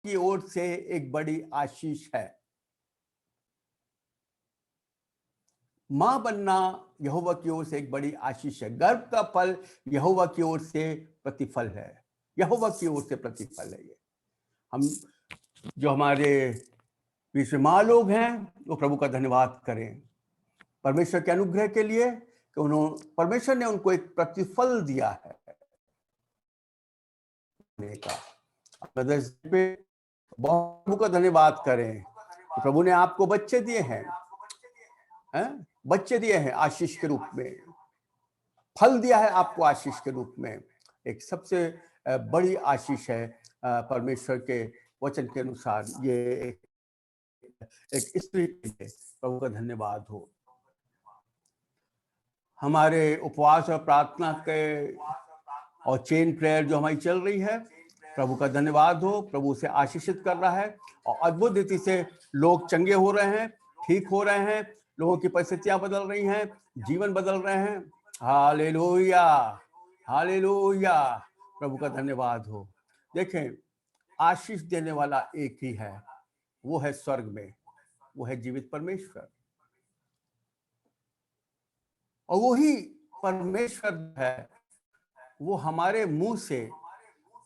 की ओर से एक बड़ी आशीष है। मां बनना यहोवा की ओर से एक बड़ी आशीष है। गर्भ का फल यहोवा की ओर से प्रतिफल है। यहोवा की ओर से प्रतिफल है। ये हम जो हमारे बीच में माँ लोग हैं वो प्रभु का धन्यवाद करें परमेश्वर के अनुग्रह के लिए कि उन्होंने परमेश्वर ने उनको एक प्रतिफल दिया है। बहुत प्रभु का धन्यवाद करें। प्रभु ने आपको बच्चे दिए हैं, बच्चे दिए हैं आशीष के रूप में, फल दिया है आपको आशीष के रूप में। एक सबसे बड़ी आशीष है परमेश्वर के वचन के अनुसार। ये एक स्त्री के लिए प्रभु का धन्यवाद हो। हमारे उपवास और प्रार्थना के और चेन प्रेयर जो हमारी चल रही है, प्रभु का धन्यवाद हो। प्रभु से आशीषित कर रहा है और अद्भुत रीति से लोग चंगे हो रहे हैं, ठीक हो रहे हैं, लोगों की परिस्थितियां बदल रही हैं, जीवन बदल रहे हैं। हालेलुया, हालेलुया, प्रभु का धन्यवाद हो। देखें, आशीष देने वाला एक ही है, वो है स्वर्ग में, वो है जीवित परमेश्वर। और वही परमेश्वर है, वो हमारे मुंह से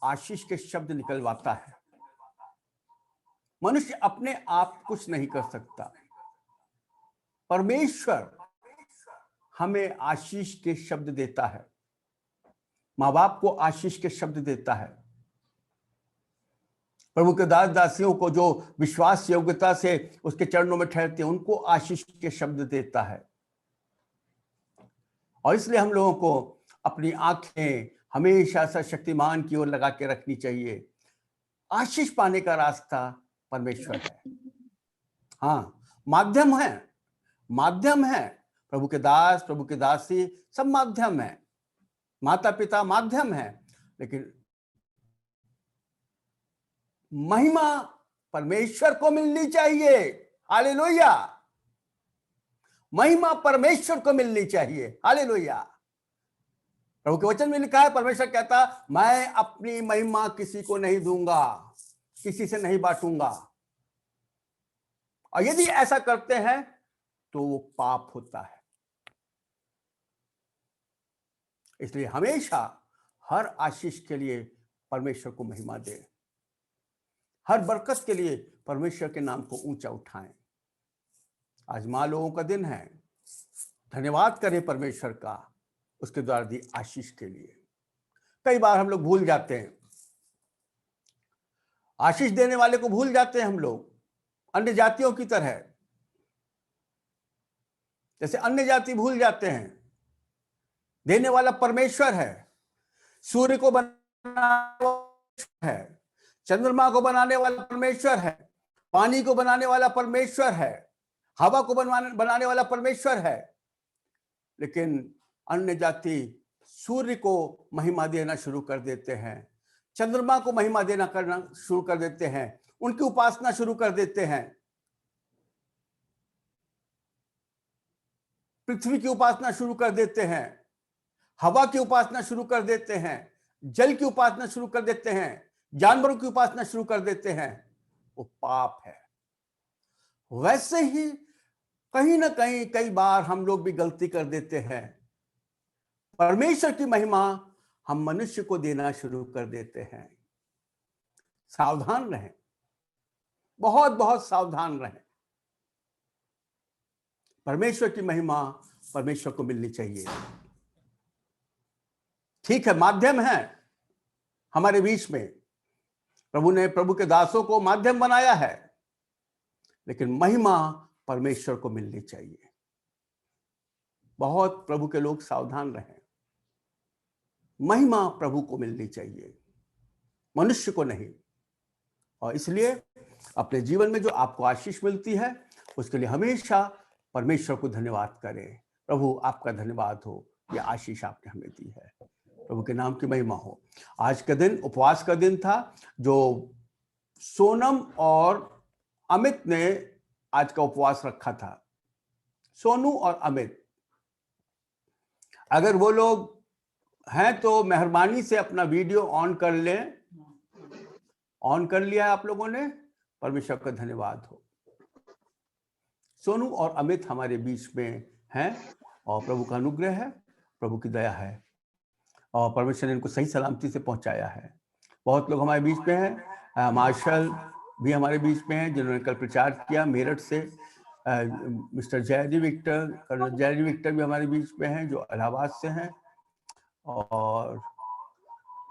आशीष के शब्द निकलवाता है। मनुष्य अपने आप कुछ नहीं कर सकता, परमेश्वर हमें आशीष के शब्द देता है। माँ बाप को आशीष के शब्द देता है। प्रभु के दास दासियों को जो विश्वास योग्यता से उसके चरणों में ठहरते हैं, उनको आशीष के शब्द देता है। और इसलिए हम लोगों को अपनी आंखें हमेशा सर्वशक्तिमान की ओर लगा के रखनी चाहिए। आशीष पाने का रास्ता परमेश्वर है। हाँ, माध्यम है, माध्यम है। प्रभु के दास, प्रभु के दासी सब माध्यम है, माता पिता माध्यम है, लेकिन महिमा परमेश्वर को मिलनी चाहिए। हालेलुया, महिमा परमेश्वर को मिलनी चाहिए। हालेलुया। प्रभु के वचन में लिखा है, परमेश्वर कहता, मैं अपनी महिमा किसी को नहीं दूंगा, किसी से नहीं बांटूंगा। और यदि ऐसा करते हैं तो वो पाप होता है। इसलिए हमेशा हर आशीष के लिए परमेश्वर को महिमा दें, हर बरकत के लिए परमेश्वर के नाम को ऊंचा उठाएं। आज मां लोगों का दिन है, धन्यवाद करें परमेश्वर का उसके द्वारा दी आशीष के लिए। कई बार हम लोग भूल जाते हैं, आशीष देने वाले को भूल जाते हैं हम लोग, अन्य जातियों की तरह। जैसे अन्य जाति भूल जाते हैं, देने वाला परमेश्वर है। सूर्य को बनाने है, चंद्रमा को बनाने वाला परमेश्वर है, पानी को बनाने वाला परमेश्वर है, हवा को बनाने वाला परमेश्वर है। लेकिन अन्य जाति सूर्य को महिमा देना शुरू कर देते हैं, चंद्रमा को महिमा देना करना शुरू कर देते हैं, उनकी उपासना शुरू कर देते हैं, पृथ्वी की उपासना शुरू कर देते हैं, हवा की उपासना शुरू कर देते हैं, जल की उपासना शुरू कर देते हैं, जानवरों की उपासना शुरू कर देते हैं। वो पाप है। वैसे ही कहीं ना कहीं कई बार हम लोग भी गलती कर देते हैं, परमेश्वर की महिमा हम मनुष्य को देना शुरू कर देते हैं। सावधान रहें, बहुत बहुत सावधान रहें। परमेश्वर की महिमा परमेश्वर को मिलनी चाहिए। ठीक है, माध्यम है हमारे बीच में, प्रभु ने प्रभु के दासों को माध्यम बनाया है, लेकिन महिमा परमेश्वर को मिलनी चाहिए। बहुत प्रभु के लोग सावधान रहें, महिमा प्रभु को मिलनी चाहिए, मनुष्य को नहीं। और इसलिए अपने जीवन में जो आपको आशीष मिलती है उसके लिए हमेशा परमेश्वर को धन्यवाद करें। प्रभु आपका धन्यवाद हो, यह आशीष आपने हमें दी है। प्रभु के नाम की महिमा हो। आज का दिन उपवास का दिन था, जो सोनम और अमित ने आज का उपवास रखा था। सोनू और अमित, अगर वो लोग हैं तो मेहरबानी से अपना वीडियो ऑन कर लें ऑन कर लिया है आप लोगों ने, परमेश्वर का धन्यवाद हो। सोनू और अमित हमारे बीच में हैं और प्रभु का अनुग्रह है, प्रभु की दया है और परमेश्वर ने इनको सही सलामती से पहुंचाया है। बहुत लोग हमारे बीच में हैं, मार्शल भी हमारे बीच में हैं जिन्होंने कल प्रचार किया मेरठ से, मिस्टर जयजी विक्टर, कर्नल जयजी विक्टर भी हमारे बीच में हैं जो इलाहाबाद से हैं, और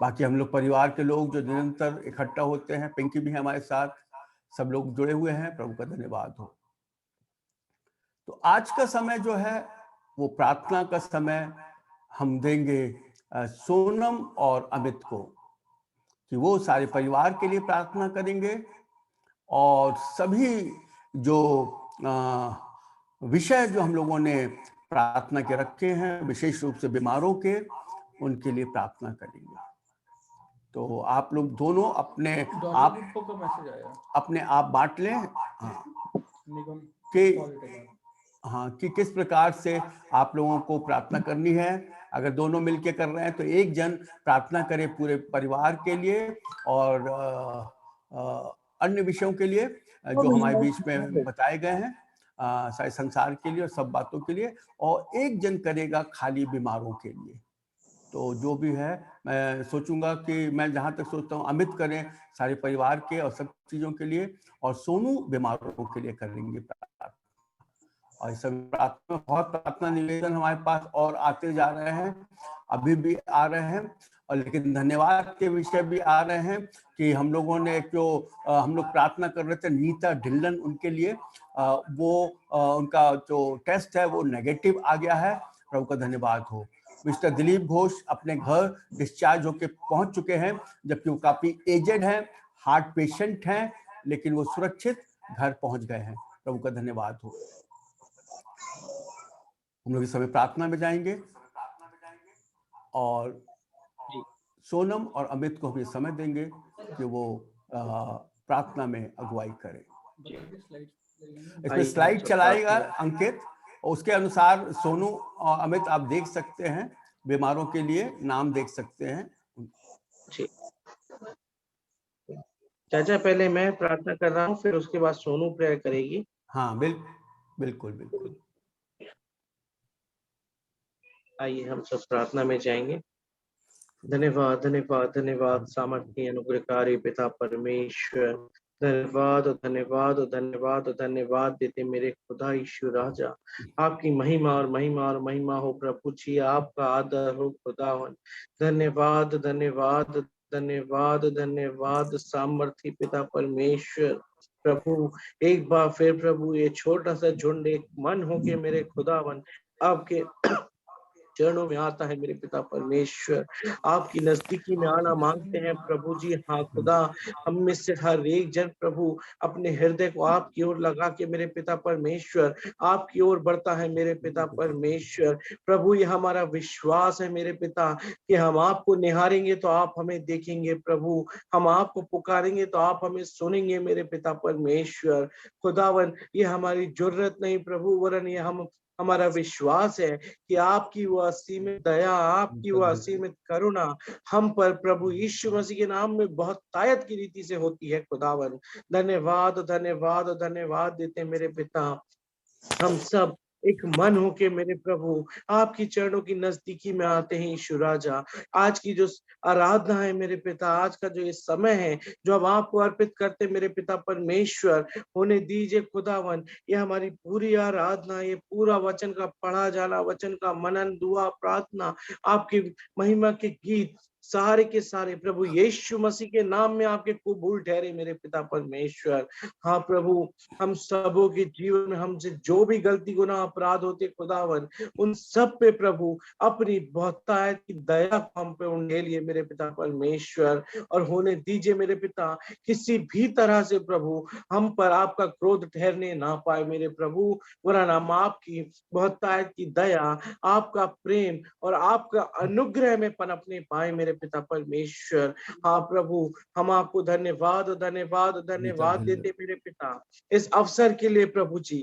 बाकी हम लोग परिवार के लोग जो निरंतर इकट्ठा होते हैं, पिंकी भी है हमारे साथ, सब लोग जुड़े हुए हैं, प्रभु का धन्यवाद हो। तो आज का समय जो है वो प्रार्थना का समय हम देंगे सोनम और अमित को, कि वो सारे परिवार के लिए प्रार्थना करेंगे और सभी जो विषय जो हम लोगों ने प्रार्थना के रखे हैं, विशेष रूप से बीमारों के, उनके लिए प्रार्थना करेंगे। तो आप लोग दोनों अपने आप बांट लें, कि किस प्रकार से आप लोगों को प्रार्थना करनी है। अगर दोनों मिलके कर रहे हैं तो एक जन प्रार्थना करे पूरे परिवार के लिए और अन्य विषयों के लिए जो हमारे बीच में बताए गए हैं, सारे संसार के लिए और सब बातों के लिए, और एक जन करेगा खाली बीमारों के लिए। तो जो भी है, मैं सोचूंगा कि मैं जहां तक सोचता हूँ अमित करें सारे परिवार के और सब चीजों के लिए, और सोनू बीमारों के लिए करेंगे प्रार्थना। और इस समय प्रार्थना, बहुत प्रार्थना निवेदन हमारे पास और आते जा रहे हैं, अभी भी आ रहे हैं, और लेकिन धन्यवाद के विषय भी आ रहे हैं कि हम लोगों ने जो हम लोग प्रार्थना कर रहे थे नीता ढिल्लन, उनके लिए वो उनका जो टेस्ट है वो नेगेटिव आ गया है, प्रभु का धन्यवाद हो। मिस्टर दिलीप घोष अपने घर डिस्चार्ज होके पहुंच चुके हैं, जबकि वो काफी एजेड हैं, हार्ट पेशेंट हैं, लेकिन वो सुरक्षित घर पहुंच गए हैं, प्रभु का धन्यवाद हो। हम लोग इस समय प्रार्थना में जाएंगे और सोनम और अमित को हम ये समय देंगे कि वो प्रार्थना में अगुवाई करें। इसमें स्लाइड चलाएगा अंकित, उसके अनुसार सोनू और अमित आप देख सकते हैं, बीमारों के लिए नाम देख सकते हैं। चाचा पहले मैं प्रार्थना कर रहा हूँ, फिर उसके बाद सोनू प्रेयर करेगी। हाँ बिल्कुल। आइए हम सब प्रार्थना में जाएंगे। धन्यवाद धन्यवाद धन्यवाद सामर्थ्य अनुग्रहकारी पिता परमेश्वर, धन्यवाद और धन्यवाद और धन्यवाद और धन्यवाद देते मेरे खुदा ईश्वर राजा। आपकी महिमा और महिमा और महिमा हो प्रभु जी, आपका आदर हो खुदावन। धन्यवाद धन्यवाद धन्यवाद धन्यवाद सामर्थ्य पिता परमेश्वर। प्रभु एक बार फिर प्रभु ये छोटा सा झुंड एक मन हो के मेरे खुदावन आपके चरणों में आता है मेरे पिता परमेश्वर, आपकी नजदीकी में आना मांगते हैं प्रभु जी। हाँ खुदा, हम में से हर एक जन प्रभु अपने हृदय को आपकी ओर लगा के मेरे पिता परमेश्वर आपकी ओर बढ़ता है मेरे पिता परमेश्वर। प्रभु ये हमारा विश्वास है मेरे पिता कि हम आपको निहारेंगे तो आप हमें देखेंगे प्रभु, हम आपको पुकारेंगे तो आप हमें सुनेंगे मेरे पिता परमेश्वर। खुदावन ये हमारी जरूरत नहीं प्रभु, वरन ये हमारा विश्वास है कि आपकी वो असीमित दया, आपकी वो असीमित करुणा हम पर प्रभु यीशु मसीह के नाम में बहुत तायत की रीति से होती है खुदावन। धन्यवाद धन्यवाद धन्यवाद देते मेरे पिता। हम सब एक मन होके मेरे प्रभु आपकी चरणों की नजदीकी में आते हैं यीशु राजा। आज की जो आराधना है मेरे पिता, आज का जो ये समय है जो हम आपको अर्पित करते मेरे पिता परमेश्वर, होने दीजिए खुदावन ये हमारी पूरी आराधना, ये पूरा वचन का पढ़ा जाना, वचन का मनन, दुआ, प्रार्थना, आपकी महिमा के गीत सारे के सारे प्रभु यीशु मसीह के नाम में आपके कबूल ठहरे मेरे पिता परमेश्वर। हाँ प्रभु, हम सबों के जीवन में हमसे जो भी गलती गुनाह अपराध होते खुदावन, उन सब पे प्रभु अपनी बहुतायत की दया को हम पे उंडेलिए मेरे पिता परमेश्वर। और होने दीजिए मेरे पिता किसी भी तरह से प्रभु हम पर आपका क्रोध ठहरने ना पाए मेरे प्रभु, वरन हम आपकी बहुतायत की दया, आपका प्रेम और आपका अनुग्रह में पनपने पाए मेरे पिता परमेश्वर। हाँ प्रभु, हम आपको धन्यवाद धन्यवाद धन्यवाद देते मेरे पिता इस अवसर के लिए प्रभु जी,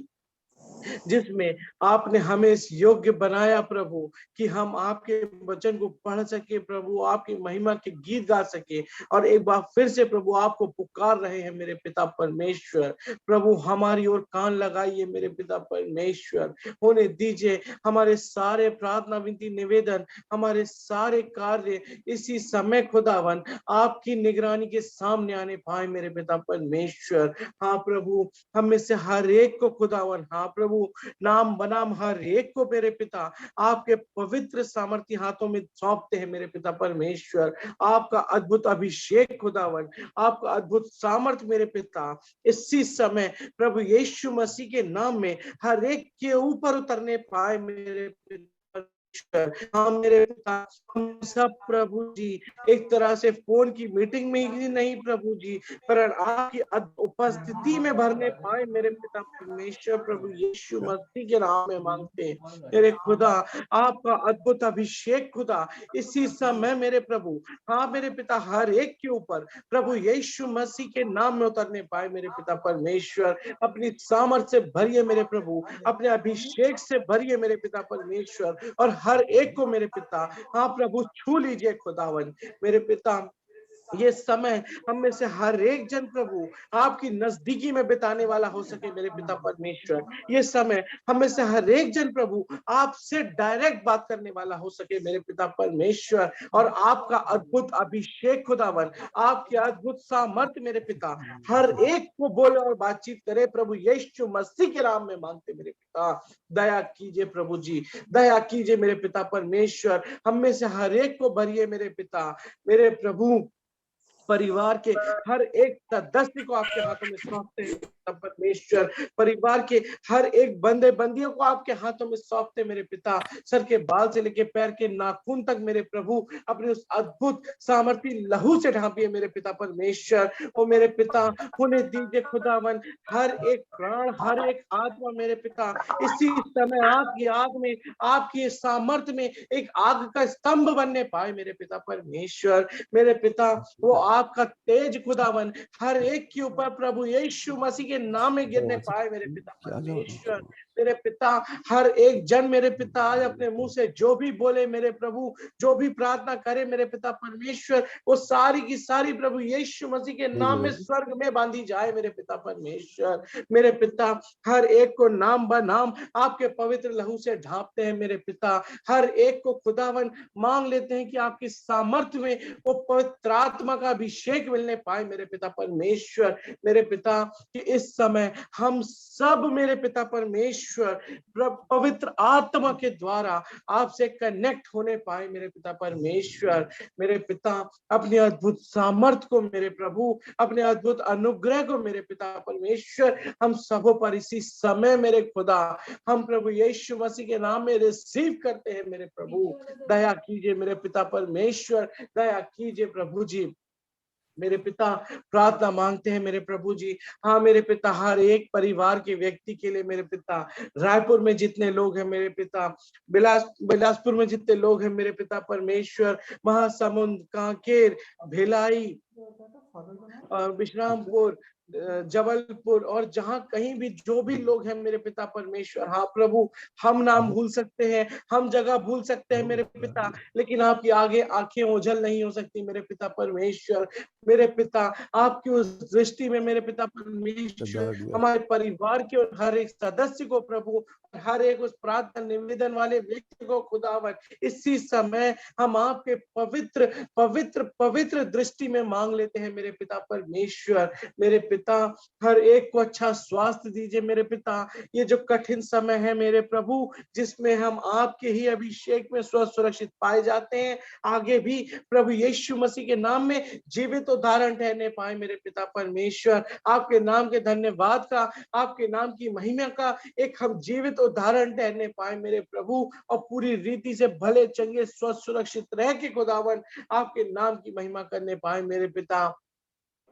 जिसमें आपने हमें इस योग्य बनाया प्रभु कि हम आपके वचन को पढ़ सके प्रभु, आपकी महिमा के गीत गा सके और एक बार फिर से प्रभु आपको पुकार रहे हैं मेरे पिता परमेश्वर। प्रभु हमारी ओर कान लगाइए मेरे पिता परमेश्वर, होने दीजिए हमारे सारे प्रार्थना विनती निवेदन, हमारे सारे कार्य इसी समय खुदावन आपकी निगरानी के सामने आने पाए मेरे पिता परमेश्वर। हाँ प्रभु, हम में से हर एक को खुदावन, हाँ प्रभु, नाम बनाम हर एक को मेरे पिता आपके पवित्र सामर्थ्य हाथों में सौंपते हैं मेरे पिता परमेश्वर। आपका अद्भुत अभिषेक खुदावन, आपका अद्भुत सामर्थ मेरे पिता इसी समय प्रभु यीशु मसीह के नाम में हर एक के ऊपर उतरने पाए मेरे पिता। हाँ मेरे पिता, हम सब प्रभु जी एक तरह से फोन की मीटिंग में ही नहीं प्रभु जी, पर आपकी उपस्थिति में भरने पाए मेरे पिता परमेश्वर। प्रभु यीशु मसीह के नाम में मांगते हैं मेरे खुदा, आपका अद्भुत अभिषेक खुदा इसी समय मेरे प्रभु, हाँ मेरे पिता, हर एक के ऊपर प्रभु यीशु मसीह के नाम में उतरने पाए मेरे पिता परमेश्वर। अपनी सामर्थ से भरिए मेरे प्रभु, अपने अभिषेक से भरिए मेरे पिता परमेश्वर, और हर एक को मेरे पिता, हाँ प्रभु, छू लीजिए खुदावन मेरे पिता। ये समय हम में से हर एक जन प्रभु आपकी नजदीकी में बिताने वाला हो सके मेरे पिता परमेश्वर। ये समय हम में से हर एक जन प्रभु आपसे डायरेक्ट बात करने वाला हो सके मेरे पिता परमेश्वर, और आपका अद्भुत अभिषेक खुदावन, आपके अद्भुत सामर्थ्य मेरे पिता हर एक को बोले और बातचीत करे प्रभु यीशु मसीह के नाम में मांगते मेरे पिता। दया कीजिए प्रभु जी, दया कीजिए मेरे पिता परमेश्वर, हम में से हर एक को भरिए मेरे पिता। मेरे प्रभु परिवार के हर एक सदस्य को आपके हाथों में सौंपते हैं परमेश्वर, परिवार के हर एक बंदे बंदियों को आपके हाथों में सौंपते मेरे पिता। सर के बाल से लेके पैर के नाखून तक मेरे प्रभु अपने उस अद्भुत सामर्थी लहू से ढांपिए मेरे पिता परमेश्वर। ओ मेरे पिता, होने दीजिए खुदावन हर एक प्राण, हर एक आत्मा मेरे पिता इसी समय आपकी आग में, आपकी सामर्थ्य में एक आग का स्तंभ बनने पाए मेरे पिता परमेश्वर। मेरे पिता, वो आपका तेज खुदावन हर एक के ऊपर प्रभु यीशु मसीह के नाम में गिरने पाए मेरे पिता परमेश्वर। मेरे पिता, हर एक जन मेरे पिता आज अपने मुंह से जो भी बोले मेरे प्रभु, जो भी प्रार्थना करे मेरे पिता परमेश्वर, वो सारी की सारी प्रभु यीशु मसीह के नाम में स्वर्ग में बांधी जाए मेरे पिता परमेश्वर। मेरे पिता, हर एक को नाम ब नाम आपके पवित्र लहू से ढांपते हैं मेरे पिता। हर एक को खुदावन मांग लेते हैं कि आपकी सामर्थ्य में वो पवित्र आत्मा का अभिषेक मिलने पाए मेरे पिता परमेश्वर। मेरे पिता, कि इस समय हम सब मेरे पिता परमेश्वर पवित्र आत्मा के द्वारा आपसे कनेक्ट होने पाए मेरे पिता परमेश्वर। मेरे पिता, अपने अद्भुत सामर्थ को मेरे प्रभु, अपने अद्भुत अनुग्रह को मेरे पिता परमेश्वर हम सबों पर इसी समय मेरे खुदा हम प्रभु यीशु मसीह के नाम में रिसीव करते हैं मेरे प्रभु। दया कीजिए मेरे पिता परमेश्वर, दया कीजिए प्रभु जी। मेरे पिता, प्रार्थना मांगते हैं मेरे प्रभु जी, हाँ मेरे पिता, हर एक परिवार के व्यक्ति के लिए मेरे पिता, रायपुर में जितने लोग हैं मेरे पिता, बिलासपुर में जितने लोग हैं मेरे पिता परमेश्वर, महासमुंद, कांकेर, भिलाई और विश्रामपुर, जबलपुर, और जहां कहीं भी जो भी लोग हैं मेरे पिता परमेश्वर, हाँ प्रभु, हम नाम भूल सकते हैं, हम जगह भूल सकते हैं मेरे पिता, लेकिन आपकी आगे आंखें ओझल नहीं हो सकती मेरे पिता परमेश्वर। मेरे पिता, आपकी उस दृष्टि में मेरे पिता परमेश्वर हमारे परिवार के और हर एक सदस्य को प्रभु, हर एक उस प्रार्थना निवेदन वाले व्यक्ति को खुदावन इसी समय हम आपके पवित्र पवित्र पवित्र दृष्टि में मांग लेते हैं मेरे पिता परमेश्वर। मेरे पिता, हर एक को अच्छा स्वास्थ्य दीजिए मेरे पिता। ये जो कठिन समय है मेरे प्रभु, जिसमें हम आपके ही अभिषेक में स्वस्थ सुरक्षित पाए जाते हैं, आगे भी प्रभु यीशु मसीह के नाम में जीवित उदाहरण ठहरने पाए मेरे पिता परमेश्वर। आपके नाम के धन्यवाद का, आपके नाम की महिमा का एक हम जीवित उदाहरण ठहरने पाए मेरे प्रभु, और पूरी रीति से भले चंगे स्वस्थ सुरक्षित रह के खुदावन आपके नाम की महिमा करने पाए मेरे पिता।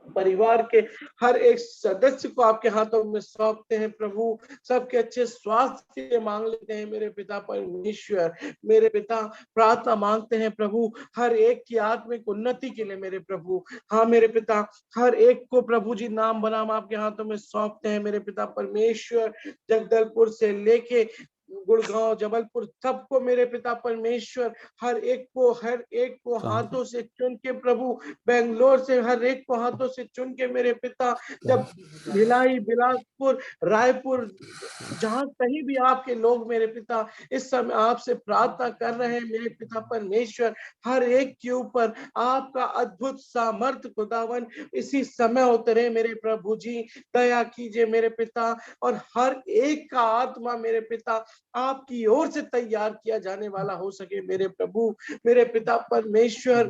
परिवार के हर एक सदस्य को आपके हाथों में सौंपते हैं प्रभु। सबके अच्छे स्वास्थ्य के लिए मांग लेते हैं मेरे पिता परमेश्वर। मेरे पिता प्रार्थना मांगते हैं प्रभु हर एक की आत्मिक उन्नति के लिए मेरे प्रभु। हाँ मेरे पिता, हर एक को प्रभु जी नाम बनाम आपके हाथों में सौंपते हैं मेरे पिता परमेश्वर। जगदलपुर से लेके गुड़गांव, जबलपुर, सबको मेरे पिता परमेश्वर, हर एक को हाथों से चुन के प्रभु, बेंगलोर से हर एक को हाथों से चुन के मेरे पिता, जब भिलाई, बिलासपुर, रायपुर, जहां कहीं भी आपके लोग मेरे पिता इस समय आपसे प्रार्थना कर रहे हैं मेरे पिता परमेश्वर, हर एक के ऊपर आपका अद्भुत सामर्थ्य खुदावन इसी समय उतरे मेरे प्रभु जी। दया कीजिए मेरे पिता, और हर एक का आत्मा मेरे पिता आपकी ओर से तैयार किया जाने वाला हो सके मेरे प्रभु। मेरे पिता परमेश्वर,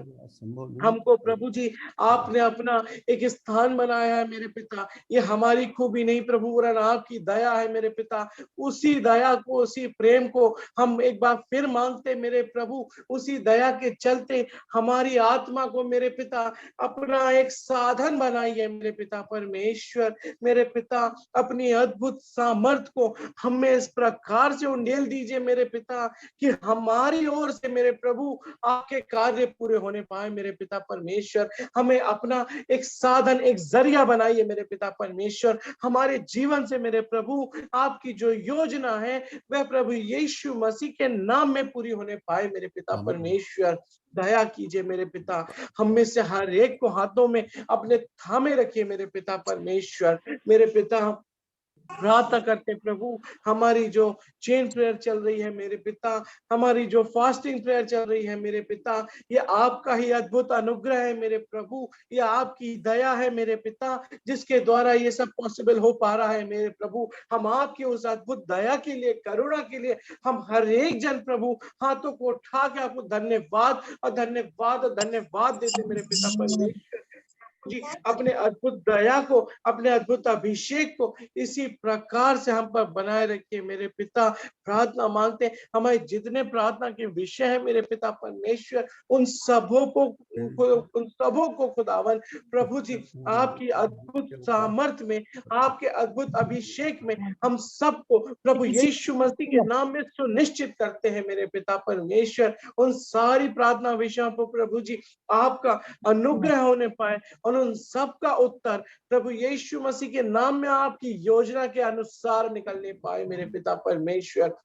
हमको प्रभु जी आपने अपना एक स्थान बनाया है मेरे पिता। ये हमारी खूबी नहीं प्रभु, वरन आपकी दया है मेरे पिता। उसी दया को, उसी प्रेम को हम एक बार फिर मांगते मेरे प्रभु। उसी दया के चलते हमारी आत्मा को मेरे पिता अपना एक साधन बनाइए मेरे पिता परमेश्वर। मेरे पिता अपनी अद्भुत सामर्थ को हमें इस प्रकार से उंडेल दीजिए मेरे पिता कि हमारी ओर से मेरे प्रभु आपके कार्य पूरे होने पाए मेरे पिता परमेश्वर। हमें अपना एक साधन, एक जरिया बनाइए मेरे पिता परमेश्वर। हमारे जीवन से मेरे प्रभु आपकी जो योजना है वह प्रभु यीशु मसीह के नाम में पूरी होने पाए मेरे पिता परमेश्वर। दया कीजिए मेरे पिता, हम में से हर एक को हाथों में अपने थामे रखिए मेरे पिता परमेश्वर। मेरे पिता प्रार्थना करते प्रभु, हमारी जो चेन प्रेयर चल रही है मेरे पिता, हमारी जो फास्टिंग प्रेयर चल रही है मेरे पिता, ये आपका ही अद्भुत अनुग्रह है मेरे प्रभु। ये आपकी दया है मेरे पिता, जिसके द्वारा ये सब पॉसिबल हो पा रहा है मेरे प्रभु। हम आपकी उस अद्भुत दया के लिए, करुणा के लिए हम हर एक जन प्रभु हाथों को उठा के आपको धन्यवाद और धन्यवाद और धन्यवाद देते मेरे पिता परमेश्वर जी। अपने अद्भुत दया को, अपने अद्भुत अभिषेक को इसी प्रकार से हम पर बनाए रखिए मेरे पिता। प्रार्थना मांगते हैं, हमारे जितने प्रार्थना के विषय है मेरे पिता परमेश्वर, उन सबों को खुदावन प्रभु जी आपकी अद्भुत सामर्थ में, आपके अद्भुत अभिषेक में हम सबको प्रभु यीशु मसीह के नाम में सुनिश्चित करते हैं मेरे पिता परमेश्वर। उन सारी प्रार्थना विषयों पर प्रभु जी आपका अनुग्रह होने पाए, और उन सब का उत्तर प्रभु यीशु मसीह के नाम में आपकी योजना के अनुसार निकलने पाए मेरे पिता परमेश्वर।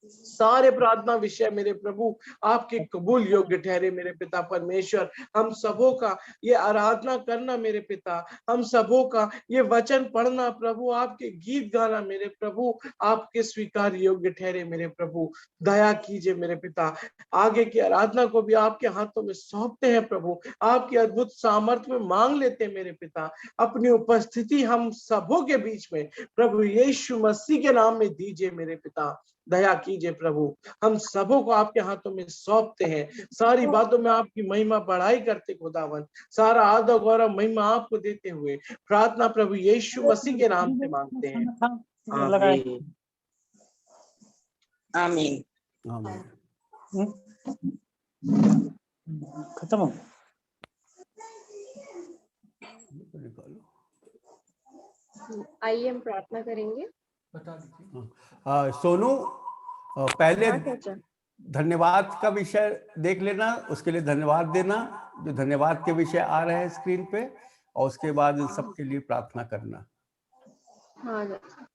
सारे प्रार्थना विषय मेरे प्रभु आपके कबूल योग्य ठहरे मेरे पिता परमेश्वर। हम सबों का ये आराधना करना मेरे पिता, हम सबों का ये वचन पढ़ना प्रभु, आपके गीत गाना मेरे प्रभु आपके स्वीकार योग्य ठहरे मेरे प्रभु। दया कीजिए मेरे पिता, आगे की आराधना को भी आपके हाथों में सौंपते हैं प्रभु। आपकी अद्भुत सामर्थ्य में मांग लेते हैं मेरे पिता, अपनी उपस्थिति हम सबों के बीच में प्रभु यीशु मसीह के नाम में दीजिए मेरे पिता। दया कीजिए प्रभु, हम सबों को आपके हाथों में सौंपते हैं। सारी बातों में आपकी महिमा बढ़ाई करते खुदावन, सारा आदर गौरव महिमा आपको देते हुए प्रार्थना प्रभु यीशु मसीह के नाम से मांगते हैं, आमीन। आमीन। आमीन। खत्म हो आइए हम प्रार्थना करेंगे। सोनू, पहले हाँ चाचा। धन्यवाद का विषय देख लेना, उसके लिए धन्यवाद देना, जो धन्यवाद के विषय आ रहे हैं स्क्रीन पे, और उसके बाद इन सबके लिए प्रार्थना करना। हाँ चाचा।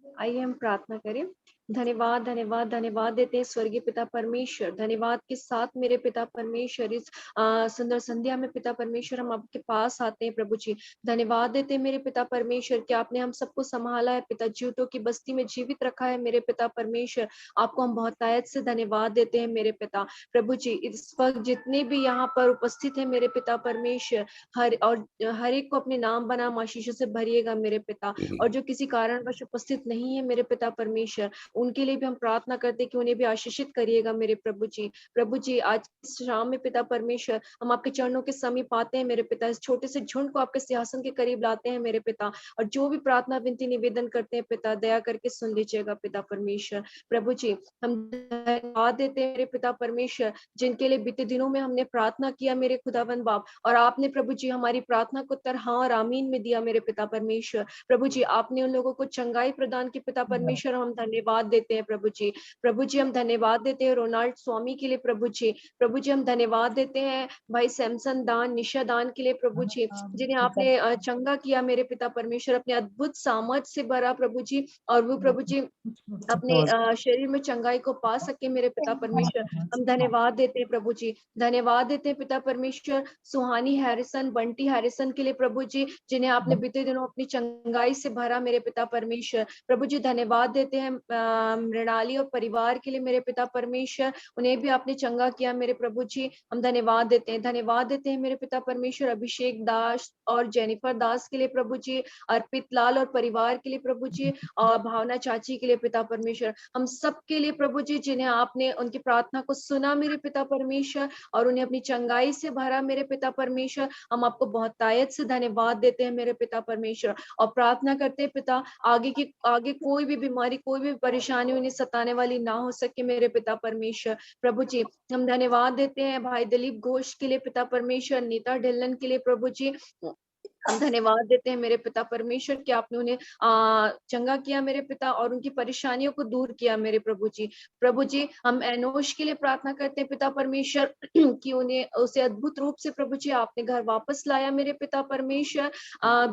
आइए हम प्रार्थना करें। धन्यवाद धन्यवाद धन्यवाद देते हैं स्वर्गीय पिता परमेश्वर। धन्यवाद के साथ मेरे पिता परमेश्वर इस सुंदर संध्या में पिता परमेश्वर हम आपके पास आते हैं प्रभु जी। धन्यवाद देते हैं मेरे पिता परमेश्वर कि आपने हम सबको संभाला है पिता, जीवतों की बस्ती में जीवित रखा है मेरे पिता परमेश्वर। आपको हम बहुतायत से धन्यवाद देते हैं मेरे पिता प्रभु जी। इस वक्त जितने भी यहाँ पर उपस्थित है मेरे पिता परमेश्वर, हर एक को अपने नाम बनाम आशीषों से भरिएगा मेरे पिता। और जो किसी कारणवश उपस्थित नहीं है मेरे पिता परमेश्वर, उनके लिए भी हम प्रार्थना करते हैं कि उन्हें भी आशीषित करिएगा मेरे प्रभु जी। प्रभु जी आज इस शाम में पिता परमेश्वर हम आपके चरणों के समीप आते हैं मेरे पिता, इस छोटे से झुंड को आपके सिंहासन के करीब लाते हैं मेरे पिता। और जो भी प्रार्थना विनती निवेदन करते हैं पिता, दया करके सुन लीजिएगा पिता परमेश्वर। प्रभु जी हम धन्यवाद देते हैं मेरे पिता परमेश्वर, जिनके लिए बीते दिनों में हमने प्रार्थना किया मेरे खुदावन बाप, और आपने प्रभु जी हमारी प्रार्थना को उत्तर हाँ और आमीन में दिया मेरे पिता परमेश्वर। प्रभु जी आपने उन लोगों को चंगाई प्रदान की पिता परमेश्वर, हम धन्यवाद देते हैं प्रभु जी। प्रभु जी हम धन्यवाद देते हैं रोनाल्ड स्वामी के लिए प्रभु जी। प्रभु जी हम धन्यवाद देते हैं भाई सैमसन दान, निशा दान के लिए प्रभु जी, जिन्हें आपने चंगा किया मेरे पिता परमेश्वर, अपने अद्भुत सामर्थ से भरा प्रभु जी। और वो प्रभु जी अपने शरीर में चंगाई को पा सके मेरे पिता परमेश्वर। हम धन्यवाद देते हैं प्रभु जी। धन्यवाद देते हैं पिता परमेश्वर सुहानी हैरिसन, बंटी हैरिसन के लिए प्रभु जी, जिन्हें आपने बीते दिनों अपनी चंगाई से भरा मेरे पिता परमेश्वर। प्रभु जी धन्यवाद देते हैं मृणाली और परिवार के लिए मेरे पिता परमेश्वर, उन्हें भी आपने चंगा किया मेरे प्रभु जी। हम धन्यवाद देते हैं। धन्यवाद देते हैं मेरे पिता परमेश्वर अभिषेक दास और जेनिफर दास के लिए प्रभु जी, अर्पित लाल और परिवार के लिए प्रभु जी, और भावना चाची के लिए पिता परमेश्वर। हम सबके लिए प्रभु जी, जिन्हें आपने उनकी प्रार्थना को सुना मेरे पिता परमेश्वर और उन्हें अपनी चंगाई से भरा मेरे पिता परमेश्वर, हम आपको बहुतायत से धन्यवाद देते हैं मेरे पिता परमेश्वर। और प्रार्थना करते हैं पिता आगे कोई भी बीमारी, कोई भी परेशानी उन्हें सताने वाली ना हो सके मेरे पिता परमेश्वर। प्रभु जी हम धन्यवाद देते हैं भाई दिलीप घोष के लिए पिता परमेश्वर, नीता ढिल्लन के लिए प्रभु जी। हम धन्यवाद देते हैं मेरे पिता परमेश्वर कि आपने उन्हें चंगा किया मेरे पिता और उनकी परेशानियों को दूर किया मेरे प्रभु जी। प्रभु जी हम एनोश के लिए प्रार्थना करते हैं पिता परमेश्वर कि उन्हें उसे अद्भुत रूप से प्रभु जी आपने घर वापस लाया मेरे पिता परमेश्वर।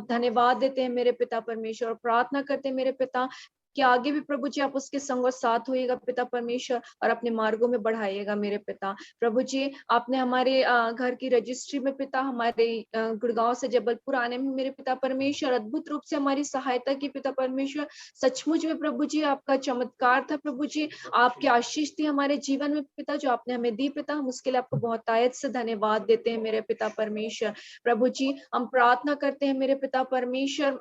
धन्यवाद देते हैं मेरे पिता परमेश्वर और प्रार्थना करते हैं मेरे पिता कि आगे भी प्रभु जी आप उसके संग और साथ होइएगा पिता परमेश्वर और अपने मार्गों में बढ़ाइएगा मेरे पिता। प्रभु जी आपने हमारे घर की रजिस्ट्री में पिता, हमारे गुड़गांव से जबलपुर आने में मेरे पिता परमेश्वर अद्भुत रूप से हमारी सहायता की पिता परमेश्वर। सचमुच में प्रभु जी आपका चमत्कार था प्रभु जी, आपकी आशीष थी हमारे जीवन में पिता जो आपने हमें दी पिता, हम उसके लिए आपको बहुतायत से धन्यवाद देते हैं मेरे पिता परमेश्वर। प्रभु जी हम प्रार्थना करते हैं मेरे पिता परमेश्वर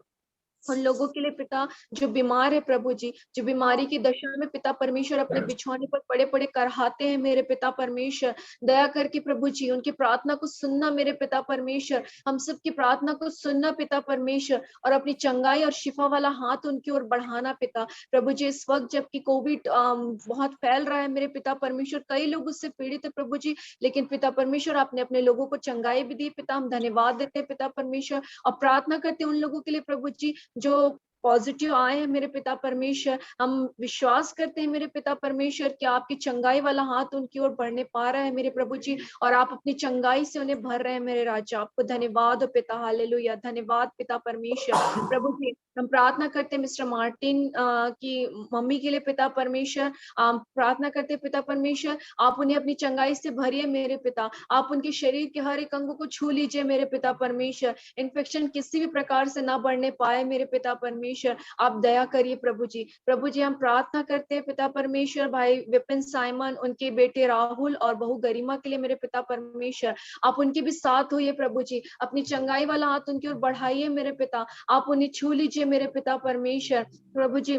उन लोगों के लिए पिता जो बीमार है प्रभु जी, जो बीमारी की दशा में पिता परमेश्वर अपने बिछौने पर पड़े पड़े करहाते हैं मेरे पिता परमेश्वर। दया करके प्रभु जी उनकी प्रार्थना को सुनना मेरे पिता परमेश्वर, हम सबकी प्रार्थना को सुनना पिता परमेश्वर और अपनी चंगाई और शिफा वाला हाथ उनकी ओर बढ़ाना पिता। प्रभु जी इस वक्त जबकि कोविड बहुत फैल रहा है मेरे पिता परमेश्वर, कई लोग उससे पीड़ित है प्रभु जी, लेकिन पिता परमेश्वर आपने अपने लोगों को चंगाई भी दी पिता। हम धन्यवाद देते हैं पिता परमेश्वर और प्रार्थना करते हैं उन लोगों के लिए प्रभु जी जो पॉजिटिव आए हैं मेरे पिता परमेश्वर। हम विश्वास करते हैं मेरे पिता परमेश्वर कि आपकी चंगाई वाला हाथ उनकी ओर बढ़ने पा रहा है मेरे प्रभु जी और आप अपनी चंगाई से उन्हें भर रहे हैं मेरे राजा। आपको धन्यवाद पिता, हालेलुया, धन्यवाद पिता परमेश्वर। प्रभु जी हम प्रार्थना करते हैं मिस्टर मार्टिन की मम्मी के लिए पिता परमेश्वर, प्रार्थना करते हैं पिता परमेश्वर आप उन्हें अपनी चंगाई से भरिए मेरे पिता, आप उनके शरीर के हर एक अंगों को छू लीजिए मेरे पिता परमेश्वर, इन्फेक्शन किसी भी प्रकार से ना बढ़ने पाए मेरे पिता परमेश्वर, आप दया करिए प्रभु जी। प्रभु जी हम प्रार्थना करते हैं पिता परमेश्वर भाई विपिन साइमन, उनके बेटे राहुल और बहू गरिमा के लिए मेरे पिता परमेश्वर, आप उनके भी साथ होइए प्रभु जी, अपनी चंगाई वाला हाथ उनकी ओर बढ़ाइए मेरे पिता, आप उन्हें छू लीजिए मेरे पिता परमेश्वर। प्रभु जी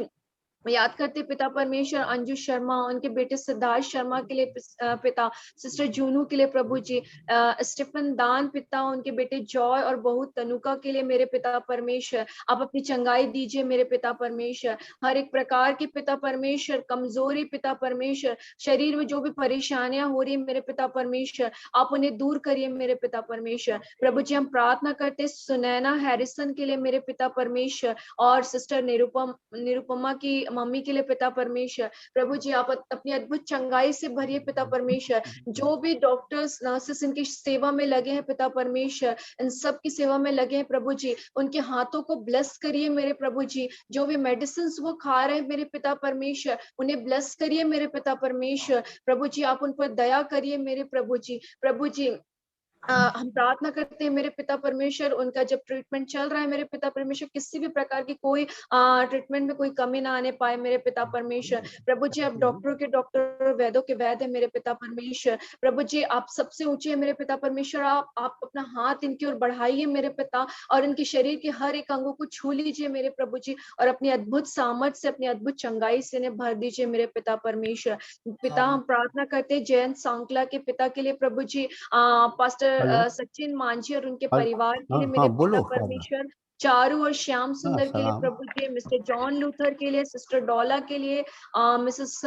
याद करते पिता परमेश्वर अंजू शर्मा, उनके बेटे सिद्धार्थ शर्मा के लिए पिता, सिस्टर जूनू के लिए प्रभु जी, स्टीफन दान पिता, उनके बेटे जॉय और बहू तनुका के लिए मेरे पिता परमेश्वर, आप अपनी चंगाई दीजिए मेरे पिता परमेश्वर। हर एक प्रकार की पिता परमेश्वर कमजोरी पिता परमेश्वर, शरीर में जो भी परेशानियां हो रही है मेरे पिता परमेश्वर आप उन्हें दूर करिए मेरे पिता परमेश्वर। प्रभु जी हम प्रार्थना करते सुनैना हैरिसन के लिए मेरे पिता परमेश्वर और सिस्टर निरुपमा की मम्मी के लिए पिता परमेश्वर, प्रभु जी आप अपनी अद्भुत चंगाई से भरिए पिता परमेश्वर। जो भी डॉक्टर्स नर्सेस इनकी सेवा में लगे हैं पिता परमेश्वर, इन सब की सेवा में लगे हैं प्रभु जी, उनके हाथों को ब्लेस करिए मेरे प्रभु जी। जो भी मेडिसिन वो खा रहे हैं मेरे पिता परमेश्वर, उन्हें ब्लेस करिए मेरे पिता परमेश्वर। प्रभु जी आप उन पर दया करिए मेरे प्रभु जी। प्रभु जी हम प्रार्थना करते हैं मेरे पिता परमेश्वर, उनका जब ट्रीटमेंट चल रहा है मेरे पिता परमेश्वर, किसी भी प्रकार की कोई ट्रीटमेंट में कोई कमी ना आने पाए मेरे पिता परमेश्वर। प्रभु जी आप डॉक्टरों के डॉक्टर, वैद्यों के वैद्य है मेरे पिता परमेश्वर। प्रभु जी आप सबसे ऊंचे हैं मेरे पिता परमेश्वर। आप अपना हाथ इनकी ओर बढ़ाइए मेरे पिता, और इनके शरीर के हर एक अंगों को छू लीजिए मेरे प्रभु जी, और अपनी अद्भुत सामर्थ से, अपनी अद्भुत चंगाई से इन्हें भर दीजिए मेरे पिता परमेश्वर। पिता हम प्रार्थना करते हैं जयंत सांकला के पिता के लिए प्रभु जी, पास्टर हेलो। सचिन मांझी और उनके हाँ परिवार के हाँ लिए हाँ, मेरे पिता बोलो दादा। परमेश्वर। चारू और श्याम हाँ, सुंदर के लिए सलाम। प्रभु जी, मिस्टर जॉन लूथर के लिए, सिस्टर डॉला के लिए, मिसेस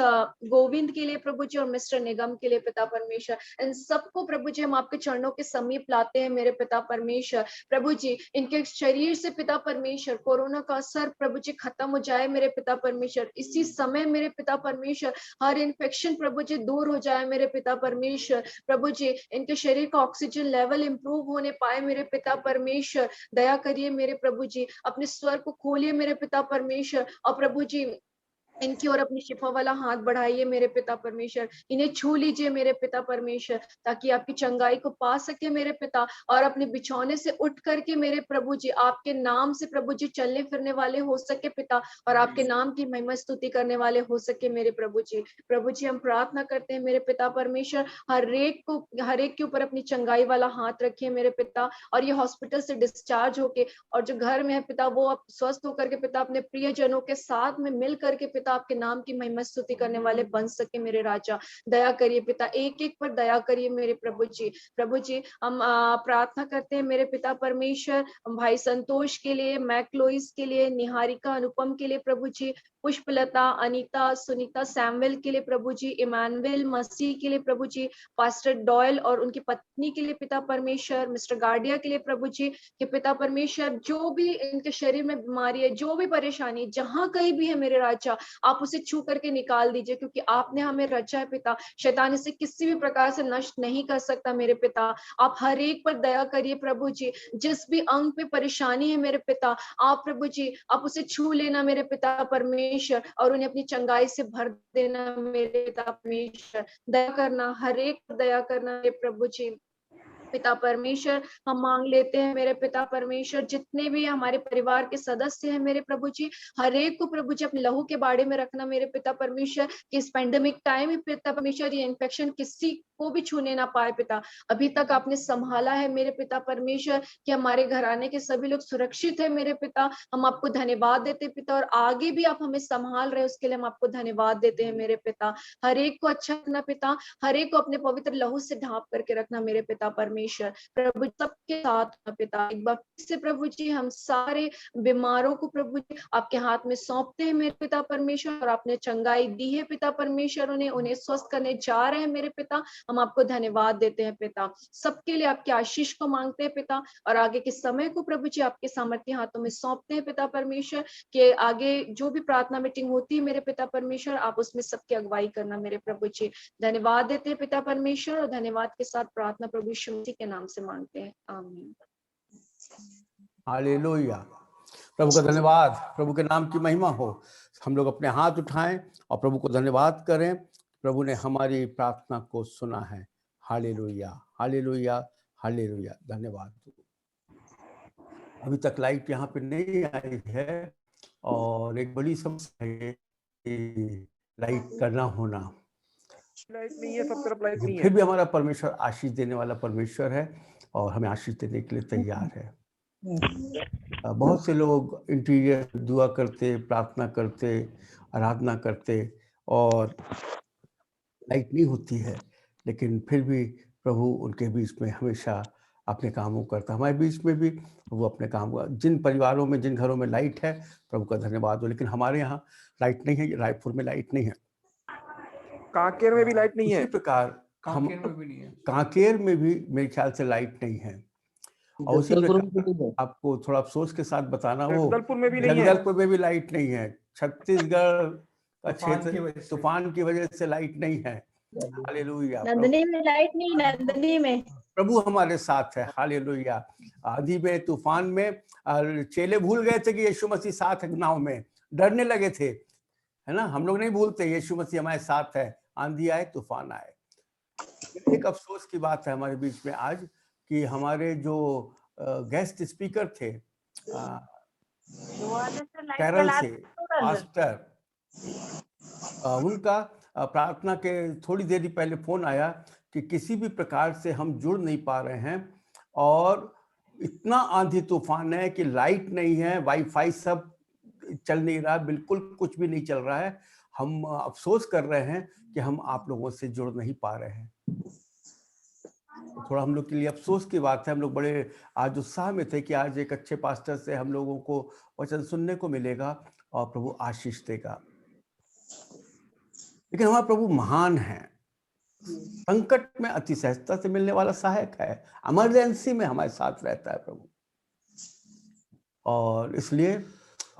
गोविंद के लिए प्रभु जी, और मिस्टर निगम के लिए पिता परमेश्वर। इन सबको प्रभु जी हम आपके चरणों के समीप लाते हैं मेरे पिता परमेश्वर। प्रभु जी इनके शरीर से पिता परमेश्वर कोरोना का असर प्रभु जी खत्म हो जाए मेरे पिता परमेश्वर। इसी समय मेरे पिता परमेश्वर हर इन्फेक्शन प्रभु जी दूर हो जाए मेरे पिता परमेश्वर। प्रभु जी इनके शरीर का ऑक्सीजन लेवल इंप्रूव होने पाए मेरे पिता परमेश्वर। दया करिए मेरे प्रभु जी, अपने स्वर को खोलिए मेरे पिता परमेश्वर, और प्रभु जी इनकी ओर अपनी शिफा वाला हाथ बढ़ाइए मेरे पिता परमेश्वर। इन्हें छू लीजिए मेरे पिता परमेश्वर, ताकि आपकी चंगाई को पा सके मेरे पिता, और अपने बिछौने से उठ करके मेरे प्रभु जी आपके नाम से प्रभु जी चलने फिरने वाले हो सके पिता, और आपके नाम की महिमा स्तुति करने वाले हो सके मेरे प्रभु जी। प्रभु जी हम प्रार्थना करते हैं मेरे पिता परमेश्वर, हर एक के ऊपर अपनी चंगाई वाला हाथ रखिए मेरे पिता, और ये हॉस्पिटल से डिस्चार्ज होके, और जो घर में है पिता वो अब स्वस्थ होकर के पिता अपने प्रियजनों के साथ में मिल करके पिता आपके नाम की महिमा स्तुति करने वाले बन सके मेरे राजा। दया करिए पिता, एक एक पर दया करिए मेरे प्रभु जी। प्रभु जी हम प्रार्थना करते हैं मेरे पिता परमेश्वर, भाई संतोष के लिए, मैक्लोइस के लिए, निहारिका अनुपम के लिए प्रभु जी, पुष्पलता, अनीता, सुनीता, सैमुअल के लिए प्रभु जी, इमानुएल मसीह के लिए प्रभु जी, पास्टर डॉयल और उनकी पत्नी के लिए पिता परमेश्वर, मिस्टर गार्डिया के लिए प्रभु जी कि पिता परमेश्वर जो भी इनके शरीर में बीमारी है, जो भी परेशानी जहां कहीं भी है मेरे राजा, आप उसे छू करके निकाल दीजिए, क्योंकि आपने हमें रचा है पिता, शैतान इसे किसी भी प्रकार से नष्ट नहीं कर सकता मेरे पिता। आप हर एक पर दया करिए प्रभु जी, जिस भी अंग पे परेशानी है मेरे पिता, आप प्रभु जी आप उसे छू लेना मेरे पिता परमेश्वर, और उन्हें अपनी चंगाई से भर देना मेरे पिता परमेश्वर। दया करना, हर एक पर दया करना मेरे प्रभु जी। पिता परमेश्वर हम मांग लेते हैं मेरे पिता परमेश्वर, जितने भी हमारे परिवार के सदस्य हैं मेरे प्रभु जी, हर एक को प्रभु जी अपने लहू के बाड़े में रखना मेरे पिता परमेश्वर, कि इस पैंडेमिक टाइम में पिता परमेश्वर ये इन्फेक्शन किसी को भी छूने ना पाए पिता। अभी तक आपने संभाला है मेरे पिता परमेश्वर कि हमारे घराने के सभी लोग सुरक्षित है मेरे पिता। हम आपको धन्यवाद देते हैं पिता, और आगे भी आप हमें संभाल रहे हैं उसके लिए हम आपको धन्यवाद देते हैं मेरे पिता। हर एक को अच्छा रखना पिता, हर एक को अपने पवित्र लहू से ढांप करके रखना मेरे पिता परमेश्वर। प्रभु सबके साथ हो पिता। एक बार फिर से प्रभु जी हम सारे बीमारों को प्रभु जी आपके हाथ में सौंपते हैं मेरे पिता परमेश्वर, और आपने चंगाई दी है पिता परमेश्वर, उन्हें स्वस्थ करने जा रहे हैं मेरे पिता। हम आपको धन्यवाद देते हैं पिता, सबके लिए आपकी आशीष को मांगते हैं पिता, और आगे के समय को प्रभु जी आपके सामर्थ्य हाथों में सौंपते हैं पिता परमेश्वर, के आगे जो भी प्रार्थना मीटिंग होती है मेरे पिता परमेश्वर, आप उसमें सबकी अगुवाई करना मेरे प्रभु जी। धन्यवाद देते हैं पिता परमेश्वर, और धन्यवाद के साथ प्रार्थना प्रभु यीशु मसीह के नाम से मांगते हैं, आमीन। हालेलुया। प्रभु का धन्यवाद, प्रभु के नाम की महिमा हो। हम लोग अपने हाथ उठाएं और प्रभु को धन्यवाद करें। प्रभु ने हमारी प्रार्थना को सुना है। Hallelujah, hallelujah, hallelujah. धन्यवाद। अभी तक लाइट यहाँ पे नहीं आई है, और एक बड़ी समस्या है कि लाइट का ना होना। लाइट नहीं है, सब तरफ लाइट नहीं है। फिर भी हमारा परमेश्वर आशीष देने वाला परमेश्वर है, और हमें आशीष देने के लिए तैयार है। बहुत से लोग इंटीरियर दुआ करते, प्रार्थना करते, आराधना करते, और लाइट नहीं होती है, लेकिन फिर भी प्रभु उनके बीच में हमेशा अपने कामों करता। हमारे बीच में भी वो अपने काम, जिन परिवारों में, जिन घरों में लाइट है, प्रभु का धन्यवाद हो। लेकिन हमारे यहाँ लाइट नहीं है, रायपुर में लाइट नहीं है, कांकेर में भी लाइट नहीं है। इसी प्रकार कांकेर में भी नहीं है, कांकेर में भी मेरे ख्याल से लाइट नहीं है। और उसी जगदलपुर में प्रकार भी है। आपको थोड़ा अफसोस के साथ बताना, वो जगदलपुर में भी नहीं है। जगदलपुर में भी लाइट नहीं है। छत्तीसगढ़ का तूफान की क्षेत्र वजह से। तूफान की वजह से लाइट नहीं है। हालेलुया। नंदनी में लाइट नहीं, नंदनी में प्रभु हमारे साथ है। हालेलुया। आंधी में, तूफान में चेले भूल गए थे कि यीशु मसीह साथ है, नाव में डरने लगे थे, है ना। हम लोग नहीं भूलते, यीशु मसीह हमारे साथ है, आंधी आए तूफान आए। एक अफसोस की बात है हमारे बीच में आज कि हमारे जो गेस्ट स्पीकर थे केरल से पास्टर, उनका प्रार्थना के थोड़ी देर पहले फोन आया कि किसी भी प्रकार से हम जुड़ नहीं पा रहे हैं और इतना आंधी तूफान है कि लाइट नहीं है, वाईफाई सब चल नहीं रहा, बिल्कुल कुछ भी नहीं चल रहा है। हम अफसोस कर रहे हैं कि हम आप लोगों से जुड़ नहीं पा रहे हैं। थोड़ा हम लोग के लिए अफसोस की बात है। हम लोग बड़े आज उत्साह में थे कि आज एक अच्छे पास्टर से हम लोगों को वचन सुनने को मिलेगा और प्रभु आशीष देगा। लेकिन हमारा प्रभु महान है, संकट में अति सहजता से मिलने वाला सहायक है, इमरजेंसी में हमारे साथ रहता है प्रभु। और इसलिए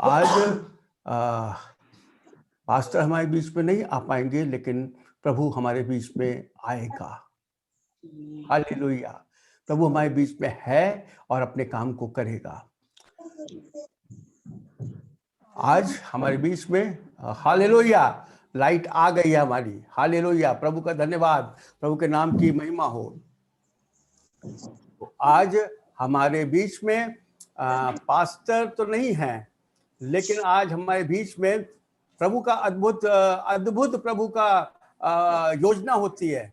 आज पास्टर हमारे बीच में नहीं आ पाएंगे, लेकिन प्रभु हमारे बीच में आएगा। हालेलुया। प्रभु हमारे बीच में है और अपने काम को करेगा। आज हमारे बीच में हालेलुया लाइट आ गई है हमारी। हालेलुया, प्रभु का धन्यवाद, प्रभु के नाम की महिमा हो। तो आज हमारे बीच में पास्टर तो नहीं है, लेकिन आज हमारे बीच में प्रभु का अद्भुत प्रभु का योजना होती है।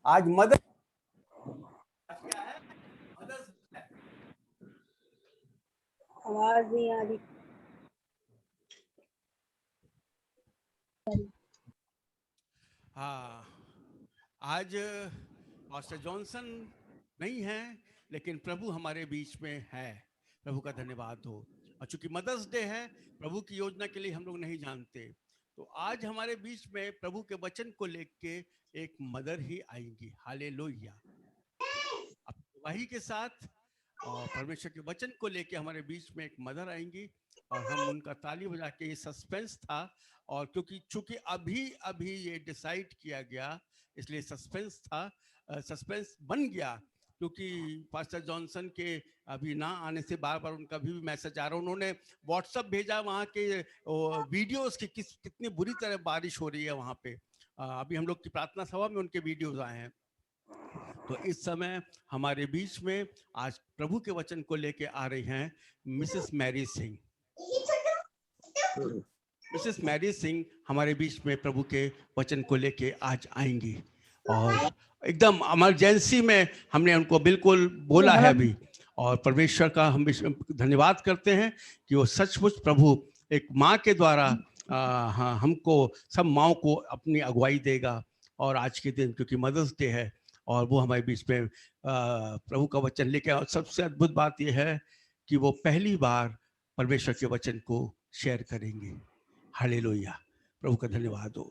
आज मदद आवाज नहीं आ रही। हाँ, आज पास्टर जॉनसन नहीं है, लेकिन प्रभु हमारे बीच में है। प्रभु का धन्यवाद हो। और चूंकि मदर्स डे है, प्रभु की योजना के लिए हम लोग नहीं जानते, तो आज हमारे बीच में प्रभु के वचन को लेके एक मदर ही आएंगी। हालेलुया। वही के साथ और परमेश्वर के वचन को लेके हमारे बीच में एक मदर आएंगी और हम उनका ताली बजा के, ये सस्पेंस था और क्योंकि चूंकि अभी ये डिसाइड किया गया, इसलिए सस्पेंस था, सस्पेंस बन गया। क्योंकि पास्टर जॉनसन के अभी ना आने से बार बार उनका भी मैसेज आ रहा है। उन्होंने व्हाट्सएप भेजा वहाँ के वीडियोस की कितनी बुरी तरह बारिश हो रही है वहाँ पे। अभी हम लोग की प्रार्थना सभा में उनके वीडियोस आए हैं। तो इस समय हमारे बीच में आज प्रभु के वचन को लेके आ रही हैं Mrs Mary Singh. Mrs Mary Singh हमारे बीच में प्रभु के वचन को लेके आज आएंगी और एकदम इमरजेंसी में हमने उनको बिल्कुल बोला है अभी। और परमेश्वर का हम धन्यवाद करते हैं कि वो सचमुच प्रभु एक माँ के द्वारा हमको, सब माँओं को अपनी अगुवाई देगा। और आज के दिन क्योंकि मदर्स डे है और वो हमारे बीच में प्रभु का वचन लेके, और सबसे अद्भुत बात यह है कि वो पहली बार परमेश्वर के वचन को शेयर करेंगे। हालेलुया, प्रभु का धन्यवाद हो।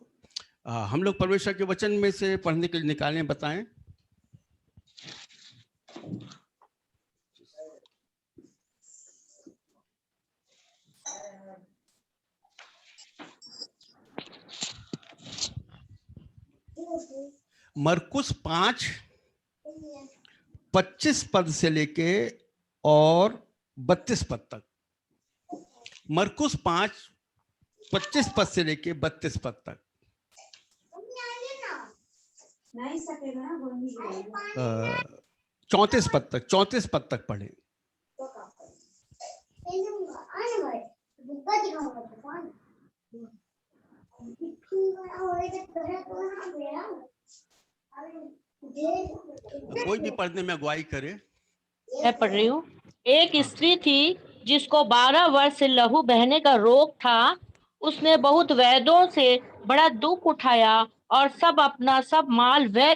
हम लोग परमेश्वर के वचन में से पढ़ने के लिए निकालें, बताएं। मरकुस 5:25 पद से लेके और 32 पद तक। मरकुस 5:25 पद से लेके 32 पद तक। 34 पद तक पढ़े। कोई भी पढ़ने में अगुवाई करे। मैं पढ़ रही हूँ। एक स्त्री थी जिसको 12 वर्ष से लहू बहने का रोग था। उसने बहुत वैद्यों से बड़ा दुख उठाया और अपना सब माल व्यय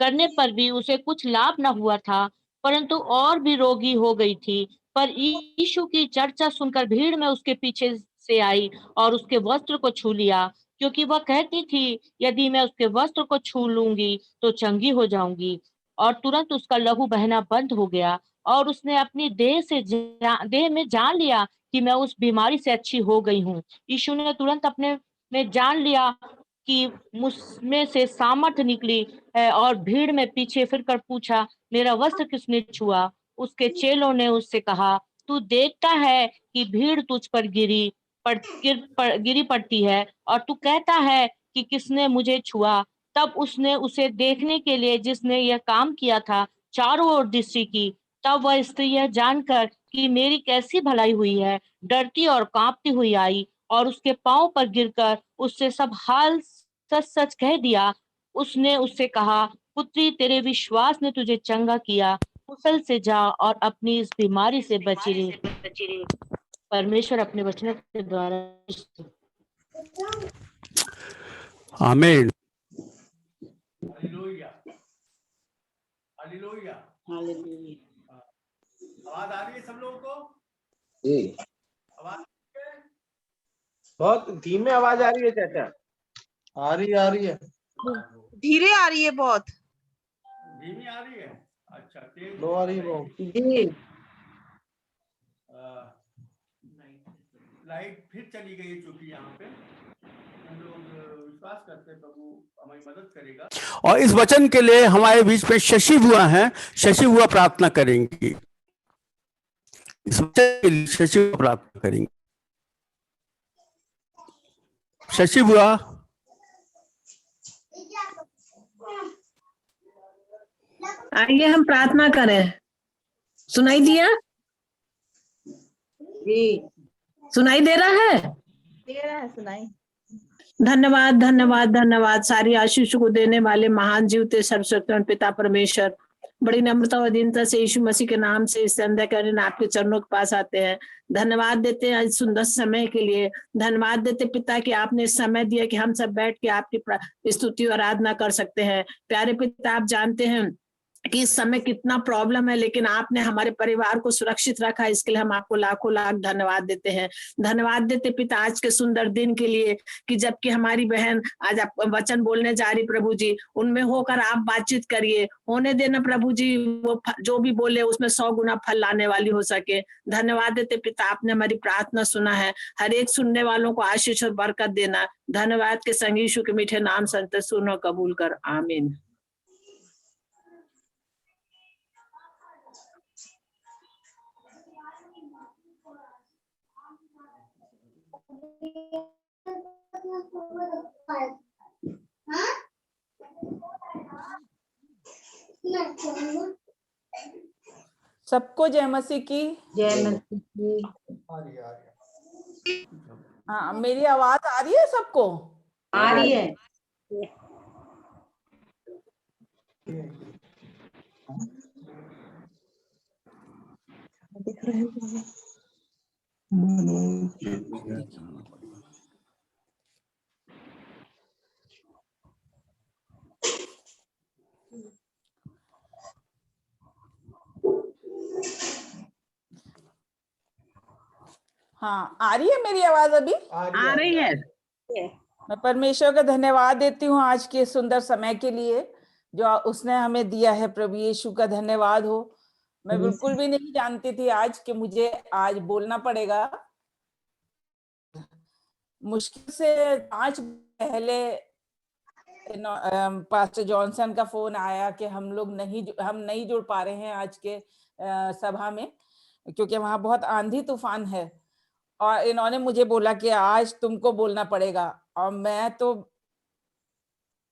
करने पर भी उसे कुछ लाभ न हुआ था, परंतु और भी रोगी हो गई थी। पर यीशु की चर्चा सुनकर भीड़ में उसके पीछे से आई और उसके वस्त्र को छू लिया, क्योंकि वह कहती थी, यदि मैं उसके वस्त्र को छू लूंगी तो चंगी हो जाऊंगी। और तुरंत उसका लहू बहना बंद हो गया और उसने अपनी देह में जान लिया कि मैं उस बीमारी से अच्छी हो गई हूँ। यीशु ने तुरंत अपने में जान लिया कि मुझ में से सामर्थ निकली है और भीड़ में पीछे फिरकर पूछा, मेरा वस्त्र किसने छुआ? उसके चेलों ने उससे कहा, तू देखता है कि भीड़ तुझ पर गिरी पड़ती है और तू कहता है कि किसने मुझे छुआ? तब उसने उसे देखने के लिए जिसने यह काम किया था चारों ओर दृष्टि की। तब वह स्त्री यह जानकर कि मेरी कैसी भलाई हुई है, डरती और कांपती हुई आई और उसके पांव पर गिरकर उससे सब हाल सच सच कह दिया। उसने उससे कहा, पुत्री, तेरे विश्वास ने तुझे चंगा किया, कुशल से जा और अपनी इस बीमारी से बची रही। परमेश्वर अपने वचनों के द्वारा आमीन। Hallelujah, hallelujah. आवाज आ रही है सब लोगों को? जी, आवाज बहुत धीमे आवाज आ रही है चाचा। आ रही है धीरे आ रही है बहुत। धीमी आ रही है? अच्छा, तेज लो आ रही है बहुत। जी लाइट फिर चली गई, चूंकि यहाँ पे हम लोग विश्वास करते हैं प्रभु हमारी मदद करेगा। और इस वचन के लिए हमारे बीच में शशि बुआ हैं, शशि बुआ प्रार्थना करेंगी। इस वचन के लिए शशि बुआ प्रार्थना करेंगी। शशि बुआ, आइए हम प्रार्थना करें। सुनाई दिया? जी सुनाई दे रहा है? दे रहा है सुनाई। धन्यवाद धन्यवाद धन्यवाद। सारी आशीष को देने वाले महान जीवते सर्वशक्तिमान पिता परमेश्वर, बड़ी नम्रता और दीनता से यीशु मसीह के नाम से इस संध्या के दिन आपके चरणों के पास आते हैं। धन्यवाद देते हैं इस सुंदर समय के लिए। धन्यवाद देते पिता कि आपने समय दिया कि हम सब बैठ के आपकी स्तुति और आराधना कर सकते हैं। प्यारे पिता, आप जानते हैं कि इस समय कितना प्रॉब्लम है, लेकिन आपने हमारे परिवार को सुरक्षित रखा, इसके लिए हम आपको लाखों लाख धन्यवाद देते हैं। धन्यवाद देते पिता आज के सुंदर दिन के लिए कि जबकि हमारी बहन आज आप वचन बोलने जा रही प्रभु जी, उनमें होकर आप बातचीत करिए, होने देना प्रभु जी, वो जो भी बोले उसमें 100 गुना फल लाने वाली हो सके। धन्यवाद देते पिता, आपने हमारी प्रार्थना सुना है। हर एक सुनने वालों को आशीष और बरकत देना। धन्यवाद के संग यीशु के मीठे नाम संत सुनो कबूल कर, आमीन। सबको जय मसीह की। जय मसीह की। हाँ, मेरी आवाज आ रही है सबको? आ रही है। दिख रहे हैं। हाँ, आ रही है मेरी आवाज अभी? आ रही है। मैं परमेश्वर का धन्यवाद देती हूँ आज के सुंदर समय के लिए जो उसने हमें दिया है। प्रभु यीशु का धन्यवाद हो। मैं बिल्कुल भी नहीं जानती थी आज कि मुझे आज बोलना पड़ेगा। मुश्किल से 5 पहले पास्टर जॉनसन का फोन आया कि हम नहीं जुड़ पा रहे हैं आज के सभा में, क्योंकि वहां बहुत आंधी तूफान है। और इन्होंने मुझे बोला कि आज तुमको बोलना पड़ेगा। और मैं तो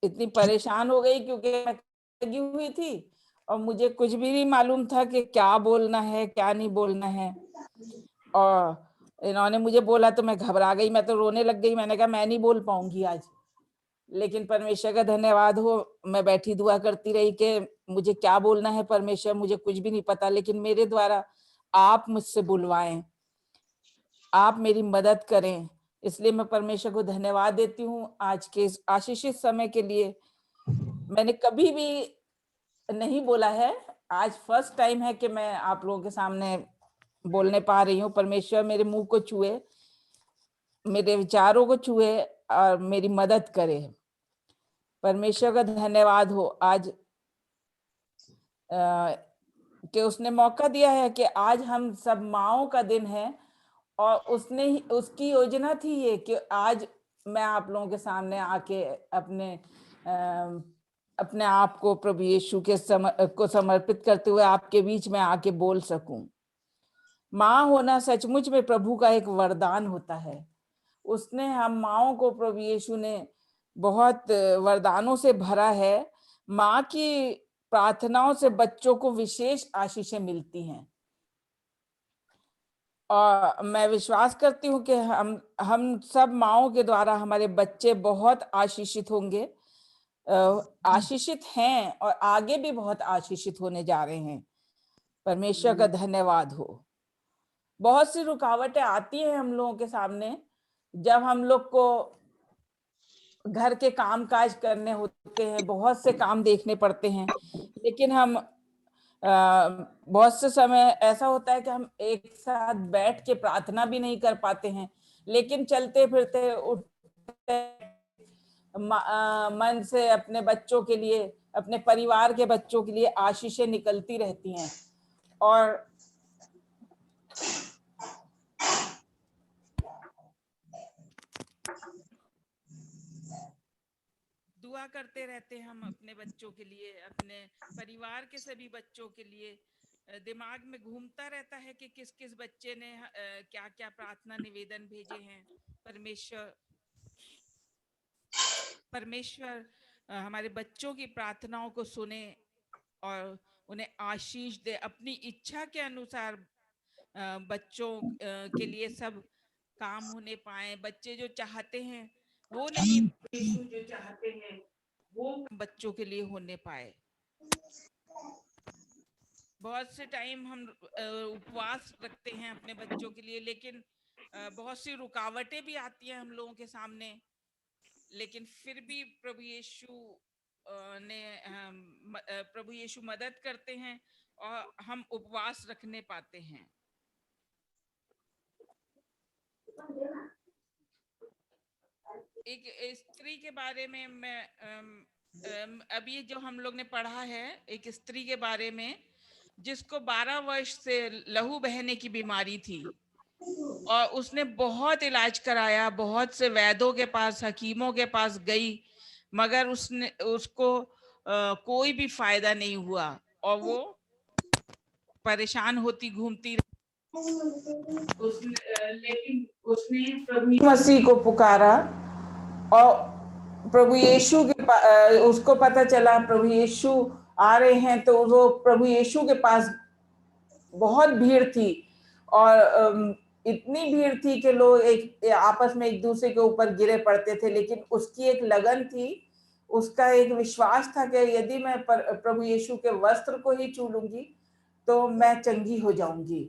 इतनी परेशान हो गई क्योंकि मैं लगी हुई थी और मुझे कुछ भी नहीं मालूम था कि क्या बोलना है क्या नहीं बोलना है। और इन्होंने मुझे बोला तो मैं घबरा गई, मैं तो रोने लग गई। मैंने कहा मैं नहीं बोल पाऊंगी आज। लेकिन परमेश्वर का धन्यवाद हो, मैं बैठी दुआ करती रही कि मुझे क्या बोलना है परमेश्वर, मुझे कुछ भी नहीं पता, लेकिन मेरे द्वारा आप मुझसे बुलवाएं, आप मेरी मदद करें। इसलिए मैं परमेश्वर को धन्यवाद देती हूँ आज के आशीषित समय के लिए। मैंने कभी भी नहीं बोला है, आज फर्स्ट टाइम है कि मैं आप लोगों के सामने बोलने पा रही हूँ। परमेश्वर मेरे मुंह को छुए, मेरे विचारों को छुए और मेरी मदद करे। परमेश्वर का धन्यवाद हो। आज कि उसने मौका दिया है कि आज हम सब माँओं का दिन है, और उसकी योजना थी ये कि आज मैं आप लोगों के सामने आके अपने आप को प्रभु यीशु को समर्पित करते हुए आपके बीच में आके बोल सकूं। माँ होना सचमुच में प्रभु का एक वरदान होता है। उसने हम माँओं को, प्रभु यीशु ने बहुत वरदानों से भरा है। माँ की प्रार्थनाओं से बच्चों को विशेष आशीषें मिलती हैं, और मैं विश्वास करती हूँ कि हम सब माँओं के द्वारा हमारे बच्चे बहुत आशीषित होंगे, आशीषित हैं और आगे भी बहुत आशीषित होने जा रहे हैं। परमेश्वर का धन्यवाद हो। बहुत सी रुकावटें आती हैं हम लोगों के सामने जब हम लोग को घर के काम काज करने होते हैं, बहुत से काम देखने पड़ते हैं, लेकिन हम बहुत से समय ऐसा होता है कि हम एक साथ बैठ के प्रार्थना भी नहीं कर पाते हैं, लेकिन चलते फिरते उठते मन से अपने बच्चों के लिए, अपने परिवार के बच्चों के लिए आशीषें निकलती रहती हैं, और दुआ करते रहते हैं हम अपने बच्चों के लिए, अपने परिवार के सभी बच्चों के लिए। दिमाग में घूमता रहता है कि किस किस बच्चे ने क्या क्या प्रार्थना निवेदन भेजे हैं। परमेश्वर हमारे बच्चों की प्रार्थनाओं को सुने और उन्हें आशीष दे। अपनी इच्छा के अनुसार बच्चों के लिए सब काम होने पाए। बच्चे जो चाहते हैं वो नहीं, यीशु जो चाहते हैं वो बच्चों के लिए होने पाए। बहुत से टाइम हम उपवास रखते हैं अपने बच्चों के लिए, लेकिन बहुत सी रुकावटें भी आती हैं हम लोगों के सामने, लेकिन फिर भी प्रभु यीशु मदद करते हैं और हम उपवास रखने पाते हैं। एक स्त्री के बारे में मैं अभी जो हम लोग ने पढ़ा है, एक स्त्री के बारे में जिसको 12 वर्ष से लहू बहने की बीमारी थी, और उसने बहुत इलाज कराया, बहुत से वैद्यों के पास, हकीमों के पास गई, मगर उसको कोई भी फायदा नहीं हुआ, और वो परेशान होती घूमती लेकिन उसने प्रभु मसीह को पुकारा, और प्रभु यीशु के उसको पता चला प्रभु यीशु आ रहे हैं, तो वो प्रभु यीशु के पास, बहुत भीड़ थी, और इतनी भीड़ थी कि लोग आपस में एक दूसरे के ऊपर गिरे पड़ते थे, लेकिन उसकी एक लगन थी, उसका एक विश्वास था कि यदि मैं प्रभु यीशु के वस्त्र को ही छू लूंगी तो मैं चंगी हो जाऊंगी।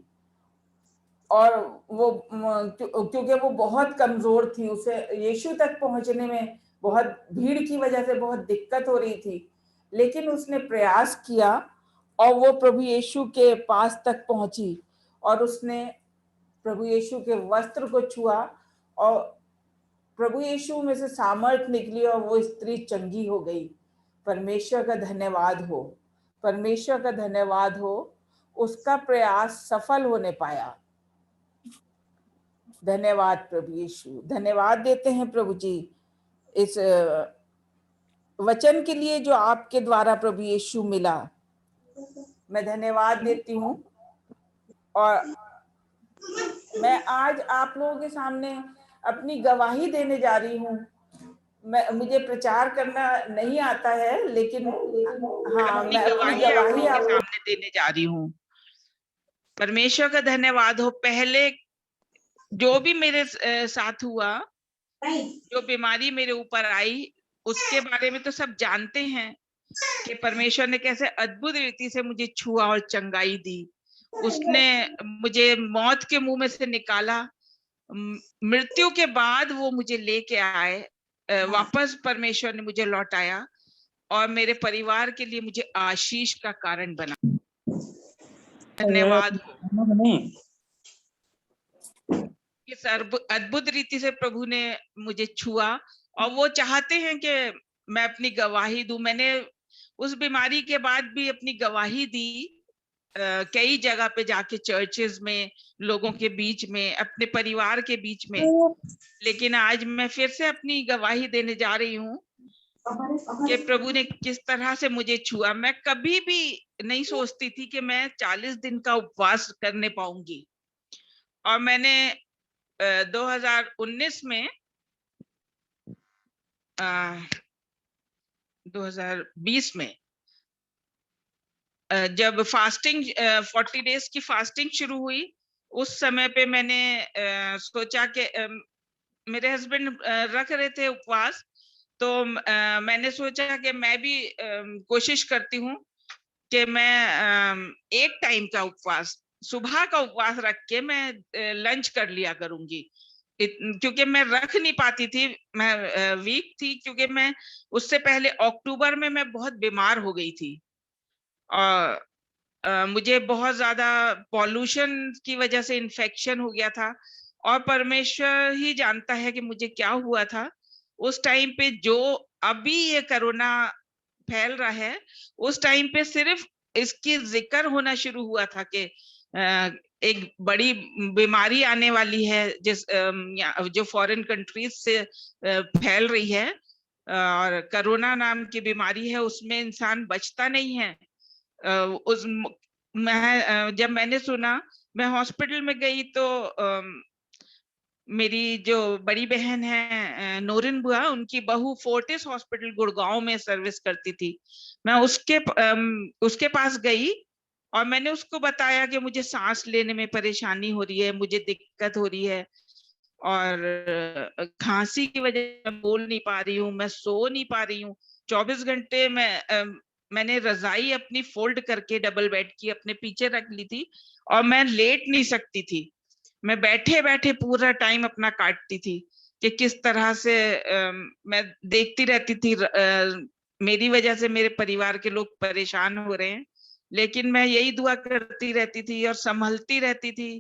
और वो क्योंकि वो बहुत कमजोर थी, उसे यीशु तक पहुंचने में बहुत भीड़ की वजह से बहुत दिक्कत हो रही थी, लेकिन उसने प्रयास किया और वो प्रभु यीशु के पास तक पहुंची, और उसने प्रभु यीशु के वस्त्र को छुआ, और प्रभु यीशु में से सामर्थ निकली और वो स्त्री चंगी हो गई। परमेश्वर का धन्यवाद हो, परमेश्वर का धन्यवाद हो, उसका प्रयास सफल होने पाया। धन्यवाद प्रभु यीशु, धन्यवाद देते हैं प्रभु जी इस वचन के लिए जो आपके द्वारा प्रभु यीशु मिला। मैं धन्यवाद देती हूँ, और मैं आज आप लोगों के सामने अपनी गवाही देने जा रही हूँ। मुझे प्रचार करना नहीं आता है, लेकिन हाँ, मैं अपनी गवाही आपके सामने देने जा रही हूँ। परमेश्वर का धन्यवाद हो। पहले जो भी मेरे साथ हुआ, जो बीमारी मेरे ऊपर आई, उसके बारे में तो सब जानते हैं कि परमेश्वर ने कैसे अद्भुत रीति से मुझे छुआ और चंगाई दी। उसने मुझे मौत के मुंह में से निकाला, मृत्यु के बाद वो मुझे लेके आए, वापस परमेश्वर ने मुझे लौटाया और मेरे परिवार के लिए मुझे आशीष का कारण बना। धन्यवाद। इस अद्भुत रीति से प्रभु ने मुझे छुआ, और वो चाहते हैं कि मैं अपनी गवाही दूं। मैंने उस बीमारी के बाद भी अपनी गवाही दी, कई जगह पे जाके चर्चेस में, लोगों के बीच में, अपने परिवार के बीच में, लेकिन आज मैं फिर से अपनी गवाही देने जा रही हूँ कि प्रभु ने किस तरह से मुझे छुआ। मैं कभी भी नहीं सोचती थी कि मैं 40 दिन का उपवास करने पाऊंगी, और मैंने 2019 में 2020 में जब फास्टिंग 40 डेज की फास्टिंग शुरू हुई, उस समय पे मैंने सोचा कि मेरे हस्बैंड रख रहे थे उपवास, तो मैंने सोचा कि मैं भी कोशिश करती हूँ कि मैं एक टाइम का उपवास, सुबह का उपवास रख के मैं लंच कर लिया करूंगी, क्योंकि मैं रख नहीं पाती थी, मैं वीक थी, क्योंकि मैं उससे पहले अक्टूबर में मैं बहुत बीमार हो गई थी, और मुझे बहुत ज्यादा पॉल्यूशन की वजह से इन्फेक्शन हो गया था, और परमेश्वर ही जानता है कि मुझे क्या हुआ था उस टाइम पे। जो अभी ये कोरोना फैल रहा है, उस टाइम पे सिर्फ इसकी जिक्र होना शुरू हुआ था कि एक बड़ी बीमारी आने वाली है, जो फॉरेन कंट्रीज से फैल रही है, और कोरोना नाम की बीमारी है, उसमें इंसान बचता नहीं है। जब मैंने सुना, मैं हॉस्पिटल में गई, तो मेरी जो बड़ी बहन है नोरिन बुआ, उनकी बहू फोर्टिस हॉस्पिटल गुड़गांव में सर्विस करती थी। मैं उसके पास गई और मैंने उसको बताया कि मुझे सांस लेने में परेशानी हो रही है, मुझे दिक्कत हो रही है, और खांसी की वजह से मैं बोल नहीं पा रही हूँ, मैं सो नहीं पा रही हूँ। 24 घंटे मैंने रजाई अपनी फोल्ड करके डबल बेड की अपने पीछे रख ली थी, और मैं लेट नहीं सकती थी। मैं बैठे बैठे पूरा टाइम अपना काटती थी कि किस तरह से मैं देखती रहती थी मेरी वजह से मेरे परिवार के लोग परेशान हो रहे हैं, लेकिन मैं यही दुआ करती रहती थी और संभलती रहती थी,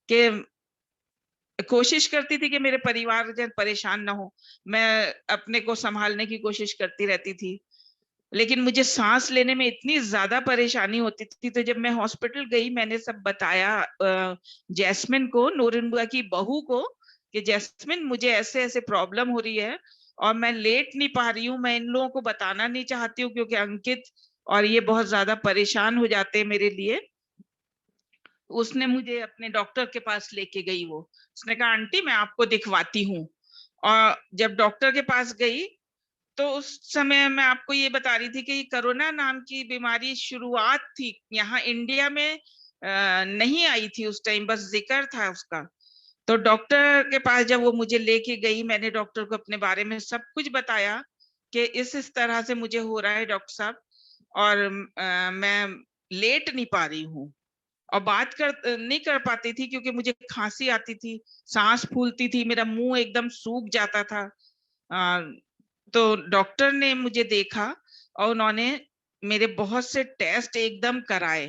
कि कोशिश करती थी कि मेरे परिवारजन परेशान ना हो। मैं अपने को संभालने की कोशिश करती रहती थी, लेकिन मुझे सांस लेने में इतनी ज्यादा परेशानी होती थी। तो जब मैं हॉस्पिटल गई, मैंने सब बताया जैस्मिन को, नोरिन बुआ की बहू को, कि जैस्मिन मुझे ऐसे ऐसे प्रॉब्लम हो रही है और मैं लेट नहीं पा रही हूँ। मैं इन लोगों को बताना नहीं चाहती हूँ, क्योंकि अंकित और ये बहुत ज्यादा परेशान हो जाते हैं मेरे लिए। उसने मुझे अपने डॉक्टर के पास लेके गई। उसने कहा, आंटी मैं आपको दिखवाती हूँ। और जब डॉक्टर के पास गई, तो उस समय मैं आपको ये बता रही थी कि कोरोना नाम की बीमारी शुरुआत थी यहाँ इंडिया में, नहीं आई थी उस टाइम, बस जिक्र था उसका। तो डॉक्टर के पास जब वो मुझे लेके गई, मैंने डॉक्टर को अपने बारे में सब कुछ बताया कि इस तरह से मुझे हो रहा है डॉक्टर साहब, और मैं लेट नहीं पा रही हूँ, और बात नहीं कर पाती थी, क्योंकि मुझे खांसी आती थी, सांस फूलती थी, मेरा मुंह एकदम सूख जाता था। तो डॉक्टर ने मुझे देखा और उन्होंने मेरे बहुत से टेस्ट एकदम कराए।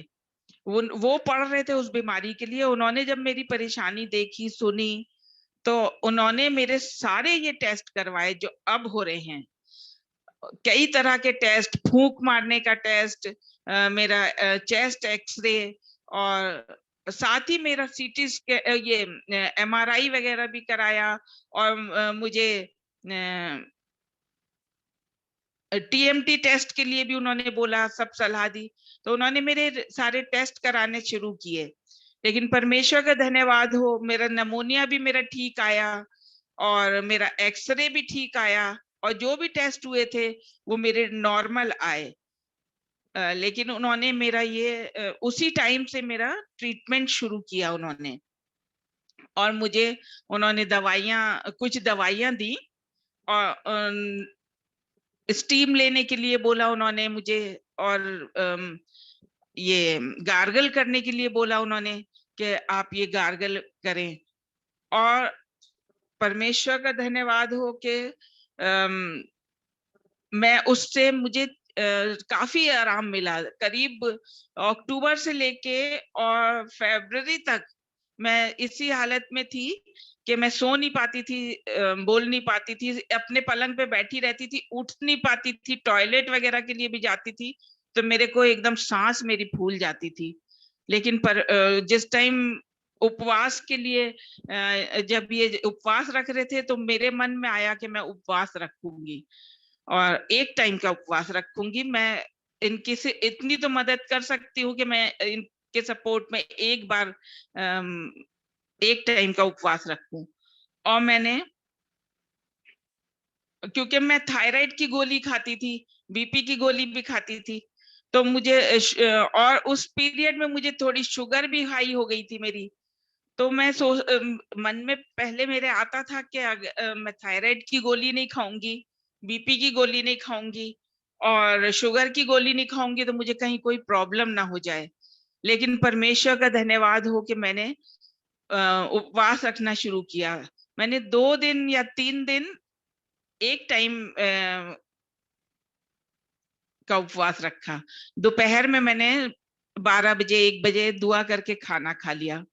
वो पढ़ रहे थे उस बीमारी के लिए। उन्होंने जब मेरी परेशानी देखी, सुनी, तो उन्होंने मेरे सारे ये टेस्ट करवाए जो अब हो रहे हैं। कई तरह के टेस्ट, फूंक मारने का टेस्ट, मेरा चेस्ट एक्सरे, और साथ ही मेरा सीटी ये MRI वगैरह भी कराया, और मुझे TMT टेस्ट के लिए भी उन्होंने बोला, सब सलाह दी। तो उन्होंने मेरे सारे टेस्ट कराने शुरू किए, लेकिन परमेश्वर का धन्यवाद हो, मेरा नमूनिया भी मेरा ठीक आया, और मेरा एक्सरे भी ठीक आया, और जो भी टेस्ट हुए थे वो मेरे नॉर्मल आए। लेकिन उन्होंने मेरा ये उसी टाइम से मेरा ट्रीटमेंट शुरू किया उन्होंने, और मुझे उन्होंने कुछ दवाइयां दी, और स्टीम लेने के लिए बोला उन्होंने मुझे, और ये गार्गल करने के लिए बोला उन्होंने कि आप ये गार्गल करें। और परमेश्वर का धन्यवाद हो कि मैं उससे मुझे काफी आराम मिला। करीब अक्टूबर से लेके और फरवरी तक मैं इसी हालत में थी कि मैं सो नहीं पाती थी, बोल नहीं पाती थी, अपने पलंग पे बैठी रहती थी, उठ नहीं पाती थी, टॉयलेट वगैरह के लिए भी जाती थी तो मेरे को एकदम सांस मेरी फूल जाती थी। लेकिन जिस टाइम उपवास के लिए जब ये उपवास रख रहे थे तो मेरे मन में आया कि मैं उपवास रखूंगी और एक टाइम का उपवास रखूंगी। मैं इनकी से इतनी तो मदद कर सकती हूँ कि मैं इनके सपोर्ट में एक बार एक टाइम का उपवास रखूं। और मैंने, क्योंकि मैं थायराइड की गोली खाती थी, बीपी की गोली भी खाती थी, तो मुझे और उस पीरियड में मुझे थोड़ी शुगर भी हाई हो गई थी मेरी। तो मैं मन में पहले मेरे आता था कि मैं थायराइड की गोली नहीं खाऊंगी, बीपी की गोली नहीं खाऊंगी और शुगर की गोली नहीं खाऊंगी तो मुझे कहीं कोई प्रॉब्लम ना हो जाए। लेकिन परमेश्वर का धन्यवाद हो कि मैंने उपवास रखना शुरू किया। मैंने 2 दिन या 3 दिन एक टाइम का उपवास रखा। दोपहर में मैंने 12 बजे 1 बजे दुआ करके खाना खा लिया।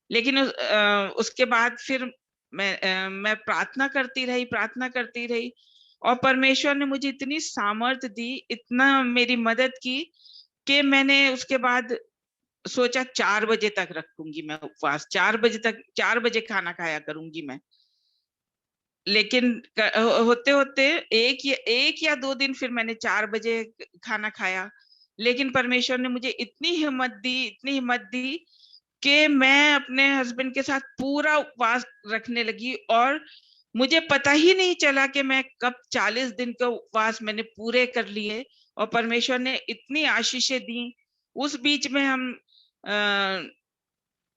लेकिन उसके बाद फिर मैं प्रार्थना करती रही और परमेश्वर ने मुझे इतनी सामर्थ्य दी, इतना मेरी मदद की कि मैंने उसके बाद सोचा 4 बजे तक रखूंगी मैं उपवास, 4 बजे खाना खाया करूंगी मैं। लेकिन होते होते एक या 2 दिन फिर मैंने 4 बजे खाना खाया। लेकिन परमेश्वर ने मुझे इतनी हिम्मत दी कि मैं अपने हस्बैंड के साथ पूरा उपवास रखने लगी और मुझे पता ही नहीं चला कि मैं कब 40 दिन का उपवास मैंने पूरे कर लिए और परमेश्वर ने इतनी आशीषें दी। उस बीच में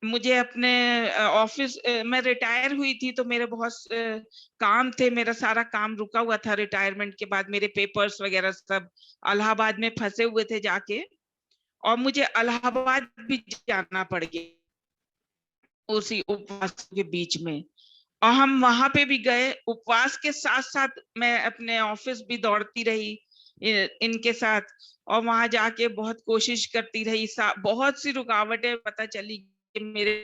मुझे अपने ऑफिस, मैं रिटायर हुई थी तो मेरे बहुत काम थे, मेरा सारा काम रुका हुआ था रिटायरमेंट के बाद, मेरे पेपर्स वगैरह सब इलाहाबाद में फंसे हुए थे जाके, और मुझे इलाहाबाद भी जाना पड़ गया उसी उपवास के बीच में। और हम वहां पे भी गए, उपवास के साथ साथ मैं अपने ऑफिस भी दौड़ती रही इनके साथ, और वहां जाके बहुत कोशिश करती रही। बहुत सी रुकावटें पता चली कि मेरे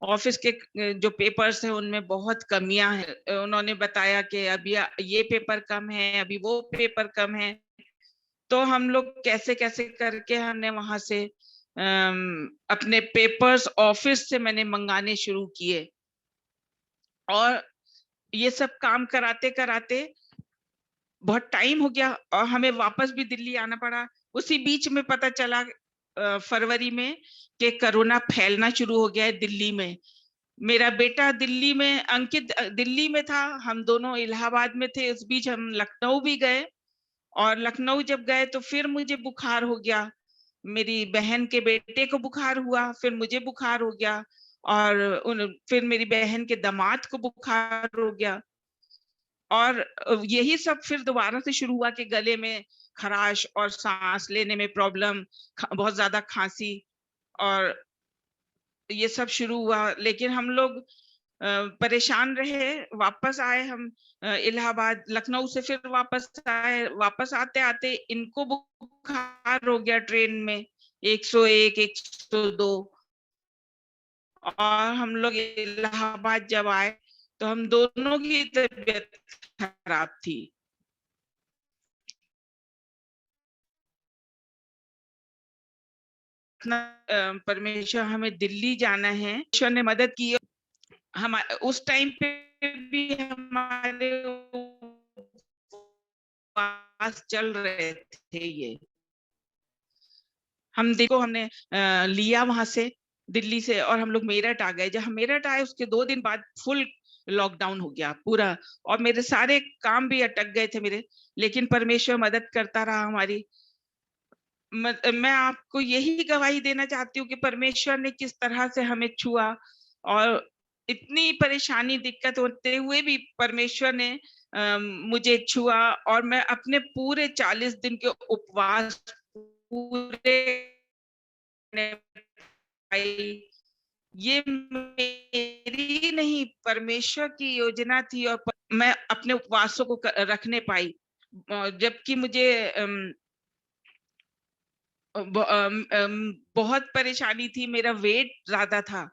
ऑफिस के जो पेपर्स हैं उनमें बहुत कमियां हैं। उन्होंने बताया कि अभी ये पेपर कम है, अभी वो पेपर कम है। तो हम लोग कैसे कैसे करके हमने वहां से अपने पेपर्स ऑफिस से मैंने मंगाने शुरू किए, और ये सब काम कराते कराते बहुत टाइम हो गया और हमें वापस भी दिल्ली आना पड़ा। उसी बीच में पता चला फरवरी में कि कोरोना फैलना शुरू हो गया है दिल्ली में। मेरा बेटा दिल्ली में, अंकित दिल्ली में था, हम दोनों इलाहाबाद में थे। इस बीच हम लखनऊ भी गए, और लखनऊ जब गए तो फिर मुझे बुखार हो गया, मेरी बहन के बेटे को बुखार हुआ, फिर मुझे बुखार हो गया, और फिर मेरी बहन के दामाद को बुखार हो गया। और यही सब फिर दोबारा से शुरू हुआ कि गले में खराश और सांस लेने में प्रॉब्लम, बहुत ज्यादा खांसी, और ये सब शुरू हुआ। लेकिन हम लोग परेशान रहे, वापस आए हम इलाहाबाद, लखनऊ से फिर वापस आए। वापस आते आते इनको बुखार हो गया ट्रेन में 101 102, और हम लोग इलाहाबाद जब आए तो हम दोनों की तबीयत खराब थी। परमेश्वर हमें दिल्ली जाना है, ईश्वर ने मदद की। हम उस टाइम पे भी हमारे पास चल रहे थे ये, हम देखो हमने लिया वहां से दिल्ली से, और हम लोग मेरठ आ गए। जब हम मेरठ आए उसके 2 दिन बाद फुल लॉकडाउन हो गया पूरा, और मेरे सारे काम भी अटक गए थे मेरे। लेकिन परमेश्वर मदद करता रहा हमारी। मैं आपको यही गवाही देना चाहती हूँ कि परमेश्वर ने किस तरह से हमें छुआ, और इतनी परेशानी दिक्कत होते हुए भी परमेश्वर ने मुझे छुआ, और मैं अपने पूरे 40 दिन के उपवास पूरे ये मेरी नहीं, परमेश्वर की योजना थी, और मैं अपने उपवासों को रखने पाई। जबकि मुझे बहुत परेशानी थी, मेरा वेट ज्यादा था।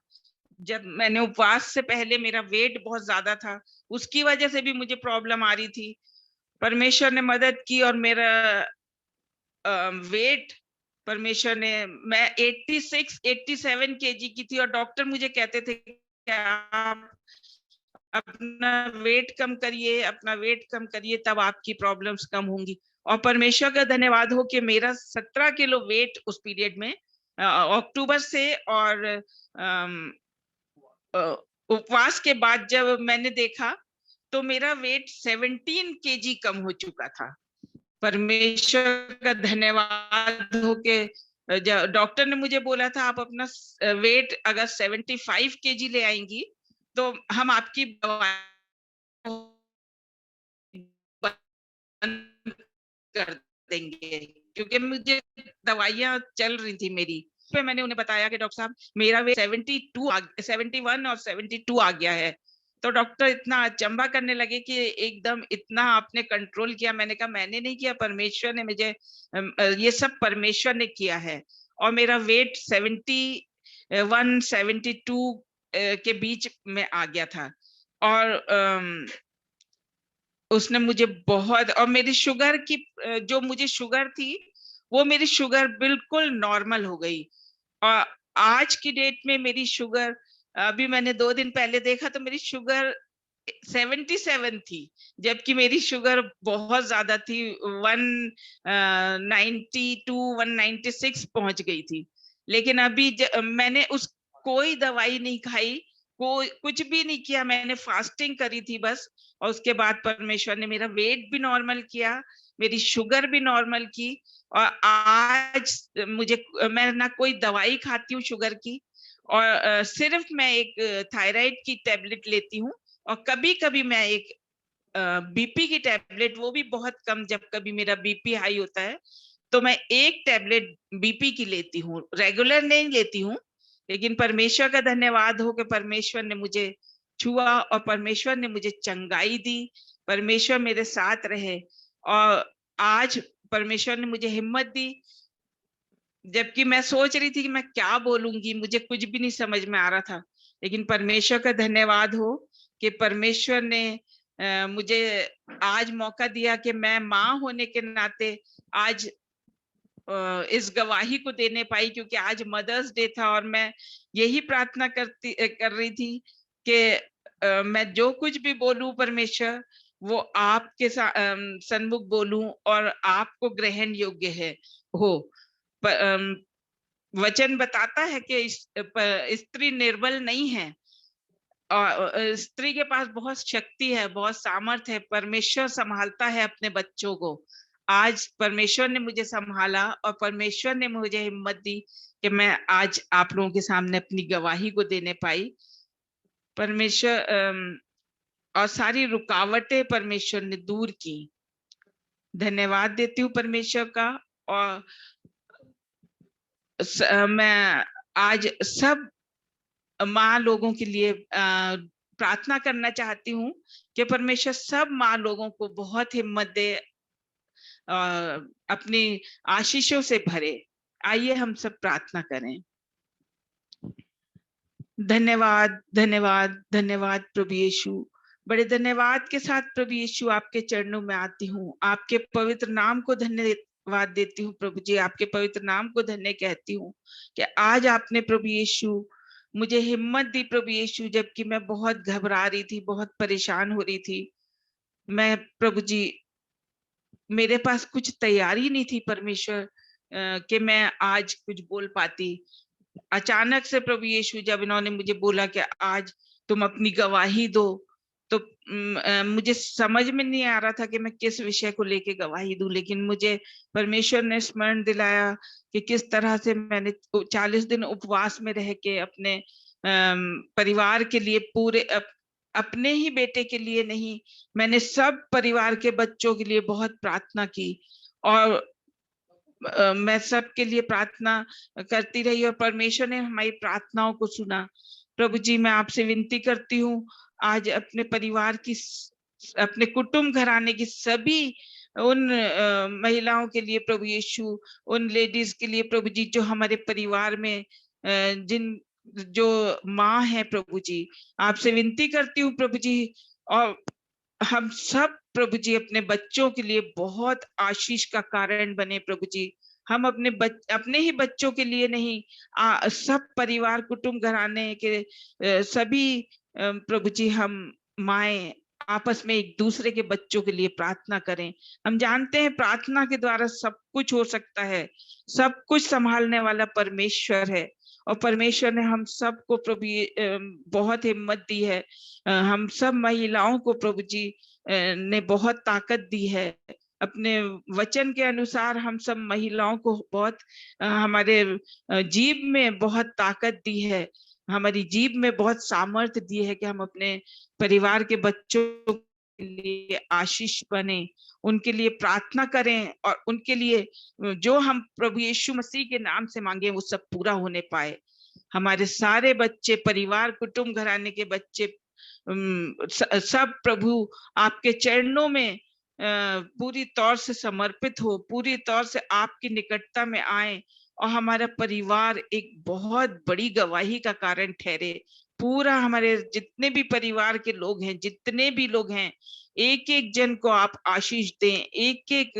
जब मैंने उपवास से पहले मेरा वेट बहुत ज्यादा था, उसकी वजह से भी मुझे प्रॉब्लम आ रही थी। परमेश्वर ने मदद की और मेरा वेट परमेश्वर ने, मैं 86-87 केजी की थी और डॉक्टर मुझे कहते थे कि आप अपना वेट कम करिए, अपना वेट कम करिए, तब आपकी प्रॉब्लम्स कम होंगी। और परमेश्वर का धन्यवाद हो कि मेरा 17 किलो वेट उस पीरियड में अक्टूबर से और उपवास के बाद जब मैंने देखा तो मेरा वेट 17 केजी कम हो चुका था। परमेश्वर का धन्यवाद हो के डॉक्टर ने मुझे बोला था आप अपना वेट अगर 75 केजी ले आएंगी तो हम आपकी बंद कर देंगे, क्योंकि मुझे दवाइयां चल रही थी मेरी। फिर मैंने उन्हें बताया कि डॉक्टर साहब मेरा वेट 71 और 72 आ गया है। तो डॉक्टर इतना अचंभा करने लगे कि एकदम इतना आपने कंट्रोल किया। मैंने कहा मैंने नहीं किया, परमेश्वर ने मुझे, ये सब परमेश्वर ने किया है। और मेरा वेट 71-72 के बीच में आ गया था। और उसने मुझे बहुत, और मेरी शुगर की, जो मुझे शुगर थी वो मेरी शुगर बिल्कुल नॉर्मल हो गई। और आज की डेट में मेरी शुगर, अभी मैंने 2 दिन पहले देखा तो मेरी शुगर 77 थी, जबकि मेरी शुगर बहुत ज्यादा थी, 192-196 पहुंच गई थी। लेकिन अभी मैंने कोई दवाई नहीं खाई, कुछ भी नहीं किया, मैंने फास्टिंग करी थी बस। और उसके बाद परमेश्वर ने मेरा वेट भी नॉर्मल किया, मेरी शुगर भी नॉर्मल की। और आज मैं ना कोई दवाई खाती हूँ शुगर की, और सिर्फ मैं एक थायराइड की टैबलेट लेती हूँ, और कभी कभी मैं एक बीपी की टैबलेट, वो भी बहुत कम, जब कभी मेरा बीपी हाई होता है तो मैं एक टैबलेट बीपी की लेती हूँ, रेगुलर नहीं लेती हूँ। लेकिन परमेश्वर का धन्यवाद हो कि परमेश्वर ने मुझे छुआ और परमेश्वर ने मुझे चंगाई दी, परमेश्वर मेरे साथ रहे। और आज परमेश्वर ने मुझे हिम्मत दी, जबकि मैं सोच रही थी कि मैं क्या बोलूंगी, मुझे कुछ भी नहीं समझ में आ रहा था। लेकिन परमेश्वर का धन्यवाद हो कि परमेश्वर ने मुझे आज मौका दिया कि मैं माँ होने के नाते आज इस गवाही को देने पाई, क्योंकि आज मदर्स डे था। और मैं यही प्रार्थना कर रही थी कि मैं जो कुछ भी बोलूं परमेश्वर, वो आपके सन्मुख बोलूं और आपको ग्रहण योग्य है हो। वचन बताता है कि स्त्री निर्बल नहीं है, और स्त्री के पास बहुत शक्ति है, बहुत सामर्थ्य है। परमेश्वर संभालता है अपने बच्चों को। आज परमेश्वर ने मुझे संभाला और परमेश्वर ने मुझे हिम्मत दी कि मैं आज आप लोगों के सामने अपनी गवाही को देने पाई। परमेश्वर और सारी रुकावटें परमेश्वर ने दूर की। धन्यवाद देती हूँ परमेश्वर का। और मैं आज सब माँ लोगों के लिए प्रार्थना करना चाहती हूँ कि परमेश्वर सब माँ लोगों को बहुत हिम्मत दे, अपनी आशीषों से भरे। आइए हम सब प्रार्थना करें। धन्यवाद धन्यवाद धन्यवाद प्रभु यीशु, बड़े धन्यवाद के साथ प्रभु यीशु आपके चरणों में आती हूँ। आपके पवित्र नाम को धन्यवाद देती हूँ प्रभु जी, आपके पवित्र नाम को धन्य कहती हूँ कि आज आपने प्रभु यीशु मुझे हिम्मत दी प्रभु यीशु, जबकि मैं बहुत घबरा रही थी, बहुत परेशान हो रही थी। मैं प्रभु जी, मेरे पास कुछ तैयारी नहीं थी परमेश्वर कि मैं आज कुछ बोल पाती। अचानक से प्रभु यीशु जब इन्होंने मुझे बोला कि आज तुम अपनी गवाही दो, तो मुझे समझ में नहीं आ रहा था कि मैं किस विषय को लेके गवाही दूं। लेकिन मुझे परमेश्वर ने स्मरण दिलाया कि किस तरह से मैंने 40 दिन उपवास में रह के अपने परिवार के लिए, पूरे अपने ही बेटे के लिए नहीं, मैंने सब परिवार के बच्चों के लिए बहुत प्रार्थना की। और मैं सबके लिए प्रार्थना करती रही और परमेश्वर ने हमारी प्रार्थनाओं को सुना। प्रभु जी, मैं आपसे विनती करती हूँ आज अपने परिवार की, अपने कुटुंब घराने की सभी उन महिलाओं के लिए प्रभु यीशु, उन लेडीज के लिए प्रभु जी जो हमारे परिवार में जो माँ है प्रभु जी, आपसे विनती करती हूँ प्रभु जी। और हम सब प्रभु जी अपने बच्चों के लिए बहुत आशीष का कारण बने प्रभु जी। हम अपने ही बच्चों के लिए नहीं, सब परिवार कुटुंब घराने के सभी प्रभु जी हम माएं आपस में एक दूसरे के बच्चों के लिए प्रार्थना करें। हम जानते हैं प्रार्थना के द्वारा सब कुछ हो सकता है, सब कुछ संभालने वाला परमेश्वर है, और परमेश्वर ने हम सबको प्रभु बहुत हिम्मत दी है। हम सब महिलाओं को प्रभु जी ने बहुत ताकत दी है। अपने वचन के अनुसार हम सब महिलाओं को बहुत हमारे जीभ में बहुत ताकत दी है, हमारी जीभ में बहुत सामर्थ्य दी है कि हम अपने परिवार के बच्चों के लिए आशीष बने, उनके लिए प्रार्थना करें, और उनके लिए जो हम प्रभु यीशु मसीह के नाम से मांगे वो सब पूरा होने पाए। हमारे सारे बच्चे, परिवार कुटुंब घराने के बच्चे सब प्रभु आपके चरणों में पूरी तौर से समर्पित हो, पूरी तौर से आपकी निकटता में आए, और हमारा परिवार एक बहुत बड़ी गवाही का कारण ठहरे। पूरा हमारे जितने भी परिवार के लोग हैं, जितने भी लोग हैं, एक एक जन को आप आशीष दें, एक एक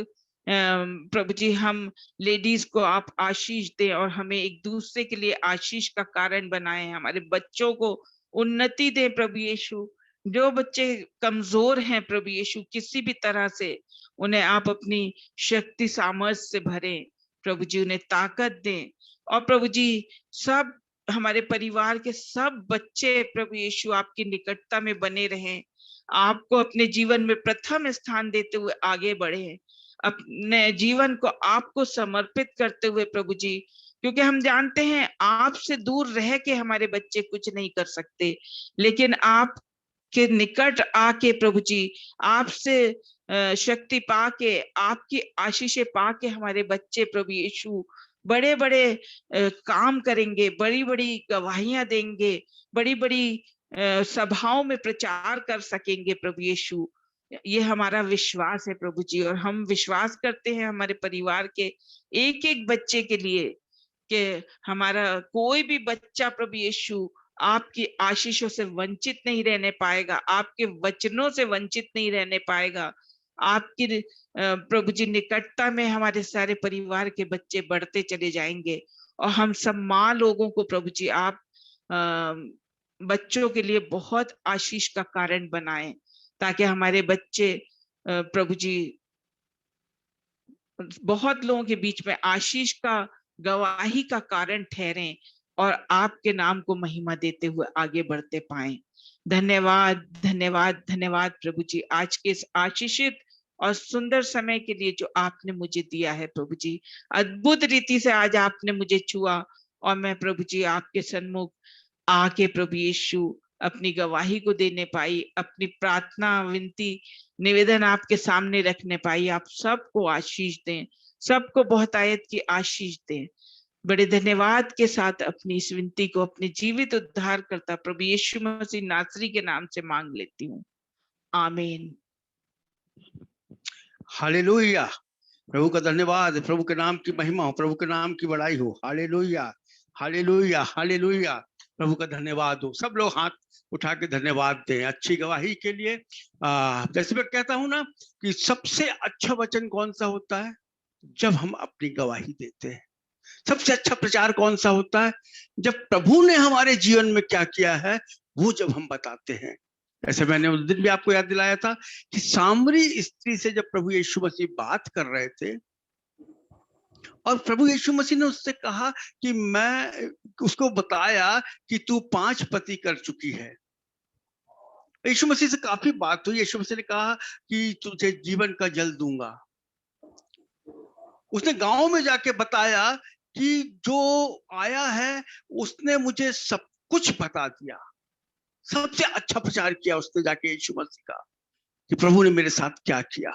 प्रभु जी हम लेडीज को आप आशीष दें, और हमें एक दूसरे के लिए आशीष का कारण बनाएं। हमारे बच्चों को उन्नति दें प्रभु यीशु। जो बच्चे कमजोर हैं प्रभु यीशु किसी भी तरह से, उन्हें आप अपनी शक्ति सामर्थ्य से भरें प्रभु जी, उन्हें ताकत दें। और प्रभु जी सब हमारे परिवार के सब बच्चे प्रभु यीशु आपकी निकटता में बने रहें, आपको अपने जीवन में प्रथम स्थान देते हुए आगे बढ़े, अपने जीवन को आपको समर्पित करते हुए प्रभु जी, क्योंकि हम जानते हैं आपसे दूर रह के हमारे बच्चे कुछ नहीं कर सकते, लेकिन आप के निकट आके प्रभु जी, आपसे शक्ति पाके, आपकी आशीषें पाके हमारे बच्चे प्रभु यीशु बड़े बड़े काम करेंगे, बड़ी बड़ी गवाहियां देंगे, बड़ी बड़ी सभाओं में प्रचार कर सकेंगे प्रभु यीशु। ये हमारा विश्वास है प्रभु जी, और हम विश्वास करते हैं हमारे परिवार के एक एक बच्चे के लिए कि हमारा कोई भी बच्चा प्रभु यीशु आपकी आशीषों से वंचित नहीं रहने पाएगा, आपके वचनों से वंचित नहीं रहने पाएगा। आपकी प्रभु जी निकटता में हमारे सारे परिवार के बच्चे बढ़ते चले जाएंगे, और हम सब माँ लोगों को प्रभु जी आप बच्चों के लिए बहुत आशीष का कारण बनाएं, ताकि हमारे बच्चे प्रभु जी बहुत लोगों के बीच में आशीष का, गवाही का कारण ठहरें, और आपके नाम को महिमा देते हुए आगे बढ़ते पाएं। धन्यवाद धन्यवाद धन्यवाद प्रभु जी, आज के इस आशीषित और सुंदर समय के लिए जो आपने मुझे दिया है प्रभु जी। अद्भुत रीति से आज आपने मुझे छुआ, और मैं प्रभु जी आपके सन्मुख आके प्रभु यीशु अपनी गवाही को देने पाई, अपनी प्रार्थना विनती निवेदन आपके सामने रखने पाई। आप सबको आशीष दें, सबको बहुतायत की आशीष दें। बड़े धन्यवाद के साथ अपनी इस विनती को अपने जीवित उद्धार करता प्रभु यीशु मसीह नासरी के नाम से मांग लेती हूँ, आमीन। हालेलुया, प्रभु का धन्यवाद, प्रभु के नाम की महिमा हो, प्रभु के नाम की बड़ाई हो। हालेलुया हालेलुया हालेलुया, प्रभु का धन्यवाद हो। सब लोग हाथ उठा के धन्यवाद दें अच्छी गवाही के लिए। जैसे मैं कहता हूं ना कि सबसे अच्छा वचन कौन सा होता है, जब हम अपनी गवाही देते हैं। सबसे अच्छा प्रचार कौन सा होता है, जब प्रभु ने हमारे जीवन में क्या किया है वो जब हम बताते हैं। ऐसे मैंने उस दिन भी आपको याद दिलाया था कि सामरी स्त्री से जब प्रभु यीशु मसीह बात कर रहे थे, और प्रभु यीशु मसीह ने उससे कहा कि मैं उसको बताया कि तू 5 पति कर चुकी है। यीशु मसीह से काफी बात हुई। यीशु मसीह ने कहा कि तुझे जीवन का जल दूंगा। उसने गांव में जाके बताया कि जो आया है उसने मुझे सब कुछ बता दिया। सबसे अच्छा प्रचार किया उसने जाके यीशु मसीह का कि प्रभु ने मेरे साथ क्या किया।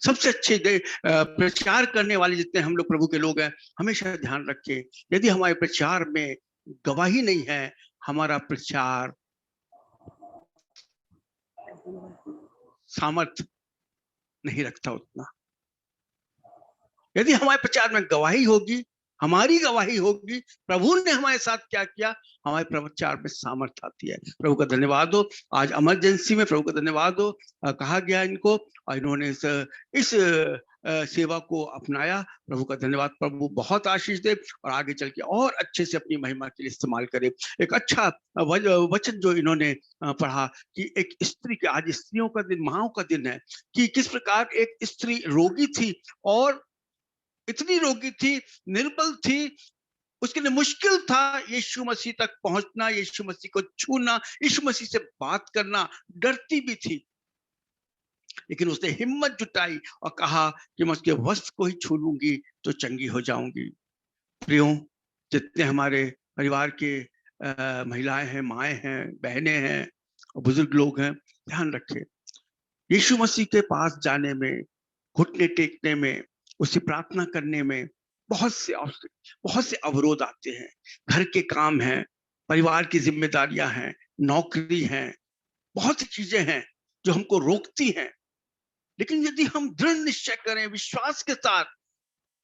सबसे अच्छे प्रचार करने वाले जितने हम लोग प्रभु के लोग हैं, हमेशा ध्यान रखें, यदि हमारे प्रचार में गवाही नहीं है, हमारा प्रचार सामर्थ्य नहीं रखता उतना। यदि हमारे प्रचार में गवाही होगी, हमारी गवाही होगी, प्रभु ने हमारे साथ क्या किया, हमारे प्रचार में सामर्थ्य आती है। प्रभु का धन्यवाद हो। आज इमरजेंसी में प्रभु का धन्यवाद हो, कहा गया इनको, और इन्होंने इस सेवा को अपनाया। प्रभु का धन्यवाद। प्रभु बहुत आशीष दे और आगे चल के और अच्छे से अपनी महिमा के लिए इस्तेमाल करे। एक अच्छा वचन जो इन्होंने पढ़ा कि एक स्त्री के, आज स्त्रियों का दिन, माँओं का दिन है, कि किस प्रकार एक स्त्री रोगी थी और इतनी रोगी थी, निर्बल थी, उसके लिए मुश्किल था यीशु मसीह तक पहुंचना, यीशु मसीह को छूना, यीशु मसीह से बात करना, डरती भी थी, लेकिन उसने हिम्मत जुटाई और कहा कि मैं उसके वस्त्र को ही छू लूंगी तो चंगी हो जाऊंगी। प्रियो, जितने हमारे परिवार के महिलाएं हैं, माएँ हैं, बहनें हैं, बुजुर्ग लोग हैं, ध्यान रखें, यीशु मसीह के पास जाने में, घुटने टेकने में, उससे प्रार्थना करने में बहुत से अवरोध आते हैं। घर के काम हैं, परिवार की जिम्मेदारियां हैं, नौकरी है, बहुत सी चीजें हैं जो हमको रोकती हैं। लेकिन यदि हम दृढ़ निश्चय करें विश्वास के साथ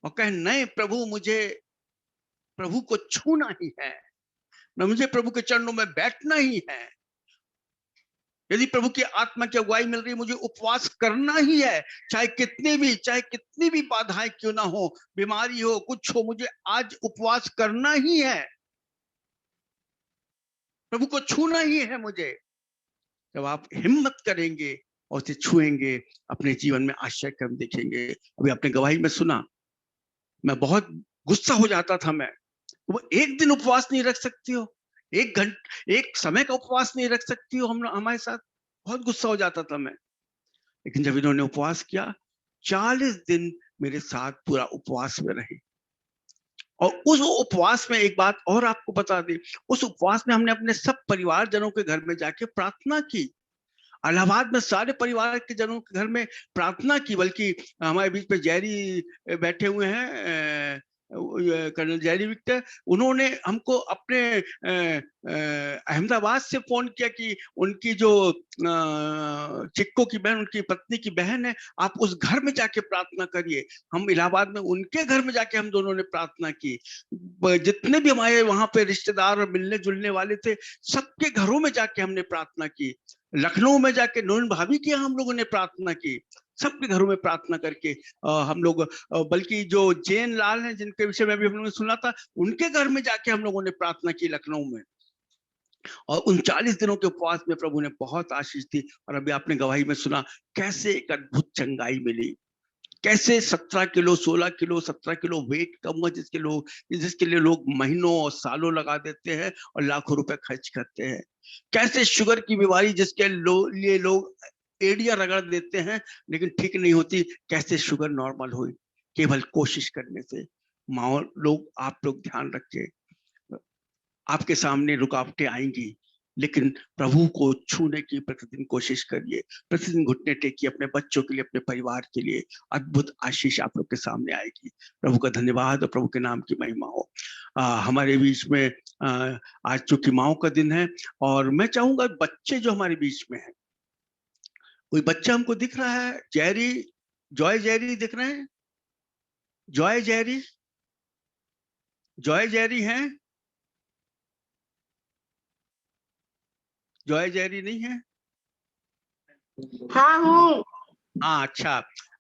और कहें नहीं, प्रभु मुझे प्रभु को छूना ही है, मुझे प्रभु के चरणों में बैठना ही है, यदि प्रभु की आत्मा की अगुवाई मिल रही है, मुझे उपवास करना ही है, चाहे कितनी भी बाधाएं क्यों ना हो, बीमारी हो, कुछ हो, मुझे आज उपवास करना ही है, प्रभु को छूना ही है मुझे। जब आप हिम्मत करेंगे और उसे छुएंगे, अपने जीवन में आश्चर्य कर्म देखेंगे। अभी आपने गवाही में सुना, मैं बहुत गुस्सा हो जाता था, मैं वो एक दिन उपवास नहीं रख सकती हो, एक समय का उपवास नहीं रख सकती हो, हम हमारे साथ बहुत गुस्सा हो जाता था मैं। लेकिन जब इन्होंने उपवास किया, 40 दिन मेरे साथ पूरा उपवास में रहे। और उस उपवास में एक बात और आपको बता दें, उस उपवास में हमने अपने सब परिवारजनों के घर में जाके प्रार्थना की। इलाहाबाद में सारे परिवार के जनों के घर में प्रार्थना की, बल्कि हमारे बीच में जैरी बैठे हुए हैं, कर्नल जैरी विक्टर, उन्होंने हमको अपने अहमदाबाद से फोन किया कि उनकी जो चिक्को की बहन, उनकी पत्नी की बहन है, आप उस घर में जाके प्रार्थना करिए। हम इलाहाबाद में उनके घर में जाके हम दोनों ने प्रार्थना की। जितने भी हमारे वहां पे रिश्तेदार और मिलने जुलने वाले थे, सबके घरों में जाके हमने प्रार्थना की। लखनऊ में जाके नून भाभी के यहाँ हम लोगों ने प्रार्थना की। सबके घरों में प्रार्थना करके हम लोग, बल्कि जो जैन लाल हैं, जिनके विषय में भी हम लोगों ने सुना था, उनके घर में जाके हम लोगों ने प्रार्थना की लखनऊ में। और उन 40 दिनों के उपवास में प्रभु ने बहुत आशीष दी। और अभी आपने गवाही में सुना कैसे एक अद्भुत चंगाई मिली, कैसे 17 किलो 16 किलो 17 किलो वेट कम हुआ, जिसके लिए लोग महीनों और सालों लगा देते हैं और लाखों रुपए खर्च करते हैं। कैसे शुगर की बीमारी जिसके लिए लोग एड़ियां रगड़ देते हैं लेकिन ठीक नहीं होती, कैसे शुगर नॉर्मल हुई केवल कोशिश करने से। माँ लोग, आप लोग ध्यान रखिए, आपके सामने रुकावटें आएंगी, लेकिन प्रभु को छूने की प्रतिदिन कोशिश करिए, प्रतिदिन घुटने टेकिए अपने बच्चों के लिए, अपने परिवार के लिए। अद्भुत आशीष आप लोग के सामने आएगी। प्रभु का धन्यवाद और प्रभु के नाम की महिमा हो। हमारे बीच में आज चूंकि माओ का दिन है, और मैं चाहूंगा बच्चे जो हमारे बीच में है, कोई बच्चा हमको दिख रहा है? जॉय जेरी दिख रहे हैं? जॉय जेरी हैं? जॉय जेरी नहीं है? हाँ हूँ। हाँ,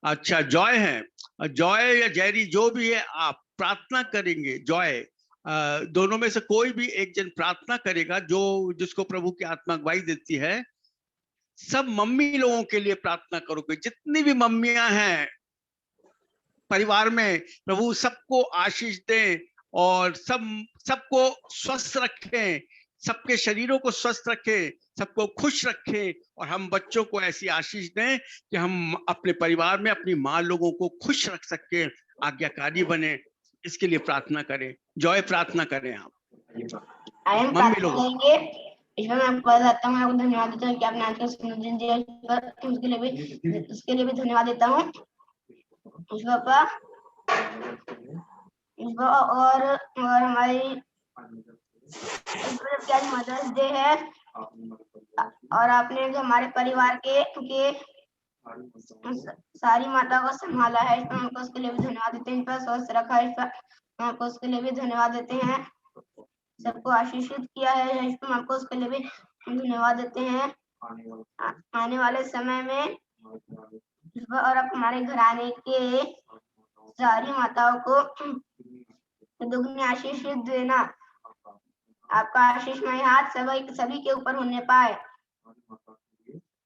अच्छा जॉय है। जॉय या जेरी जो भी है, आप प्रार्थना करेंगे। जॉय, दोनों में से कोई भी एक जन प्रार्थना करेगा, जिसको प्रभु की आत्मा अगुवाई देती है। सब मम्मी लोगों के लिए प्रार्थना करोगे, जितनी भी मम्मियां हैं परिवार में, प्रभु सबको आशीष दें और सबको स्वस्थ रखें, सबके शरीरों को स्वस्थ रखें, सबको खुश रखें। और हम बच्चों को ऐसी आशीष दें कि हम अपने परिवार में अपनी माँ लोगों को खुश रख सकें, आज्ञाकारी बने। इसके लिए प्रार्थना करें। जॉय, प्रार्थना करें आप मम्मी लोगों। ईश्वर, मैं आपको बताता हूँ, आपको धन्यवाद देता हूँ कि आपने आज का सुंदर दिन दिया। उसके लिए भी धन्यवाद देता हूँ ईश्वर। और हमारी आज मदर्स डे है, और आपने जो हमारे परिवार के सारी माता को संभाला है, इसमें हमको उसके लिए भी धन्यवाद देते हैं। इन पर स्वस्थ रखा है, इसमें आपको उसके लिए भी धन्यवाद देते हैं। सबको आशीषित किया है, इसमें आपको उसके लिए भी धन्यवाद देते हैं। आने वाले समय में और हमारे घराने के सारी माताओं को दुगनी आशीष देना। आपका आशीषमय हाथ सभी के ऊपर होने पाए।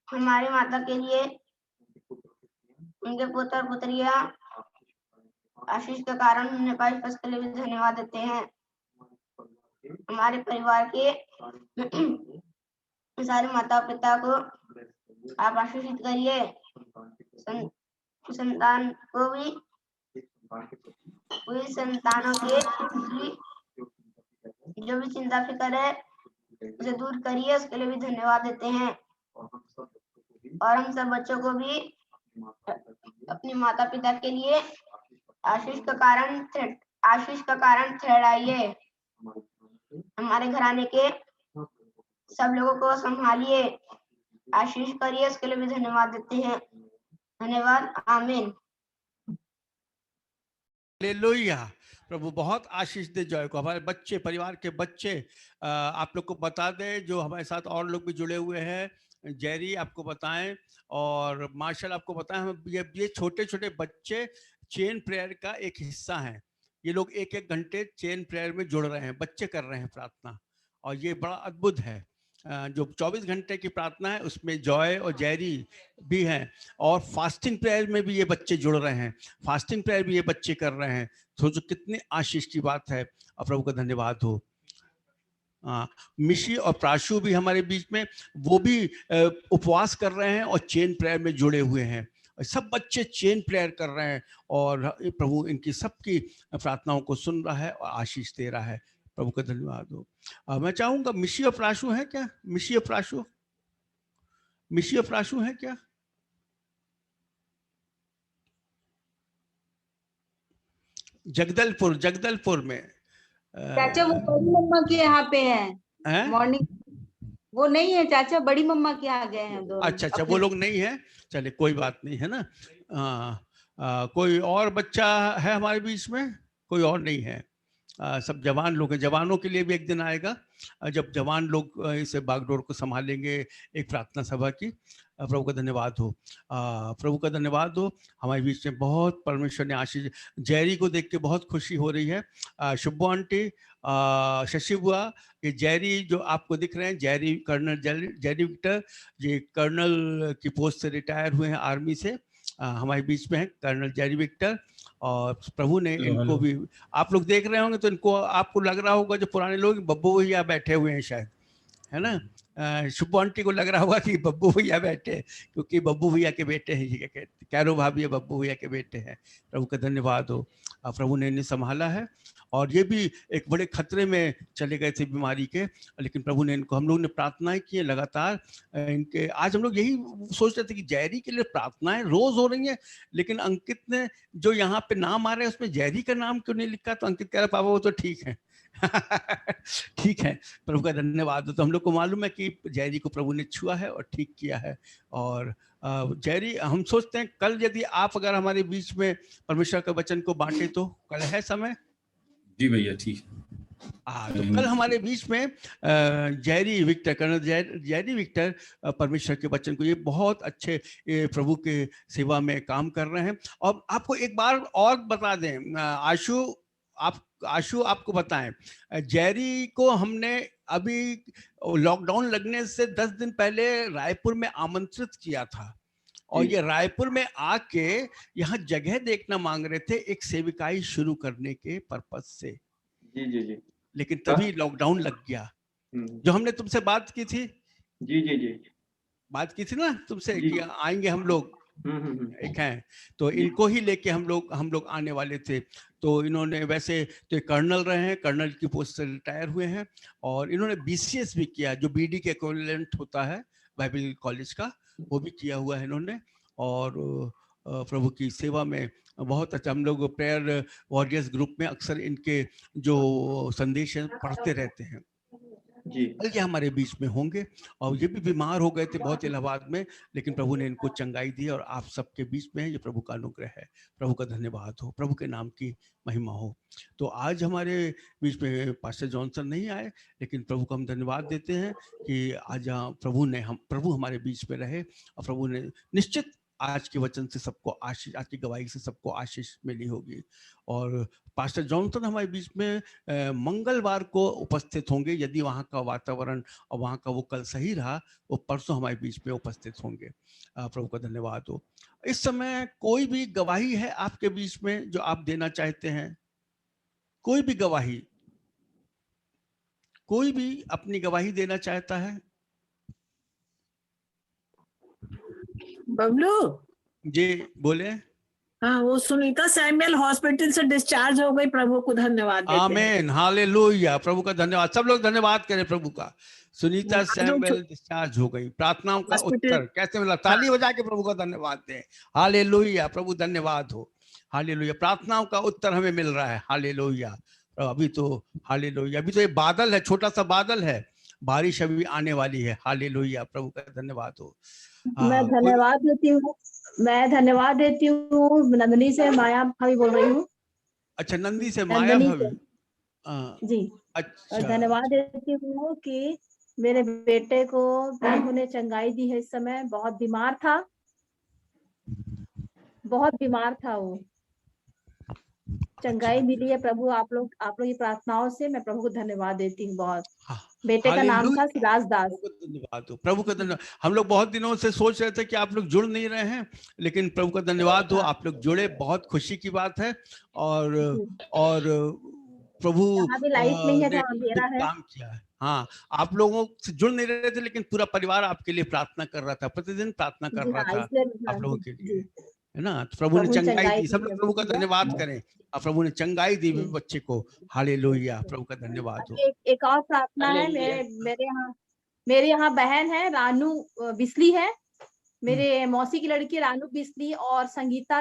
हमारी माता के लिए उनके पुत्र पुत्रियां आशीष का कारण होने पाए, इसके लिए भी धन्यवाद देते हैं। हमारे परिवार के सारे माता पिता को आप आशीषित करिए। संतान को भी, पूरी संतानों के जो भी चिंता फिक्र है उसे दूर करिए, उसके लिए भी धन्यवाद देते हैं। और हम सब बच्चों को भी अपने माता पिता के लिए आशीष का कारण ठहराइए। हमारे घराने के सब लोगों को संभालिए, आशीष करिए, उसके लिए भी धन्यवाद देते हैं। धन्यवाद। आमीन। हालेलुया। प्रभु बहुत आशीष दे जॉय को। हमारे बच्चे, परिवार के बच्चे, आप लोग को बता दें जो हमारे साथ और लोग भी जुड़े हुए हैं, जेरी आपको बताएं और मार्शल आपको बताएं, हम ये छोटे छोटे बच्चे चेन प्रेयर का एक हिस्सा हैं। ये लोग एक एक घंटे चेन प्रेयर में जुड़ रहे हैं, बच्चे कर रहे हैं प्रार्थना, और ये बड़ा अद्भुत है। जो 24 घंटे की प्रार्थना है उसमें जॉय और जेरी भी हैं, और फास्टिंग प्रेयर में भी ये बच्चे जुड़ रहे हैं, फास्टिंग प्रेयर भी ये बच्चे कर रहे हैं। तो जो कितनी आशीष की बात है, और प्रभु का धन्यवाद हो। मिशी और प्राशु भी हमारे बीच में, वो भी उपवास कर रहे हैं और चेन प्रेयर में जुड़े हुए हैं। सब बच्चे चेन प्रेयर कर रहे हैं और प्रभु इनकी सबकी प्रार्थनाओं को सुन रहा है और आशीष दे रहा है। प्रभु का धन्यवाद हो। मैं चाहूंगा, मिशी और प्राशु है क्या? मिशी और प्राशु, मिशी और प्राशु है क्या? जगदलपुर में। चाचा वो बड़ी मम्मा के यहाँ पे है मॉर्निंग, वो नहीं है चाचा, बड़ी मम्मा के यहाँ गए हैं दोनों। अच्छा, वो लोग नहीं है, चले कोई बात नहीं है ना। कोई और बच्चा है हमारे बीच में? कोई और नहीं है। सब जवान लोग हैं। जवानों के लिए भी एक दिन आएगा जब जवान लोग इस बागडोर को संभालेंगे, एक प्रार्थना सभा की। प्रभु का धन्यवाद हो। प्रभु का धन्यवाद हो। हमारे बीच में बहुत परमेश्वर ने आशीष। जेरी को देख के बहुत खुशी हो रही है। शुभो आंटी, शशि बुआ, ये जेरी जो आपको दिख रहे हैं, जेरी कर्नल जेरी विक्टर, ये कर्नल की पोस्ट से रिटायर हुए हैं आर्मी से, हमारे बीच में है कर्नल जेरी विक्टर। और प्रभु ने इनको भी, आप लोग देख रहे होंगे तो इनको, आपको लग रहा होगा जो पुराने लोग बब्बू भैया बैठे हुए हैं शायद, है ना। शुभ आंटी को लग रहा होगा कि बब्बू भैया बैठे, क्योंकि बब्बू भैया के बेटे हैं, ये कैरो भाभी बब्बू भैया के बेटे हैं। प्रभु का धन्यवाद हो। प्रभु ने इन्हें संभाला है, और ये भी एक बड़े खतरे में चले गए थे बीमारी के, लेकिन प्रभु ने इनको, हम लोग ने प्रार्थनाएं की लगातार इनके। आज हम लोग यही सोच रहे थे कि जैरी के लिए प्रार्थनाएं रोज हो रही हैं, लेकिन अंकित ने जो यहाँ पे नाम आ रहे हैं उसमें जैरी का नाम क्यों नहीं लिखा? तो अंकित कह रहा पापा वो तो ठीक है। ठीक है, प्रभु का धन्यवाद। तो हम लोग को मालूम है कि जैरी को प्रभु ने छुआ है और ठीक किया है। और जैरी, हम सोचते हैं कल यदि आप अगर हमारे बीच में परमेश्वर के वचन को बांटे तो कल है समय? जी भैया, ठीक। तो कल हमारे बीच में Jerry Victor, colonel Jerry Victor परमेश्वर के वचन को, ये बहुत अच्छे प्रभु के सेवा में काम कर रहे हैं। और आपको एक बार और बता दें, आशु आपको बताएं, जेरी को हमने अभी लॉकडाउन लगने से 10 दिन पहले रायपुर में आमंत्रित किया था, और ये रायपुर में आके यहाँ जगह देखना मांग रहे थे एक सेविकाई शुरू करने के पर्पज से। जी। लेकिन तभी लॉकडाउन लग गया। जो हमने तुमसे बात की थी, जी बात की थी ना तुमसे कि आएंगे हम लोग, एक हैं, तो इनको ही लेके हम लोग आने वाले थे। तो इन्होंने, वैसे तो कर्नल रहे हैं, कर्नल की पोस्ट से रिटायर हुए हैं, और इन्होंने BCS भी किया, जो BD के इक्विवेलेंट होता है बाइबल कॉलेज का, वो भी किया हुआ है इन्होंने। और प्रभु की सेवा में बहुत अच्छा, हम लोग प्रेयर वॉरियर्स ग्रुप में अक्सर इनके जो संदेश हैं पढ़ते रहते हैं। कल ये हमारे बीच में होंगे, और ये भी बीमार हो गए थे बहुत इलाहाबाद में, लेकिन प्रभु ने इनको चंगाई दी, और आप सबके बीच में ये प्रभु का अनुग्रह है। प्रभु का धन्यवाद हो, प्रभु के नाम की महिमा हो। तो आज हमारे बीच में पास्टर जॉनसन नहीं आए, लेकिन प्रभु को हम धन्यवाद देते हैं कि आज प्रभु हमारे बीच में रहे, और प्रभु ने निश्चित आज के वचन से सबको आशीष, आज की गवाही से सबको आशीष मिली होगी। और पास्टर जॉनसन हमारे बीच में मंगलवार को उपस्थित होंगे। यदि वहाँ का वातावरण और वहाँ का वो कल सही रहा, वो परसों हमारे बीच में उपस्थित होंगे। प्रभु का धन्यवाद हो। इस समय कोई भी गवाही है आपके बीच में जो आप देना चाहते हैं? कोई भी गवाही, कोई भी अपनी गवाही देना चाहता है? बबलू जी बोले। हाँ, वो सुनीता सैमुअल हॉस्पिटल से डिस्चार्ज हो गई, प्रभु को धन्यवाद देते हैं। आमीन, हालेलुया, प्रभु का धन्यवाद। सब लोग धन्यवाद करें प्रभु का। सुनीता सैमुअल डिस्चार्ज हो गई, प्रार्थनाओं का उत्तर कैसे मिला? ताली बजा के प्रभु का धन्यवाद दें। हालेलुया, प्रभु धन्यवाद हो। हालेलुया, प्रार्थनाओं का उत्तर हमें मिल रहा है। हालेलुया, अभी तो हालेलुया, अभी तो ये बादल है, छोटा सा बादल है, बारिश अभी आने वाली है। हालेलुया, प्रभु का धन्यवाद हो। मैं धन्यवाद देती हूँ, मैं धन्यवाद देती हूँ। नंदनी से माया भाभी बोल रही हूँ। अच्छा, नंदी से माया भाभी जी। अच्छा, धन्यवाद देती हूँ कि मेरे बेटे को प्रभु ने चंगाई दी है। इस समय बहुत बीमार था, बहुत बीमार था वो, चंगाई मिली है। प्रभु आप लोग की प्रार्थनाओं से मैं प्रभु को धन्यवाद देती हूँ बहुत। बेटे का नाम था सिराज दास। धन्यवाद हो, प्रभु का धन्यवाद। हम लोग बहुत दिनों से सोच रहे थे कि आप लोग जुड़ नहीं रहे हैं, लेकिन प्रभु का धन्यवाद हो, आप लोग जुड़े, बहुत खुशी की बात है। और प्रभु ने काम किया है। हाँ, आप लोगों से जुड़ नहीं रहे थे, लेकिन पूरा परिवार आपके लिए प्रार्थना कर रहा था, प्रतिदिन प्रार्थना कर रहा था आप लोगों के लिए, है ना? तो प्रभु ने चंगाई दी। सब लोग प्रभु का धन्यवाद करें। और प्रभु ने चंगाई दी बच्चे को। हालेलुया, प्रभु का धन्यवाद हो। एक और प्रार्थना है। मेरे यहाँ बहन है, रानू बिस्ली है, मेरे मौसी की लड़की रानू बिस्ली और संगीता,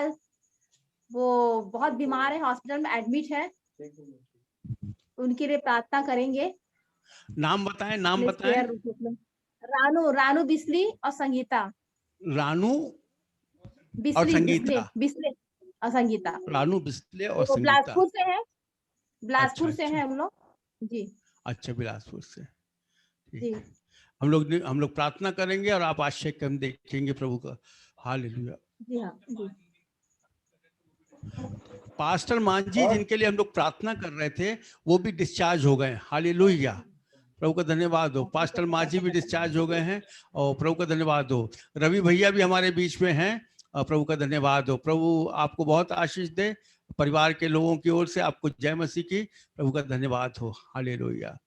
वो बहुत बीमार है, हॉस्पिटल में एडमिट है। उनके लिए प्रार्थना करेंगे। नाम बताएं, नाम बताएं। रानू बिस्ली और संगीता। रानू बिस्ले और संगीता। रानू बिस्ले और संगीता। बिलासपुर से है, बिलासपुर से है हम लोग। जी, अच्छा, बिलासपुर से। जी, हम लोग प्रार्थना करेंगे और आप आश्चर्य कम देखेंगे प्रभु का। हालेलुया। जी हाँ, जी। पास्टर मांझी जिनके लिए हम लोग प्रार्थना कर रहे थे, वो भी डिस्चार्ज हो गए। हालेलुया, प्रभु का धन्यवाद हो। पास्टर मांझी भी डिस्चार्ज हो गए हैं और प्रभु का धन्यवाद हो। रवि भैया भी हमारे बीच में हैं, प्रभु का धन्यवाद हो। प्रभु आपको बहुत आशीष दे, परिवार के लोगों की ओर से आपको जय मसीह की। प्रभु का धन्यवाद हो। हालेलुया,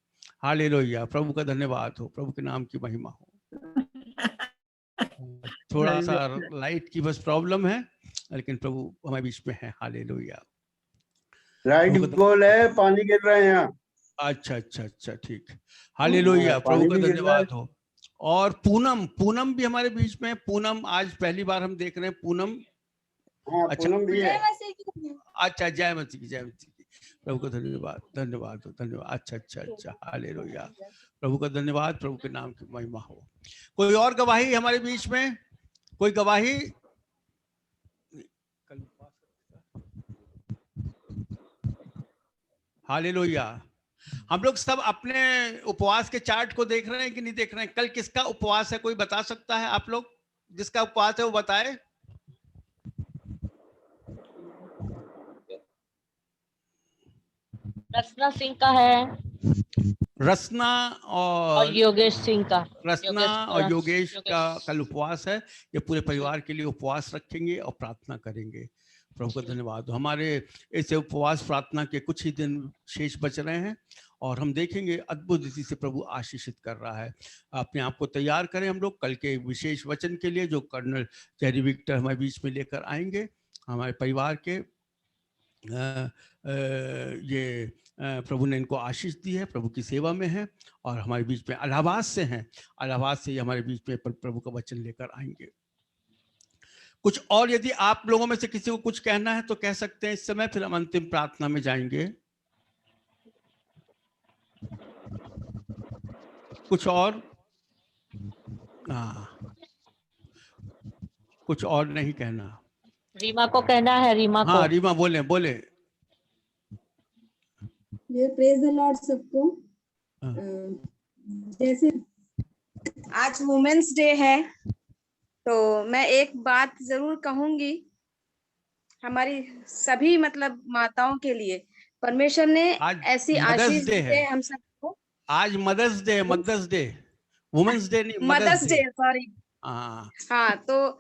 हालेलुया, प्रभु का धन्यवाद हो। प्रभु के नाम की महिमा हो। थोड़ा सा लाइट की बस प्रॉब्लम है, लेकिन प्रभु हमारे बीच में है। हालेलुया। लाइट गोल है, पानी गिर रहा है यहाँ। अच्छा, ठीक। हालेलुया, प्रभु का धन्यवाद हो। और पूनम भी हमारे बीच में। पूनम आज पहली बार हम देख रहे हैं। पूनम, अच्छा, पूनम भी है। अच्छा, जय मसीह की, जय मसीह की। प्रभु का धन्यवाद, धन्यवाद हो, धन्यवाद। अच्छा, हालेलुया, प्रभु का धन्यवाद। प्रभु के नाम की महिमा हो। कोई और गवाही हमारे बीच में? कोई गवाही? हालेलुया। हम लोग सब अपने उपवास के चार्ट को देख रहे हैं कि नहीं देख रहे हैं? कल किसका उपवास है, कोई बता सकता है? आप लोग जिसका उपवास है वो बताए। रसना सिंह का है, रसना और योगेश सिंह का। रसना और योगेश का कल उपवास है। ये पूरे परिवार के लिए उपवास रखेंगे और प्रार्थना करेंगे। प्रभु का धन्यवाद। हमारे इस उपवास प्रार्थना के कुछ ही दिन शेष बच रहे हैं और हम देखेंगे अद्भुत रीति से प्रभु आशीषित कर रहा है। अपने आप को तैयार करें हम लोग कल के विशेष वचन के लिए, जो कर्नल जेरी विक्टर हमारे बीच में लेकर आएंगे। हमारे परिवार के ये प्रभु ने इनको आशीष दी है, प्रभु की सेवा में है और हमारे बीच में इलाहाबाद से हैं। इलाहाबाद से हमारे बीच में प्रभु का वचन लेकर आएंगे। कुछ और यदि आप लोगों में से किसी को कुछ कहना है तो कह सकते हैं इस समय, फिर हम अंतिम प्रार्थना में जाएंगे। कुछ और? कुछ और नहीं कहना? रीमा को कहना है, रीमा को। हाँ, रीमा बोले। प्रेज द लॉर्ड सबको। जैसे आज वुमेन्स डे है तो मैं एक बात जरूर कहूंगी हमारी सभी मतलब माताओं के लिए, परमेश्वर ने आज ऐसी मदर्स आशीष डे दी है, है हम सबको। आज mother's day, mother's day, women's day नहीं, mother's mother's day. Day, sorry. हाँ, हाँ, तो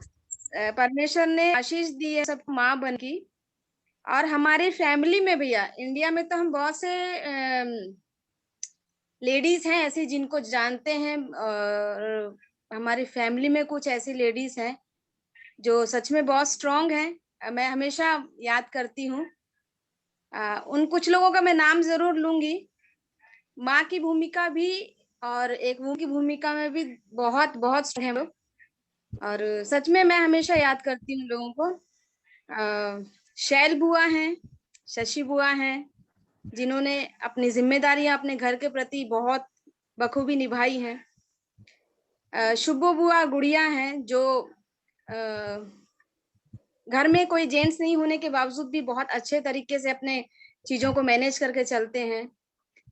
परमेश्वर ने आशीष दी है सबको माँ बन की। और हमारे फैमिली में भैया, इंडिया में तो हम बहुत से लेडीज हैं ऐसी जिनको जानते हैं, और हमारी फैमिली में कुछ ऐसी लेडीज हैं जो सच में बहुत स्ट्रांग हैं। मैं हमेशा याद करती हूँ उन कुछ लोगों का मैं नाम जरूर लूंगी। माँ की भूमिका भी और एक वो की भूमिका में भी बहुत बहुत स्ट्रांग है लोग। और सच में मैं हमेशा याद करती हूँ लोगों को। शैल बुआ हैं, शशि बुआ हैं, जिन्होंने अपनी जिम्मेदारियां अपने घर के प्रति बहुत बखूबी निभाई हैं। शुभो बुआ गुड़िया हैं जो घर में कोई जेंट्स नहीं होने के बावजूद भी बहुत अच्छे तरीके से अपने चीजों को मैनेज करके चलते हैं।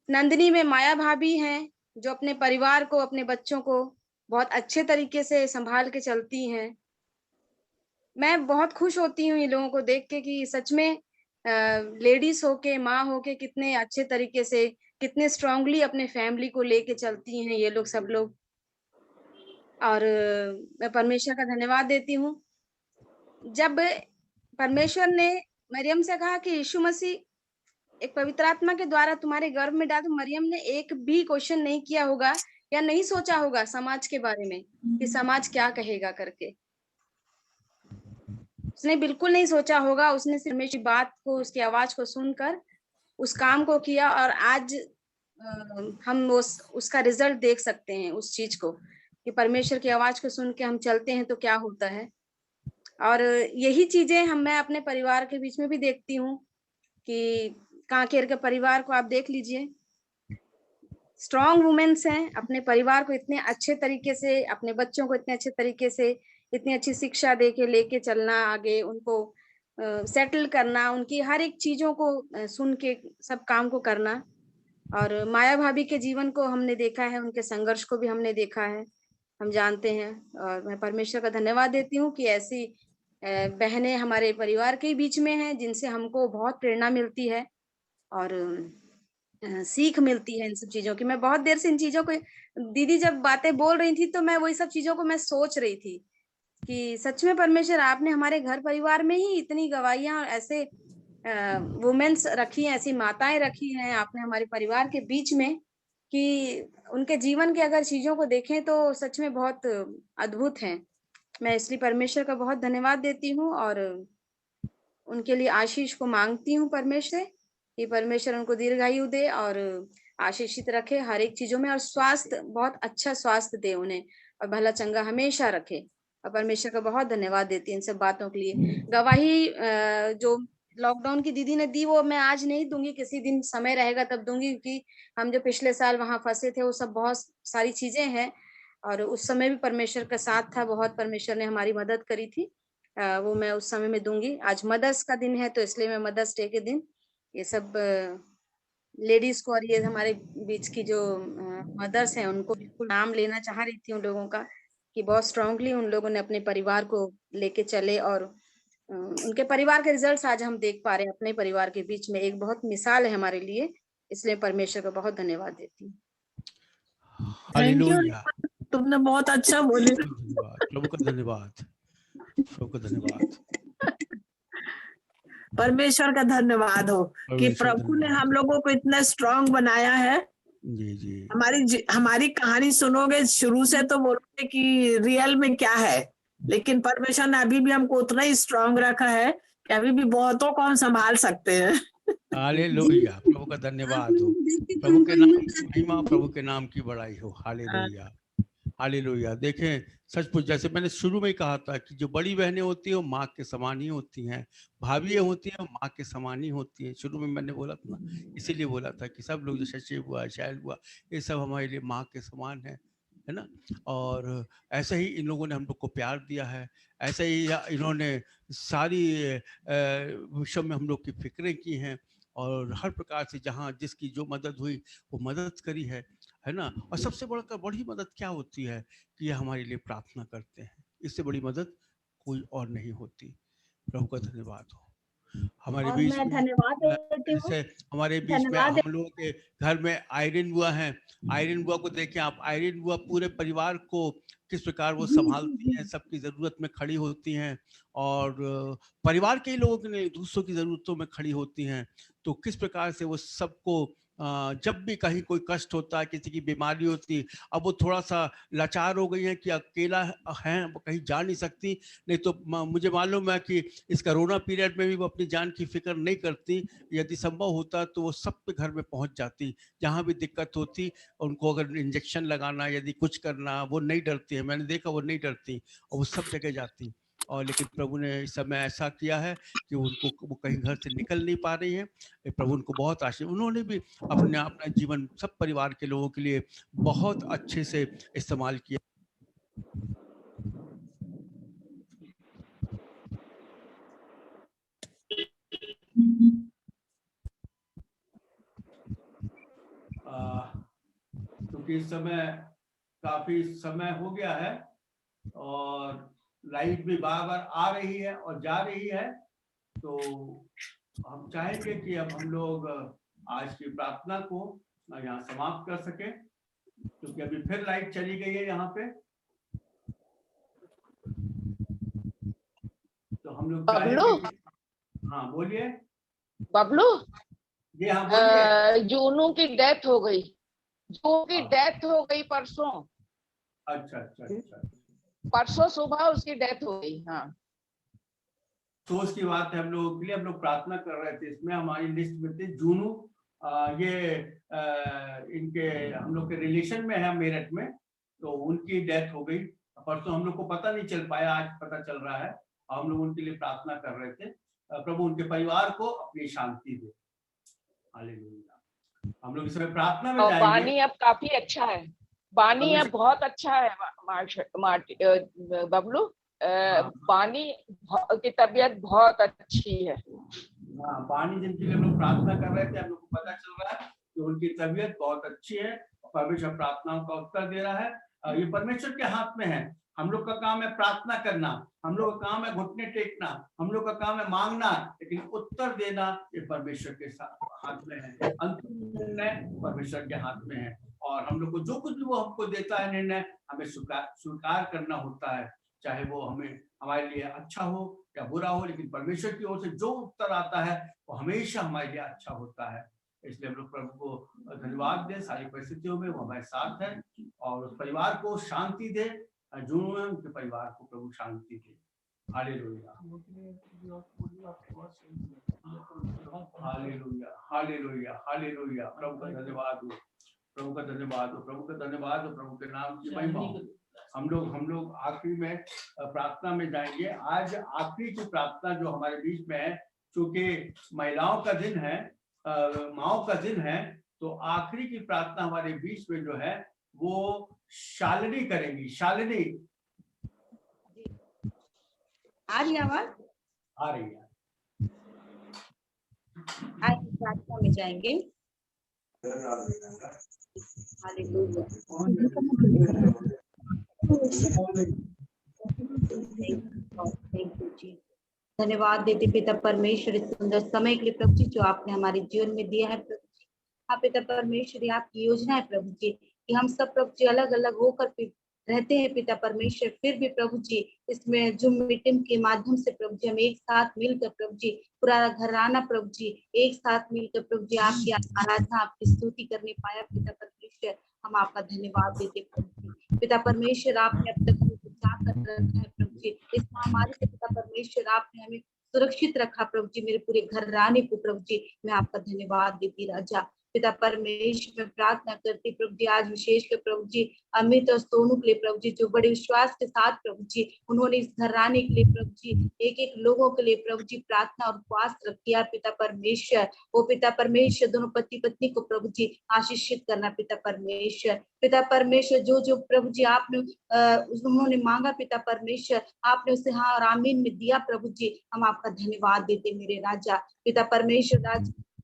नंदिनी में माया भाभी हैं जो अपने परिवार को, अपने बच्चों को बहुत अच्छे तरीके से संभाल के चलती हैं। मैं बहुत खुश होती हूँ इन लोगों को देख के कि सच में लेडीज होके, माँ होके कितने अच्छे तरीके से, कितने स्ट्रांगली अपने फैमिली को लेके चलती हैं ये लोग, सब लोग। और मैं परमेश्वर का धन्यवाद देती हूँ। जब परमेश्वर ने मरियम से कहा कि यीशु मसीह एक पवित्र आत्मा के द्वारा तुम्हारे गर्भ में डाल, तो मरियम ने एक भी क्वेश्चन नहीं किया होगा या नहीं सोचा होगा समाज के बारे में कि समाज क्या कहेगा करके। उसने बिल्कुल नहीं सोचा होगा। उसने सिर्फ परमेश्वर की बात को, उसकी आवाज को सुनकर उस काम को किया। और आज हम उसका रिजल्ट देख सकते हैं उस चीज को, कि परमेश्वर की आवाज को सुन के हम चलते हैं तो क्या होता है। और यही चीजें मैं अपने परिवार के बीच में भी देखती हूँ कि कांकेर के परिवार को आप देख लीजिए, स्ट्रॉन्ग वुमेन्स हैं, अपने परिवार को इतने अच्छे तरीके से, अपने बच्चों को इतने अच्छे तरीके से, इतनी अच्छी शिक्षा दे के लेके चलना आगे, उनको सेटल करना, उनकी हर एक चीजों को सुन के सब काम को करना। और माया भाभी के जीवन को हमने देखा है, उनके संघर्ष को भी हमने देखा है, हम जानते हैं। और मैं परमेश्वर का धन्यवाद देती हूँ कि ऐसी बहनें हमारे परिवार के बीच में हैं जिनसे हमको बहुत प्रेरणा मिलती है और सीख मिलती है इन सब चीजों की। मैं बहुत देर से इन चीजों को, दीदी जब बातें बोल रही थी तो मैं वही सब चीजों को मैं सोच रही थी कि सच में परमेश्वर आपने हमारे घर परिवार में ही इतनी गवाहियां और ऐसे वुमेन्स रखी हैं, ऐसी माताएं रखी हैं आपने हमारे परिवार के बीच में, कि उनके जीवन के अगर चीजों को देखें तो सच में बहुत अद्भुत हैं। मैं इसलिए परमेश्वर का बहुत धन्यवाद देती हूँ और उनके लिए आशीष को मांगती हूँ परमेश्वर, कि परमेश्वर उनको दीर्घायु दे और आशीषित रखे हर एक चीजों में, और स्वास्थ्य, बहुत अच्छा स्वास्थ्य दे उन्हें, और भला चंगा हमेशा रखे। और परमेश्वर का बहुत धन्यवाद देती हूँ इन सब बातों के लिए। गवाही जो लॉकडाउन की दीदी ने दी वो मैं आज नहीं दूंगी, किसी दिन समय रहेगा तब दूंगी, क्योंकि हम जो पिछले साल वहां फंसे थे वो सब बहुत सारी चीजें हैं, और उस समय भी परमेश्वर का साथ था, बहुत परमेश्वर ने हमारी मदद करी थी। वो मैं उस समय में दूंगी। आज मदर्स का दिन है तो इसलिए मैं मदर्स डे के दिन ये सब लेडीज को और ये हमारे बीच की जो मदर्स हैं उनको बिल्कुल नाम लेना चाह रही थी उन लोगों का, कि बहुत स्ट्रांगली उन लोगों ने अपने परिवार को लेके चले, और उनके परिवार के रिजल्ट्स आज हम देख पा रहे हैं अपने परिवार के बीच में। एक बहुत मिसाल है हमारे लिए, इसलिए परमेश्वर को बहुत धन्यवाद देती हूँ। हालेलुया, तुमने बहुत अच्छा बोली। प्रभु का धन्यवाद, प्रभु का धन्यवाद, परमेश्वर का धन्यवाद हो कि प्रभु ने हम लोगों को इतना स्ट्रांग बनाया है। जी जी, हमारी कहानी सुनोगे शुरू से तो बोलोगे कि रियल में क्या है, लेकिन परमेश्वर ने अभी भी हमको उतना ही स्ट्रांग रखा है कि अभी भी बहुतों को हम संभाल सकते हैं। हालेलुया, प्रभु का धन्यवाद हो, प्रभु के नाम की महिमा, प्रभु के नाम की बड़ाई हो। Hallelujah, hallelujah. देखें, सचमुच जैसे मैंने शुरू में ही कहा था कि जो बड़ी बहनें होती हैं वो माँ के समान ही होती हैं, भाभियाँ होती हैं माँ के समान ही होती हैं। शुरू में मैंने बोला था ना, इसीलिए बोला था कि सब लोग जो शशि हुआ, शैल हुआ, ये सब हमारे लिए माँ के समान है ना। और ऐसे ही इन लोगों ने हम लोग को प्यार दिया है, ऐसे ही इन्होंने सारी विषय में हम लोग की फिक्रें की हैं, और हर प्रकार से जहाँ जिसकी जो मदद हुई वो मदद करी है ना। और सबसे बड़ी मदद क्या होती है कि ये हमारे लिए प्रार्थना करते हैं, इससे बड़ी मदद कोई और नहीं होती। प्रभु का धन्यवाद हो। हमारे और बीच मैं में धन्यवाद देती हूँ। जैसे हमारे बीच में धन्यवाद हम लोगों के घर में आयरन बुआ हैं। आयरन बुआ को देखें आप, आयरन बुआ पूरे परिवार को किस प्रकार वो संभालती हैं, सबकी जरूरत में खड़ी होती हैं और परिवार के ही लोगों के लिए दूसरों की जरूरतों में खड़ी होती हैं। तो किस प्रकार से वो सबको जब भी कहीं कोई कष्ट होता है, किसी की बीमारी होती, अब वो थोड़ा सा लाचार हो गई है कि अकेला है, वो कहीं जा नहीं सकती। नहीं तो मुझे मालूम है कि इस कोरोना पीरियड में भी वो अपनी जान की फिक्र नहीं करती। यदि संभव होता तो वो सबके घर में पहुंच जाती, जहां भी दिक्कत होती। उनको अगर इंजेक्शन लगाना, यदि कुछ करना, वो नहीं डरती है। मैंने देखा वो नहीं डरती और वो सब जगह जाती। और लेकिन प्रभु ने इस समय ऐसा किया है कि उनको, वो कहीं घर से निकल नहीं पा रही है। प्रभु उनको बहुत आशीष, उन्होंने भी अपना जीवन सब परिवार के लोगों के लिए बहुत अच्छे से इस्तेमाल किया। क्योंकि इस समय काफी समय हो गया है और लाइट भी बार बार आ रही है और जा रही है, तो हम चाहेंगे कि अब हम लोग आज की प्रार्थना को यहाँ समाप्त कर सके, क्योंकि अभी फिर लाइट चली गई है यहाँ पे। तो हम लोग हाँ बोलिए बबलू। जी हाँ बोलिए। जूनू की डेथ हो गई, जूनू की डेथ हो गई परसों। अच्छा अच्छा अच्छा, परसों सुबह उसकी डेथ हो गई। हाँ, तो उसकी बात है, हम लोगों के लिए हम लोग प्रार्थना कर रहे थे। इसमें हमारी लिस्ट में थे जूनू, ये इनके हम लोग के रिलेशन में है मेरठ में, तो उनकी डेथ हो गई परसों। हम लोग को पता नहीं चल पाया, आज पता चल रहा है। हम लोग उनके लिए प्रार्थना कर रहे थे। प्रभु उनके परिवार को अपनी शांति दे। हालेलुया। हम लोग इस समय प्रार्थना में जाएंगे। बानी अब काफी अच्छा है, बानी अब बहुत अच्छा है बबलू। बानी की तबीयत बहुत अच्छी है। हाँ, बानी जिनके लिए हम लोग प्रार्थना कर रहे थे, हम लोग को पता चल रहा है कि उनकी तबीयत बहुत अच्छी है। परमेश्वर प्रार्थनाओं का उत्तर दे रहा है। ये परमेश्वर के हाथ में है। हम लोग का काम है प्रार्थना करना, हम लोग का काम है घुटने टेकना, हम लोग का काम है मांगना, लेकिन उत्तर देना ये परमेश्वर के हाथ में है। अंतिम निर्णय परमेश्वर के हाथ में है और हम लोग को जो कुछ भी वो हमको देता है निर्णय, हमें स्वीकार करना होता है, चाहे वो हमारे लिए अच्छा हो या बुरा हो। लेकिन परमेश्वर की ओर से जो उत्तर आता है वो हमेशा हमारे लिए अच्छा होता है। इसलिए हम लोग प्रभु को धन्यवाद दें, सारी परिस्थितियों में वो हमारे साथ है और उस परिवार को शांति दे, जो है उनके परिवार को प्रभु शांति दे। Hallelujah hallelujah hallelujah hallelujah. प्रभु का धन्यवाद हो, प्रभु का धन्यवाद हो, प्रभु का धन्यवाद हो, प्रभु के नाम की महिमा हो। हम लोग आखिरी में प्रार्थना में जाएंगे। आज आखिरी की प्रार्थना जो हमारे बीच में है, क्योंकि महिलाओं का दिन है, माओ का दिन है, तो आखिरी की प्रार्थना हमारे बीच में जो है वो शालिनी करेंगी। शालिनी आ रही आवाज? आ रही है। आज प्रार्थना में जाएंगे। धन्यवाद देते पिता परमेश्वर इस सुंदर समय के लिए प्रभु जी जो आपने हमारे जीवन में दिया है प्रभु जी। हाँ पिता परमेश्वर, आपकी योजना है प्रभु जी कि हम सब प्रभु जी अलग अलग होकर रहते हैं पिता परमेश्वर, फिर भी प्रभु जी इसमें जूम मीटिंग के माध्यम से प्रभु जी हम एक साथ मिलकर प्रभु जी पूरा घराना प्रभु जी एक साथ मिलकर प्रभु जी आपकी आराधना आपकी स्तुति करने पाया पिता परमेश्वर। हम आपका धन्यवाद देते प्रभु जी। पिता परमेश्वर, आपने अब तक हमें बचा कर रखा है प्रभु जी। इस महामारी से पिता परमेश्वर आपने हमें सुरक्षित रखा प्रभु जी। मेरे पूरे घराने को प्रभु जी मैं आपका धन्यवाद देती राजा। पिता परमेश्वर में प्रार्थना करती प्रभु जी आज विशेष कर प्रभु जी अमित और सोनू के लिए प्रभु जी जो बड़े विश्वास के साथ प्रभु जी उन्होंने इस घराने के लिए प्रभु जी एक एक लोगों के लिए प्रभु जी प्रार्थना और उपवास किया पिता परमेश्वर। वो पिता परमेश्वर दोनों पति पत्नी को प्रभु जी आशीषित करना पिता परमेश्वर। पिता परमेश्वर जो जो प्रभु जी आपने उन्होंने मांगा पिता परमेश्वर आपने उसे हाँ और आमीन में दिया प्रभु जी। हम आपका धन्यवाद देते मेरे राजा। पिता परमेश्वर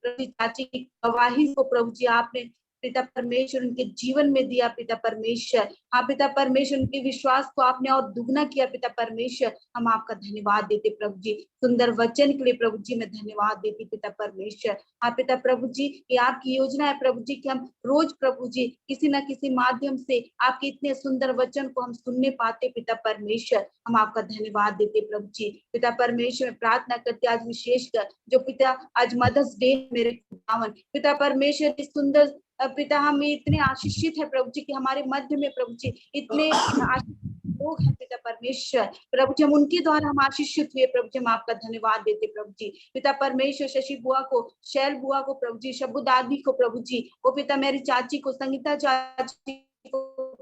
चाची की गवाही को प्रभु जी आपने पिता परमेश्वर उनके जीवन में दिया पिता परमेश्वर। हाँ पिता परमेश्वर, उनके विश्वास को आपने और दुगना किया पिता परमेश्वर। हम आपका धन्यवाद देते प्रभु जी, सुंदर वचन के लिए प्रभु जी मैं धन्यवाद देती पिता परमेश्वर। हाँ पिता प्रभु जी, ये आपकी योजना है प्रभु जी कि हम रोज प्रभु जी किसी न किसी माध्यम से आपके इतने सुंदर वचन को हम सुनने पाते पिता परमेश्वर। हम आपका धन्यवाद देते प्रभु जी। पिता परमेश्वर में प्रार्थना करते आज विशेषकर जो पिता आज मदर्स डे मेरे खुदावन पिता परमेश्वर, इस सुंदर पिता हम इतने आशीषित है प्रभु जी कि हमारे मध्य में प्रभु जी इतने आशीषित लोग हैं पिता परमेश्वर। प्रभु जी हम उनके द्वारा हम आशीषित हुए प्रभु जी, हम आपका धन्यवाद देते प्रभु जी। पिता परमेश्वर, शशि बुआ को, शैल बुआ को प्रभु जी, शब्बू दादी को प्रभु जी, वो पिता मेरी चाची को, संगीता चाची को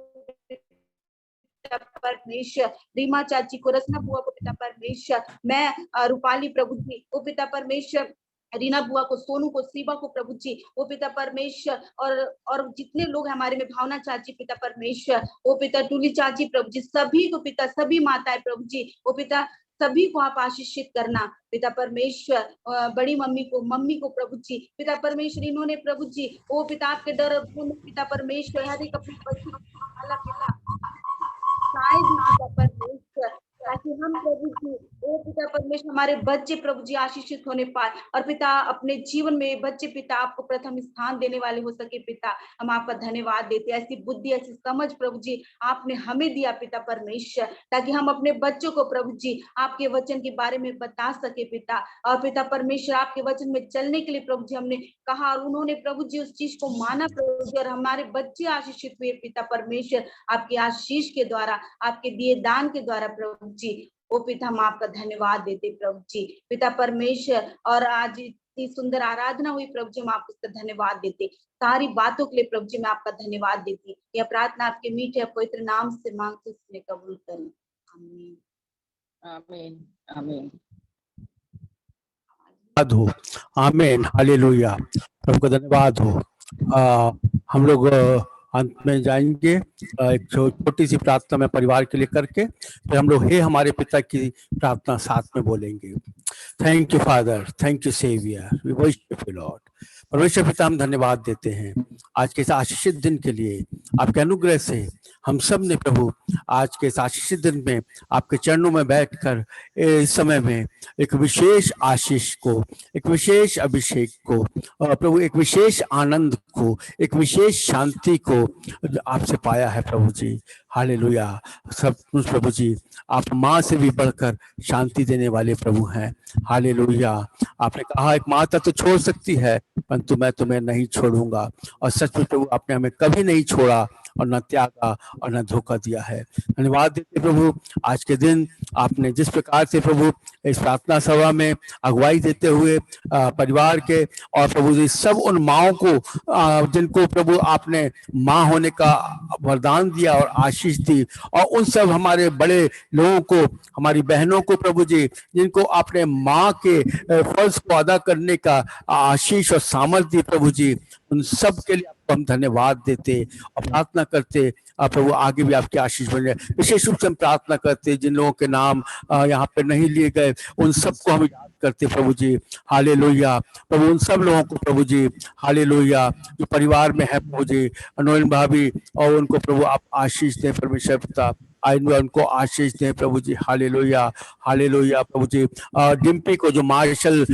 परमेश्वर, रीमा चाची को, रचना बुआ को पिता परमेश्वर, मैं रूपाली प्रभु जी, वो पिता परमेश्वर, रीना बुआ को, सोनू को, शिवा को प्रभु जी, वो पिता परमेश्वर, और जितने लोग हमारे में, भावना चाची पिता परमेश्वर, वो पिता टूली चाची प्रभु जी, सभी को पिता, सभी माताएं प्रभु जी, वो पिता सभी को आप आशीषित करना पिता परमेश्वर। बड़ी मम्मी को प्रभु जी पिता परमेश्वर, इन्होंने प्रभु जी वो पिता आपके डर पिता परमेश्वर हर एक अपने बच्चे पिता परमेश्वर, ताकि हम प्रभु जी ओ पिता परमेश्वर हमारे बच्चे प्रभु जी आशीषित होने पाए और पिता अपने जीवन में बच्चे पिता आपको प्रथम स्थान देने वाले हो सके पिता। हम आपका धन्यवाद देते, ऐसी बुद्धि ऐसी समझ प्रभु जी आपने हमें दिया पिता परमेश्वर, ताकि हम अपने बच्चों को प्रभु जी आपके वचन के बारे में बता सके पिता। और पिता परमेश्वर आपके वचन में चलने के लिए प्रभु जी हमने कहा और उन्होंने प्रभु जी उस चीज को माना प्रभु जी, और हमारे बच्चे आशीषित हुए पिता परमेश्वर आपके आशीष के द्वारा, आपके दिए दान के द्वारा प्रभु जी। ओ पिता हम आपका धन्यवाद देते प्रभु जी पिता परमेश्वर। और आज इतनी सुंदर आराधना हुई प्रभु जी, हम आपका धन्यवाद देते, सारी बातों के लिए प्रभु जी मैं आपका धन्यवाद देती। यह प्रार्थना आपके मीठे पवित्र नाम से मांगते उसने कबूल करें, आमीन आमीन आमीन हो, आमीन, हालेलुया, प्रभु का धन्यवाद हो। हम लोग अंत में जाएंगे, एक छोटी सी प्रार्थना में परिवार के लिए करके फिर हम लोग हे हमारे पिता की प्रार्थना साथ में बोलेंगे। Thank you father, thank you saviour, we worship you lord. परमेश्वर पिता हम धन्यवाद देते हैं आज के इस आशीषित दिन के लिए, आपके अनुग्रह से हम सब ने प्रभु आज के इस आशीषित दिन में आपके चरणों में बैठकर इस समय में एक विशेष आशीष को, एक विशेष अभिषेक को, प्रभु एक विशेष आनंद को, एक विशेष शांति को आपसे पाया है प्रभु जी। हालेलुया। सब कुछ प्रभु जी आप माँ से भी बढ़कर शांति देने वाले प्रभु हैं। हालेलुया। आपने कहा एक माता तो छोड़ सकती है परंतु मैं तुम्हें नहीं छोड़ूंगा, और सच में प्रभु आपने हमें कभी नहीं छोड़ा और न त्यागा और न धोखा दिया है। धन्यवाद देते प्रभु आज के दिन आपने जिस प्रकार से प्रभु इस प्रार्थना सभा में अगुवाई देते हुए परिवार के और प्रभु जी सब उन माओं को जिनको प्रभु आपने माँ होने का वरदान दिया और आशीष दी, और उन सब हमारे बड़े लोगों को, हमारी बहनों को प्रभु जी जिनको आपने माँ के फर्ज को अदा करने का आशीष और सामर्थ्य दी प्रभु जी, उन सब के लिए आपको हम धन्यवाद देते और प्रार्थना करते प्रभु आगे भी आपकी आशीष बने। विशेष रूप से हम प्रार्थना करते जिन लोगों के नाम यहाँ पे नहीं लिए गए उन सबको हम याद करते प्रभु जी। हालेलुया। प्रभु उन सब लोगों को प्रभु जी, हालेलुया, जो परिवार में है प्रभु जी, नोएल भाभी, और उनको प्रभु आप आशीष दें परमेश्वर पिता, उनको आशीष दें प्रभु जी। हालेलुया, हालेलुया प्रभु जी। डिम्पी को जो मार्शल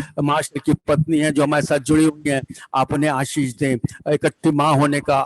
की पत्नी है जो हमारे साथ जुड़ी हुई हैं, आप उन्हें आशीष दें, इकट्ठी माँ होने का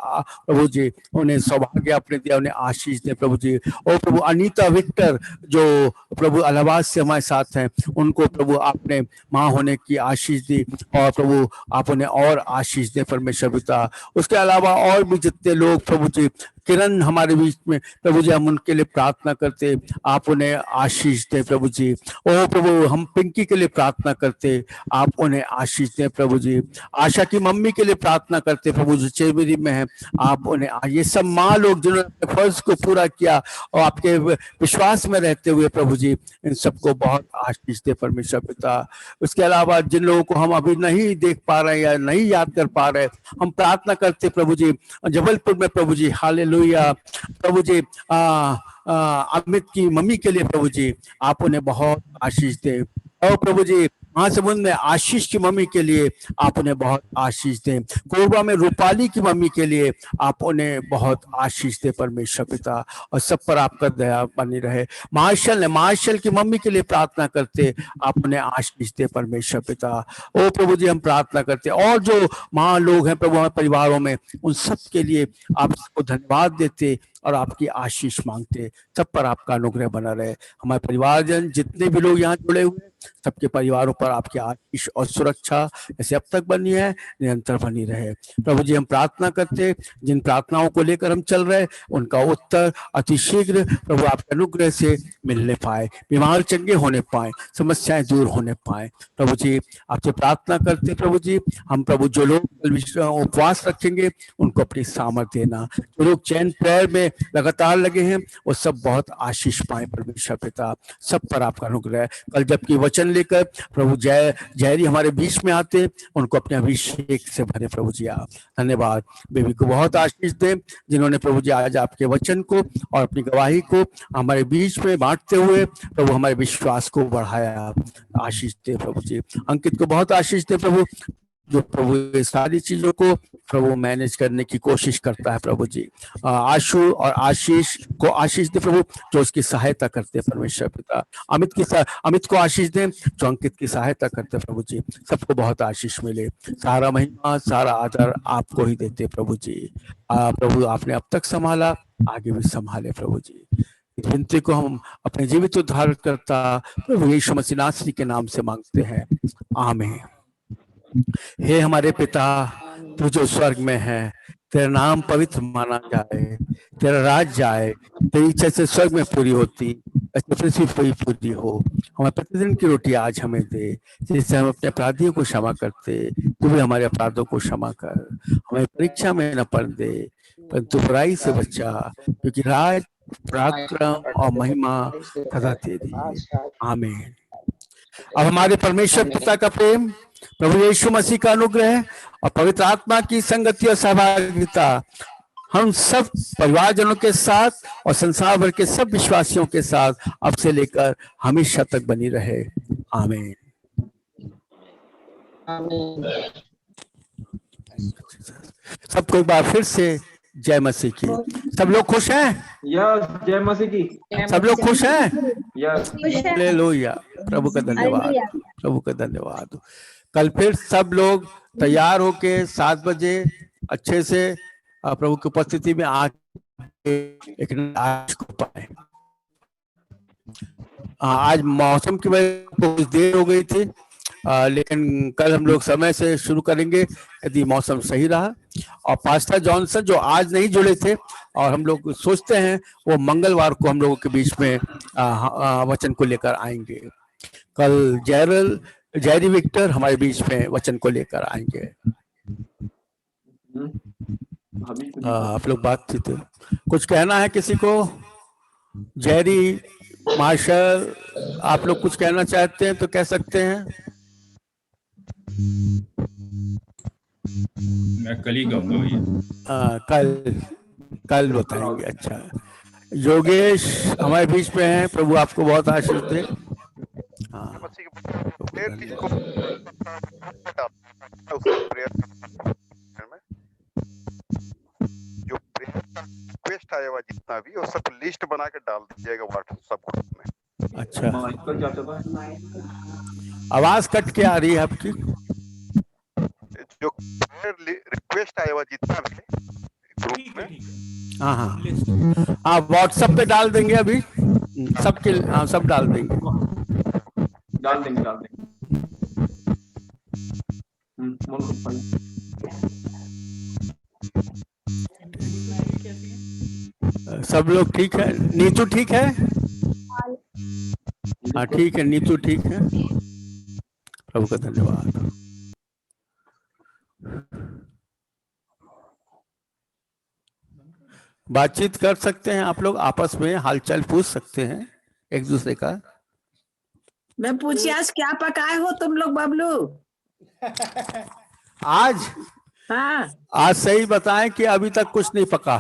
प्रभु जी उन्हें सौभाग्य आपने दिया, उन्हें आशीष दें प्रभु जी। और प्रभु अनीता विक्टर जो प्रभु इलाहाबाद से हमारे साथ हैं, उनको प्रभु आपने माँ होने की आशीष दी, और प्रभु आप उन्हें और आशीष दें परमेश्वर पिता। उसके अलावा और भी जितने लोग प्रभु जी, किरण हमारे बीच में प्रभु जी, हम उनके लिए प्रार्थना करते, आप उन्हें आशीष दें प्रभु जी। ओ प्रभु हम पिंकी के लिए प्रार्थना करते, आप उन्हें आशीष दें प्रभु जी। आशा की मम्मी के लिए प्रार्थना करते प्रभु जो चेमेरी में है, आप उन्हें, ये सब माँ लोग जिन्होंने फर्ज को पूरा किया और आपके विश्वास में रहते हुए प्रभु जी, इन सबको बहुत आशीष दे परमेश्वर पिता। उसके अलावा जिन लोगों को हम अभी नहीं देख पा रहे या नहीं याद कर पा रहे, हम प्रार्थना करते प्रभु जी जबलपुर में प्रभु जी, हालेलुया प्रभु जी, अमित की मम्मी के लिए प्रभु जी, आप उन्हें बहुत आशीष दें। और प्रभु जी महासमुंद में आशीष की मम्मी के लिए आप उन्हें बहुत आशीष दें। कोरबा में रूपाली की मम्मी के लिए आप उन्हें बहुत आशीष दें परमेश्वर पिता, और सब पर आपका दया बनी रहे। मार्शल की मम्मी के लिए प्रार्थना करते, आप उन्हें आशीष दे परमेश्वर पिता। ओ प्रभु जी, हम प्रार्थना करते, और जो माँ लोग हैं प्रभु हमारे परिवारों में, उन सब के लिए आपको धन्यवाद देते और आपकी आशीष मांगते। सब पर आपका अनुग्रह बना रहे। हमारे परिवारजन जितने भी लोग यहाँ जुड़े हुए, सबके परिवारों पर आपकी आशीष और सुरक्षा जैसे अब तक बनी है, निरंतर बनी रहे। प्रभु जी, हम प्रार्थना करते, जिन प्रार्थनाओं को लेकर हम चल रहे, उनका उत्तर अतिशीघ्र प्रभु आपके अनुग्रह से मिलने पाए, बीमार चंगे होने पाए, समस्याएं दूर होने पाए। प्रभु जी, आपसे प्रार्थना करते प्रभु जी, हम प्रभु जो लोग उपवास रखेंगे उनको अपनी सामर्थ्य देना। जो लोग चैन प्रेयर में लगातार लगे हैं, वो सब बहुत आशीष पाए परमेश्वर पिता। सब पर आपका अनुग्रह। कल जबकि वचन लेकर प्रभु जयरी हमारे बीच में आते, उनको अपने अभिषेक से भरे प्रभु जी आप। धन्यवाद। बेबी को बहुत आशीष दें, जिन्होंने प्रभु जी आज आपके वचन को और अपनी गवाही को हमारे बीच में बांटते हुए प्रभु हमारे विश्वास को बढ़ाया। आशीष दे प्रभु जी। अंकित को बहुत आशीष दे प्रभु, जो प्रभु ये सारी चीजों को प्रभु मैनेज करने की कोशिश करता है प्रभु जी। आशु और आशीष को आशीष दे प्रभु, जो उसकी सहायता करते परमेश्वर पिता। अमित को आशीष दें, जो अंकित की सहायता करते प्रभु जी। सबको बहुत आशीष मिले। सारा महिमा सारा आदर आपको ही देते प्रभु जी। प्रभु आपने अब तक संभाला, आगे भी संभाले प्रभु जी। इस विनती को हम अपने जीवित उद्धार करता प्रभु यीशु मसीह नासरी के नाम से मांगते हैं, आमीन। हे हमारे पिता, तू जो स्वर्ग में है, तेरा नाम पवित्र माना जाए, तेरा राज आए, तेरी इच्छा से स्वर्ग में पूरी होती ऐसे पृथ्वी पर पूरी हो। हमारे प्रतिदिन की रोटी आज हमें दे, जिससे हम अपने अपराधियों को क्षमा करते, तू भी हमारे अपराधों को क्षमा कर। हमें परीक्षा में न पड़ दे, परंतु बुराई से बचा, क्योंकि राज, पराक्रम और महिमा सदा तेरी। आमीन। अब हमारे परमेश्वर पिता का प्रेम, प्रभु यीशु मसीह का अनुग्रह और पवित्र आत्मा की संगति और सहभागिता हम सब परिवारजनों के साथ और संसार भर के सब विश्वासियों के साथ अब से लेकर हमेशा तक बनी रहे। आमीन। सबको एक बार फिर से जय मसीह की। सब लोग खुश हैं? यस, जय मसीह की। सब लोग खुश हैं? यस। हालेलुया। प्रभु का धन्यवाद, प्रभु का धन्यवाद। कल फिर सब लोग तैयार होके 7 बजे अच्छे से प्रभु की उपस्थिति में आके एक आशीष को पाए। आज मौसम की वजह से कुछ देर हो गई थी, लेकिन कल हम लोग समय से शुरू करेंगे यदि मौसम सही रहा। और पास्टर जॉनसन जो आज नहीं जुड़े थे, और हम लोग सोचते हैं वो मंगलवार को हम लोगों के बीच में वचन को लेकर आएंगे। कल जैरी विक्टर हमारे बीच में वचन को लेकर आएंगे। आप लोग बातचीत कुछ कहना है किसी को? जैरी, मार्शल, आप लोग कुछ कहना चाहते हैं तो कह सकते हैं। मैं कल ही कहूँगा भैया। कल बताएंगे। अच्छा, योगेश हमारे बीच में हैं, प्रभु आपको बहुत आशीष दे। जो रिक्वेस्ट आया हुआ जितना भी, वो सब लिस्ट बना के डाल दीजिएगा व्हाट्सएप ग्रुप में। अच्छा, आवाज कट के आ रही है आपकी। जो रिक्वेस्ट आया हुआ जितना भी ग्रुप में, हाँ, आप व्हाट्सएप पे डाल देंगे अभी सबके। हाँ, सब डाल देंगे। सब लोग ठीक है? नीतू ठीक है? हाँ ठीक है, नीतू ठीक है। प्रभु का धन्यवाद। बातचीत कर सकते हैं आप लोग, आपस में हालचाल पूछ सकते हैं एक दूसरे का। मैं पूछी आज क्या पकाए हो तुम लोग बबलू? आज? हाँ, आज सही बताएं कि अभी तक कुछ नहीं पका।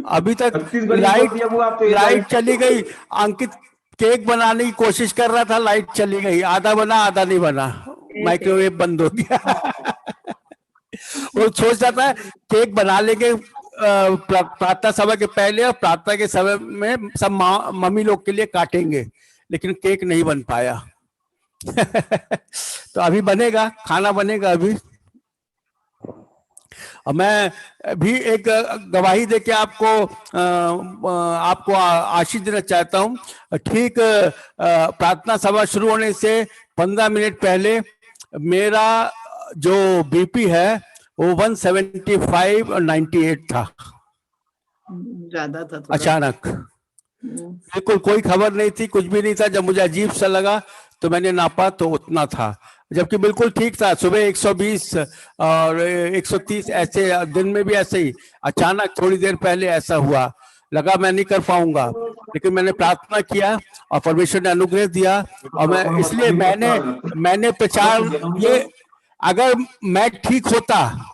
अभी तक लाइट चली गई। अंकित केक बनाने की कोशिश कर रहा था, लाइट चली गई, आधा बना आधा नहीं बना, माइक्रोवेव बंद हो गया। वो सोच रहा था केक बना लेंगे प्रार्थना सभा के पहले और प्रार्थना के समय में सब मम्मी लोग के लिए काटेंगे, लेकिन केक नहीं बन पाया। तो अभी बनेगा, खाना बनेगा अभी। और मैं भी एक गवाही देके आपको आशीष देना चाहता हूं। ठीक प्रार्थना सभा शुरू होने से 15 मिनट पहले मेरा जो बीपी है वो 175 और 98 था, ज्यादा था थोड़ा। अचानक बिल्कुल कोई खबर नहीं थी, कुछ भी नहीं था। जब मुझे अजीब सा लगा तो मैंने नापा तो उतना था, जबकि बिल्कुल ठीक था। सुबह 120 और 130 ऐसे, दिन में भी ऐसे ही। अचानक थोड़ी देर पहले ऐसा हुआ, लगा मैं नहीं कर पाऊंगा, लेकिन मैंने प्रार्थना किया और परमेश्वर ने अनुग्रह दिया। और मैं इसलिए मैंने प्रचार, ये अगर मैं ठीक होता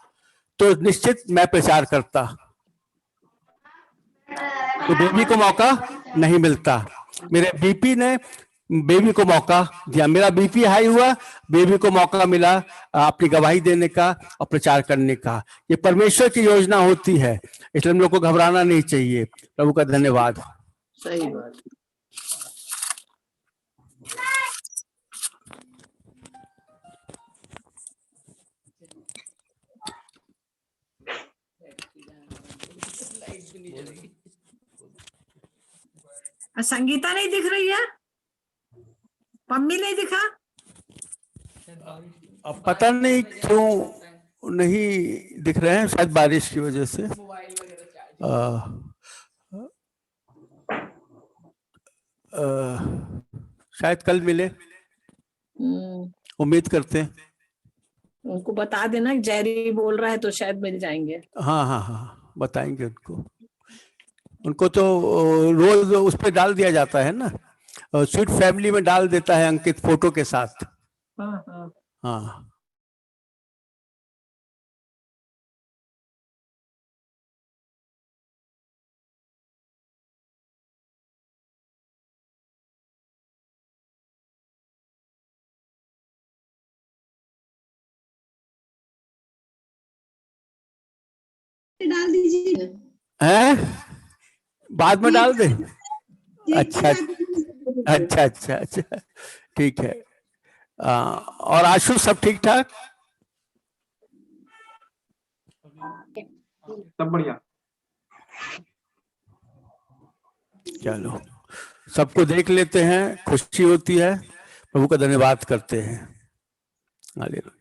तो निश्चित मैं प्रचार करता, तो बेबी को मौका नहीं मिलता। मेरे बीपी ने बेबी को मौका दिया, मेरा बीपी हाई हुआ, बेबी को मौका मिला अपनी गवाही देने का और प्रचार करने का। ये परमेश्वर की योजना होती है, इसलिए हम लोग को घबराना नहीं चाहिए। प्रभु का धन्यवाद। सही बात। संगीता नहीं दिख रही है, मम्मी नहीं दिखा, अब पता नहीं क्यों नहीं दिख रहे हैं, शायद बारिश की वजह से। शायद कल मिले, उम्मीद करते हैं। उनको बता देना जेरी बोल रहा है तो शायद मिल जाएंगे। हाँ हाँ हाँ, बताएंगे उनको तो रोज उस पे डाल दिया जाता है ना, स्वीट फैमिली में डाल देता है अंकित फोटो के साथ। हाँ हाँ हाँ डाल दीजिए। हैं? बाद में डाल दे। अच्छा अच्छा अच्छा अच्छा, ठीक है। और आशु सब ठीक ठाक? सब बढ़िया। चलो, सबको देख लेते हैं, खुशी होती है, प्रभु का धन्यवाद करते हैं। हालेलुया।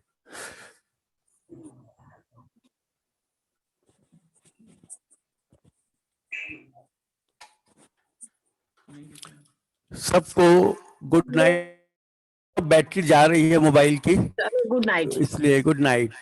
सबको गुड नाइट। बैटरी जा रही है मोबाइल की, गुड नाइट, इसलिए गुड नाइट।